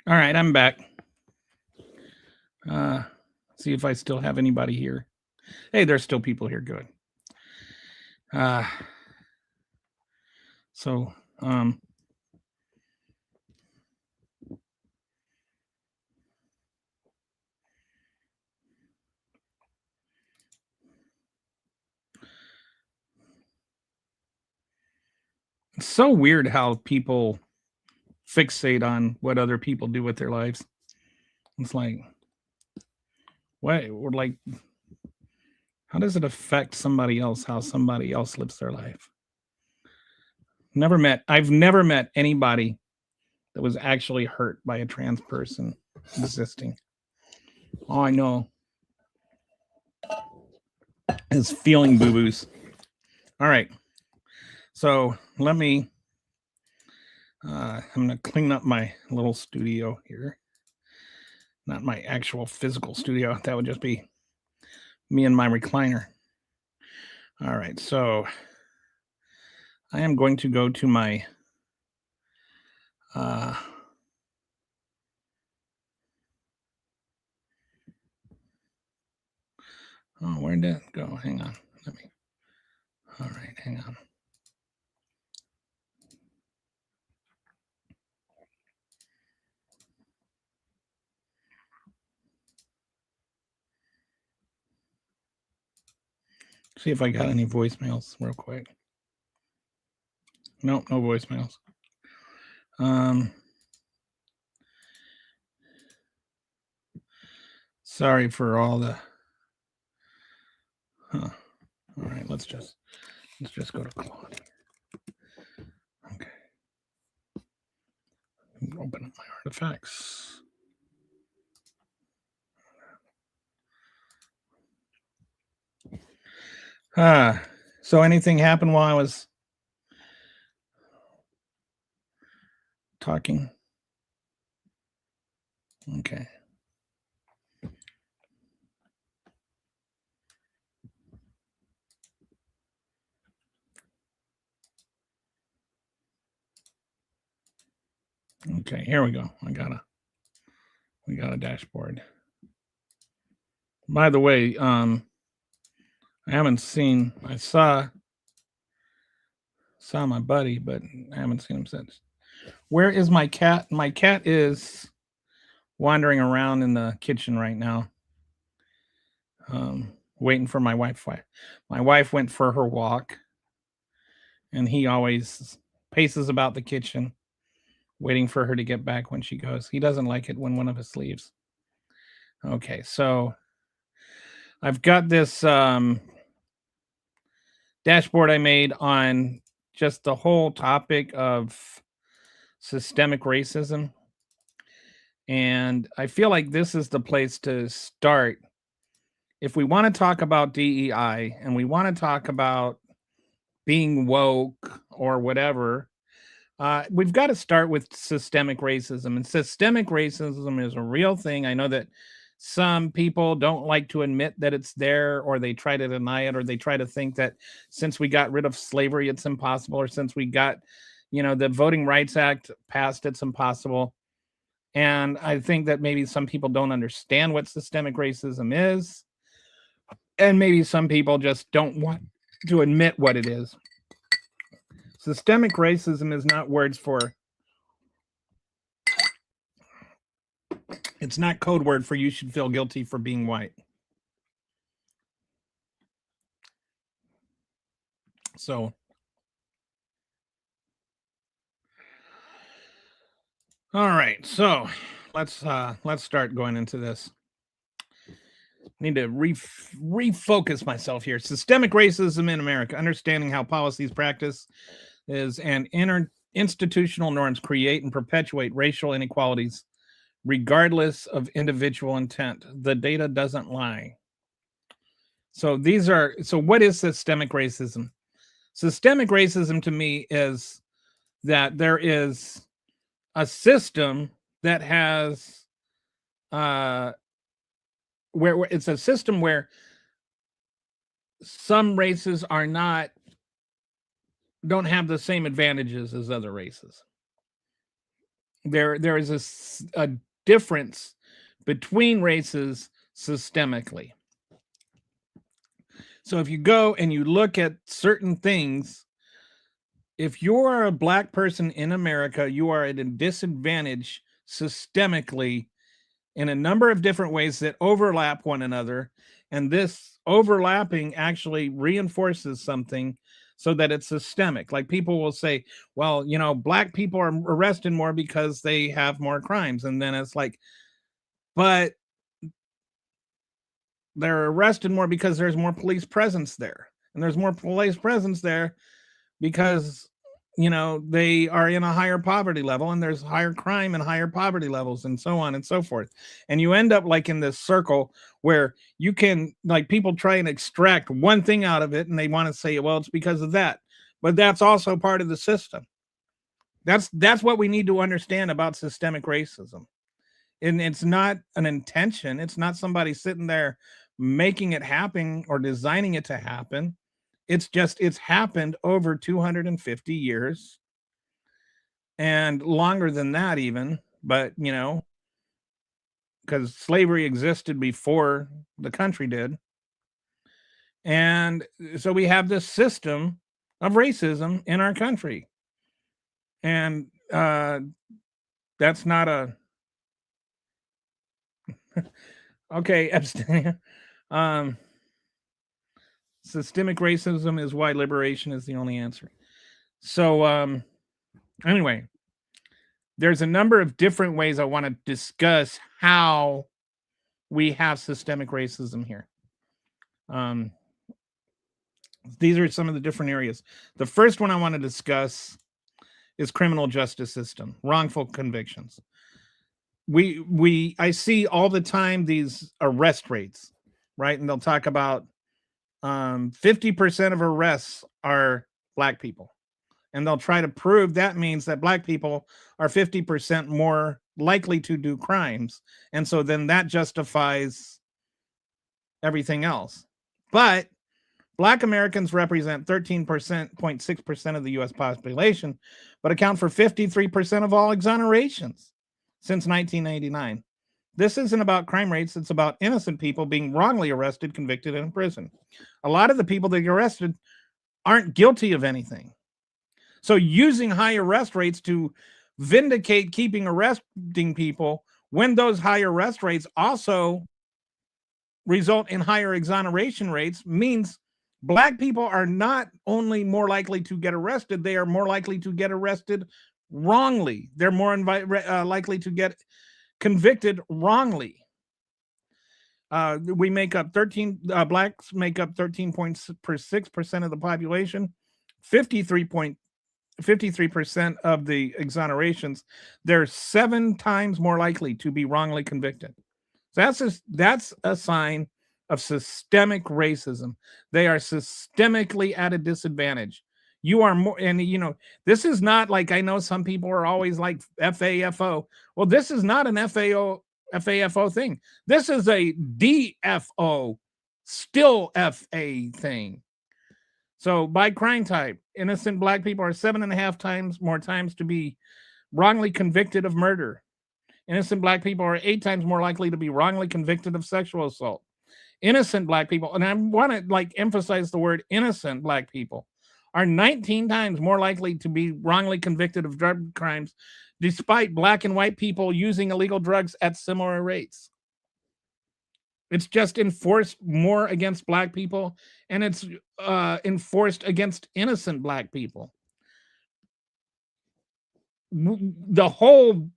All right, I'm back. Uh, see if I still have anybody here. Hey, there's still people here. Good. Uh, so, it's so weird how people fixate on what other people do with their lives. It's like, what? Or like, how does it affect somebody else? How somebody else lives their life? I've never met anybody that was actually hurt by a trans person existing. All I know is feeling boo boos. All right. So let me, I'm going to clean up my little studio here. Not my actual physical studio. That would just be me and my recliner. All right. So I am going to go to my, oh, where'd that go? Hang on. All right, hang on. See if I got any voicemails real quick. Nope, no voicemails. Sorry for all the. All right, let's just go to Claude. Okay. Open up my artifacts. So anything happened while I was talking? Okay. Okay, here we go. We got a dashboard. By the way, I saw my buddy, but I haven't seen him since. Where is my cat? My cat is wandering around in the kitchen right now, waiting for my wife. My wife went for her walk, and he always paces about the kitchen, waiting for her to get back when she goes. He doesn't like it when one of us leaves. Okay, so I've got this dashboard I made on just the whole topic of systemic racism. And I feel like this is the place to start. If we want to talk about DEI and we want to talk about being woke or whatever, we've got to start with systemic racism. And systemic racism is a real thing. I know that some people don't like to admit that it's there, or they try to deny it, or they try to think that since we got rid of slavery, it's impossible, or since we got, the Voting Rights Act passed, it's impossible. And I think that maybe some people don't understand what systemic racism is. And maybe some people just don't want to admit what it is. Systemic racism is not words for, it's not code word for you should feel guilty for being white. So, all right, so let's start going into this. Need to refocus myself here. Systemic racism in America, understanding how policies practice is and institutional norms create and perpetuate racial inequalities regardless of individual intent. The data doesn't lie. So what is systemic racism? Systemic racism to me is that there is a system that has where it's a system where some races don't have the same advantages as other races. There is a difference between races systemically. So if you go and you look at certain things, if you are a black person in America, you are at a disadvantage systemically in a number of different ways that overlap one another. And this overlapping actually reinforces something so that it's systemic. Like people will say, well, black people are arrested more because they have more crimes. And then it's like, but they're arrested more because there's more police presence there. And there's more police presence there because, they are in a higher poverty level, and there's higher crime and higher poverty levels, and so on and so forth. And you end up like in this circle where you can, like, people try and extract one thing out of it, and they want to say, well, it's because of that. but that's also part of the system. That's what we need to understand about systemic racism. And it's not an intention. It's not somebody sitting there making it happen or designing it to happen. It's happened over 250 years and longer than that even, but because slavery existed before the country did. And so we have this system of racism in our country. And that's not a okay, Epstein. um Systemic racism is why liberation is the only answer. So anyway, there's a number of different ways I want to discuss how we have systemic racism here. These are some of the different areas. The first one I want to discuss is criminal justice system, wrongful convictions. I see all the time these arrest rates, right? And they'll talk about 50% of arrests are Black people. And they'll try to prove that means that Black people are 50% more likely to do crimes. And so then that justifies everything else. But Black Americans represent 13.6% of the US population, but account for 53% of all exonerations since 1989. This isn't about crime rates. It's about innocent people being wrongly arrested, convicted, and imprisoned. A lot of the people that get arrested aren't guilty of anything. So using high arrest rates to vindicate keeping arresting people when those high arrest rates also result in higher exoneration rates means Black people are not only more likely to get arrested, they are more likely to get arrested wrongly. They're more likely to get convicted wrongly. We make up Blacks make up 13.6% of the population, 53% of the exonerations. They're 7 times more likely to be wrongly convicted. So that's a sign of systemic racism. They are systemically at a disadvantage. You are more, and this is not like, I know some people are always like FAFO. Well, this is not an FAFO thing. This is a DFO, still FA thing. So by crime type, innocent Black people are 7.5 times more times to be wrongly convicted of murder. Innocent Black people are 8 times more likely to be wrongly convicted of sexual assault. Innocent Black people, and I want to emphasize the word innocent Black people, are 19 times more likely to be wrongly convicted of drug crimes, despite Black and white people using illegal drugs at similar rates. It's just enforced more against Black people, and it's enforced against innocent Black people. The whole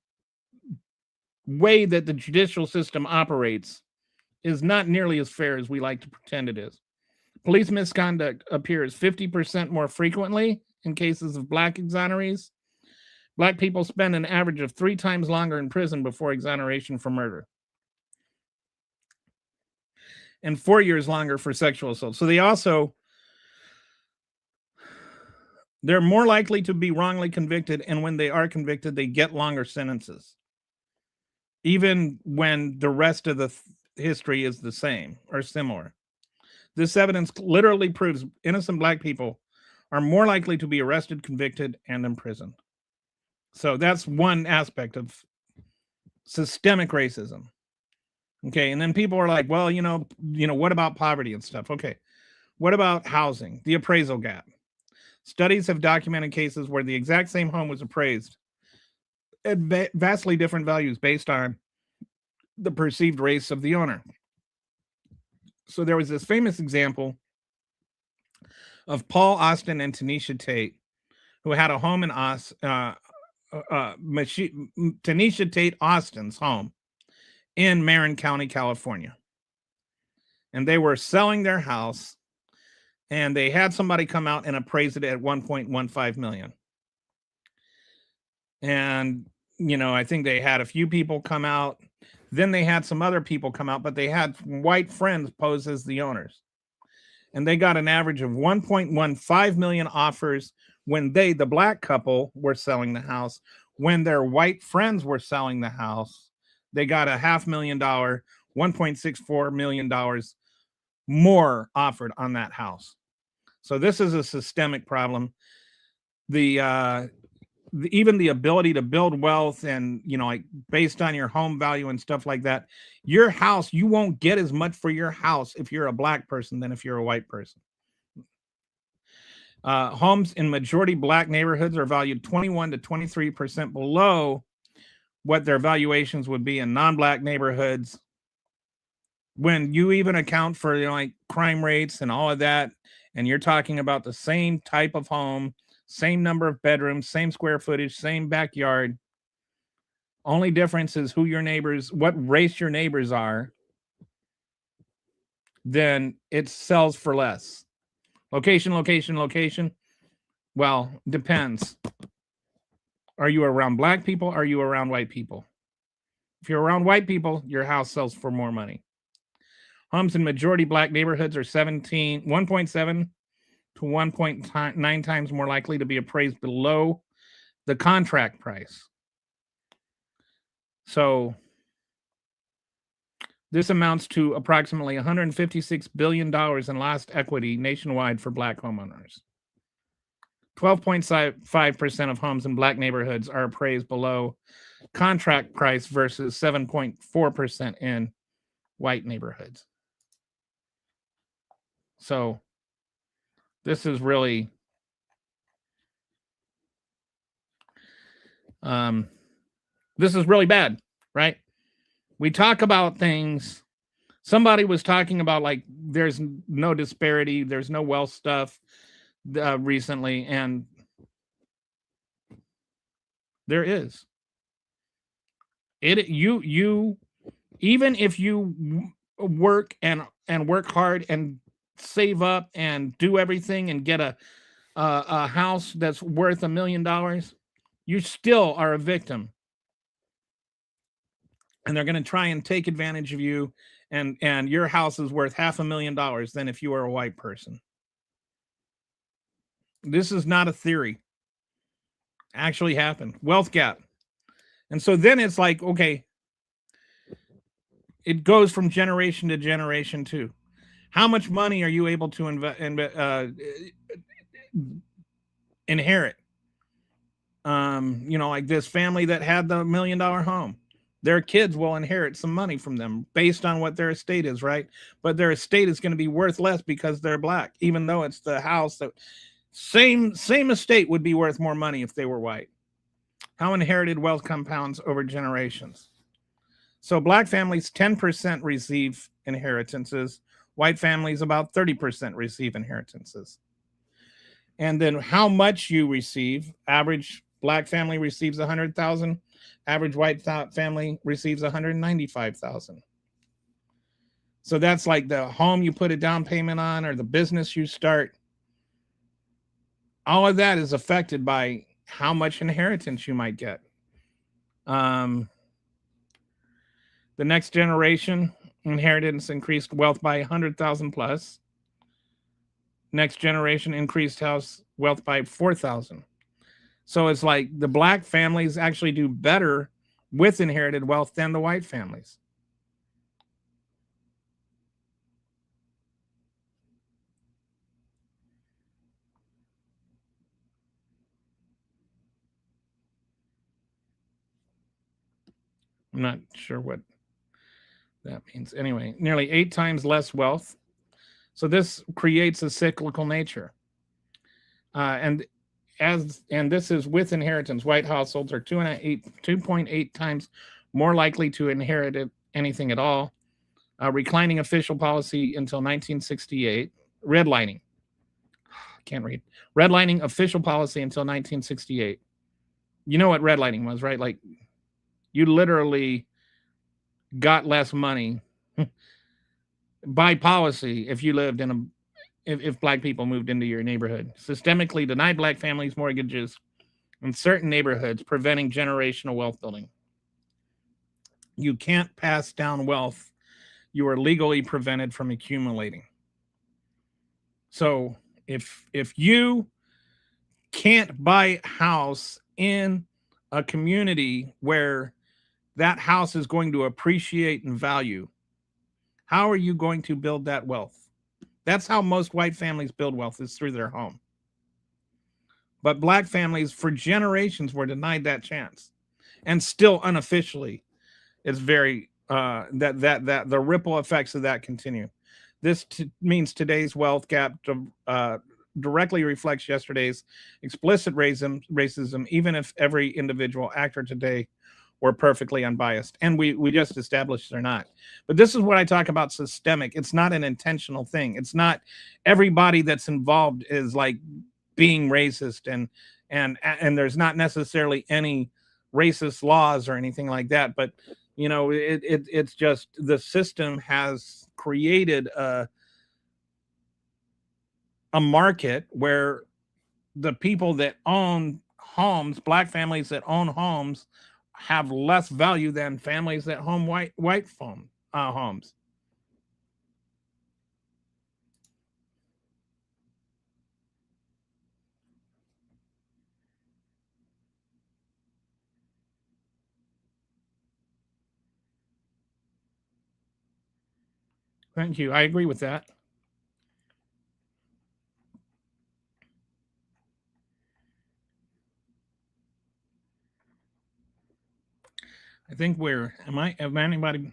way that the judicial system operates is not nearly as fair as we like to pretend it is. Police misconduct appears 50% more frequently in cases of Black exonerees. Black people spend an average of 3 times longer in prison before exoneration for murder, and 4 years longer for sexual assault. So they're more likely to be wrongly convicted, and when they are convicted, they get longer sentences, even when the rest of the history is the same or similar. This evidence literally proves innocent Black people are more likely to be arrested, convicted, and imprisoned. So that's one aspect of systemic racism. Okay, and then people are like, well, what about poverty and stuff? Okay, what about housing, the appraisal gap? Studies have documented cases where the exact same home was appraised at vastly different values based on the perceived race of the owner. So there was this famous example of Paul Austin and Tanisha Tate, who had a home in Tanisha Tate Austin's home in Marin County, California. And they were selling their house, and they had somebody come out and appraise it at $1.15 million. And, I think they had a few people come out. Then they had some other people come out, but they had white friends pose as the owners. and they got an average of 1.15 million offers when they, the black couple, were selling the house. When their white friends were selling the house, they got a $500,000, $1.64 million more offered on that house. So this is a systemic problem. Even the ability to build wealth and, like based on your home value and stuff like that, your house, you won't get as much for your house if you're a black person than if you're a white person. Homes in majority black neighborhoods are valued 21 to 23% below what their valuations would be in non-black neighborhoods. When you even account for like crime rates and all of that, and you're talking about the same type of home, same number of bedrooms, same square footage, same backyard. Only difference is who your neighbors, what race your neighbors are, then it sells for less. Location, location, location. Well, depends. Are you around black people? Are you around white people? If you're around white people, your house sells for more money. Homes in majority black neighborhoods are 1.7 to 1.9 times more likely to be appraised below the contract price. So this amounts to approximately $156 billion in lost equity nationwide for black homeowners. 12.5% of homes in black neighborhoods are appraised below contract price versus 7.4% in white neighborhoods. So this is really bad, right? We talk about things. Somebody was talking about like there's no disparity, there's no wealth stuff recently, and there is. You even if you work and work hard and save up and do everything and get a house that's worth $1 million, you still are a victim. And they're going to try and take advantage of you, and your house is worth $500,000 than if you were a white person. This is not a theory. Actually happened. Wealth gap. And so then it's like, okay, it goes from generation to generation too. How much money are you able to inherit? Like this family that had the $1 million home, their kids will inherit some money from them based on what their estate is, right? But their estate is going to be worth less because they're black, even though it's the house that same estate would be worth more money if they were white. How inherited wealth compounds over generations. So black families, 10% receive inheritances. White families, about 30% receive inheritances. And then how much you receive. Average black family receives $100,000. Average white family receives $195,000. So that's like the home you put a down payment on or the business you start. All of that is affected by how much inheritance you might get. The next generation, inheritance increased wealth by 100,000 plus. Next generation increased house wealth by 4,000. So it's like the black families actually do better with inherited wealth than the white families. I'm not sure what that means. Anyway, nearly 8 times less wealth. So this creates a cyclical nature. And this is with inheritance. White households are 2.8 times more likely to inherit anything at all. Reclining official policy until 1968. Redlining. Can't read. Redlining official policy until 1968. You know what redlining was, right? Like you literally got less money by policy if you lived in if black people moved into your neighborhood. Systemically denied black families mortgages in certain neighborhoods, preventing generational wealth building. You can't pass down wealth. You are legally prevented from accumulating. So if you can't buy a house in a community where that house is going to appreciate in value, how are you going to build that wealth? That's how most white families build wealth, is through their home. But black families for generations were denied that chance. And still unofficially, it's very that the ripple effects of that continue. This means today's wealth gap directly reflects yesterday's explicit racism, even if every individual actor today were perfectly unbiased. And we just established they're not. But this is what I talk about systemic. It's not an intentional thing. It's not everybody that's involved is like being racist, and there's not necessarily any racist laws or anything like that. But it's just the system has created a market where the people that own homes, black families that own homes, have less value than families that own white homes. Thank you. I agree with that. I think am anybody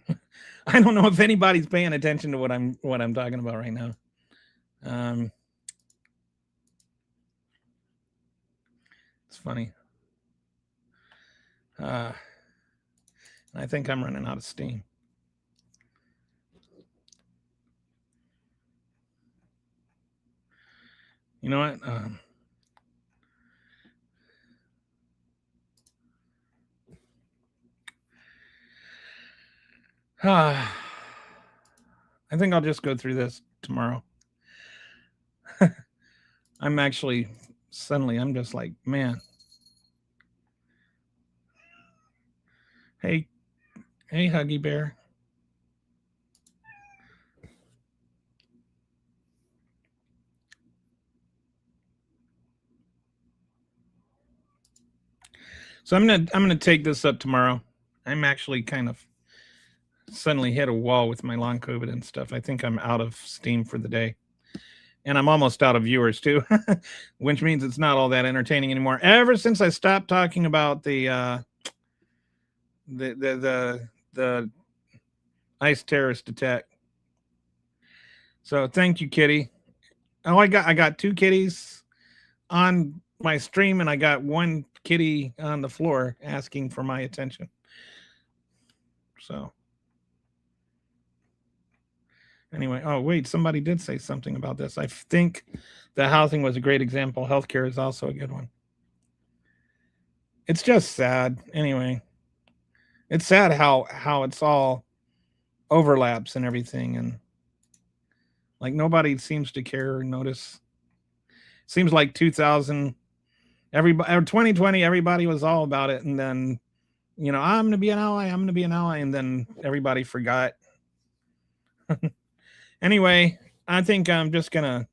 I don't know if anybody's paying attention to what I'm talking about right now. It's funny. I think I'm running out of steam. You know what? I think I'll just go through this tomorrow. I'm actually I'm just like, man. Hey, Huggy Bear. So I'm gonna take this up tomorrow. I'm actually kind of suddenly hit a wall with my long COVID and stuff. I think I'm out of steam for the day. And I'm almost out of viewers too, which means it's not all that entertaining anymore. Ever since I stopped talking about the ICE terrorist attack. So thank you, Kitty. Oh, I got 2 kitties on my stream, and I got 1 kitty on the floor asking for my attention. So anyway, oh wait, somebody did say something about this. I think the housing was a great example. Healthcare is also a good one. It's just sad. Anyway, it's sad how it's all overlaps and everything, and like nobody seems to care or notice. Seems like 2000, everybody, or 2020, everybody was all about it, and then I'm gonna be an ally, and then everybody forgot. Anyway, I think I'm just gonna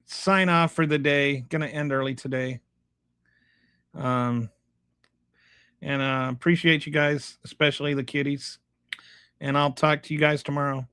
sign off for the day. Gonna end early today. And appreciate you guys, especially the kitties. And I'll talk to you guys tomorrow.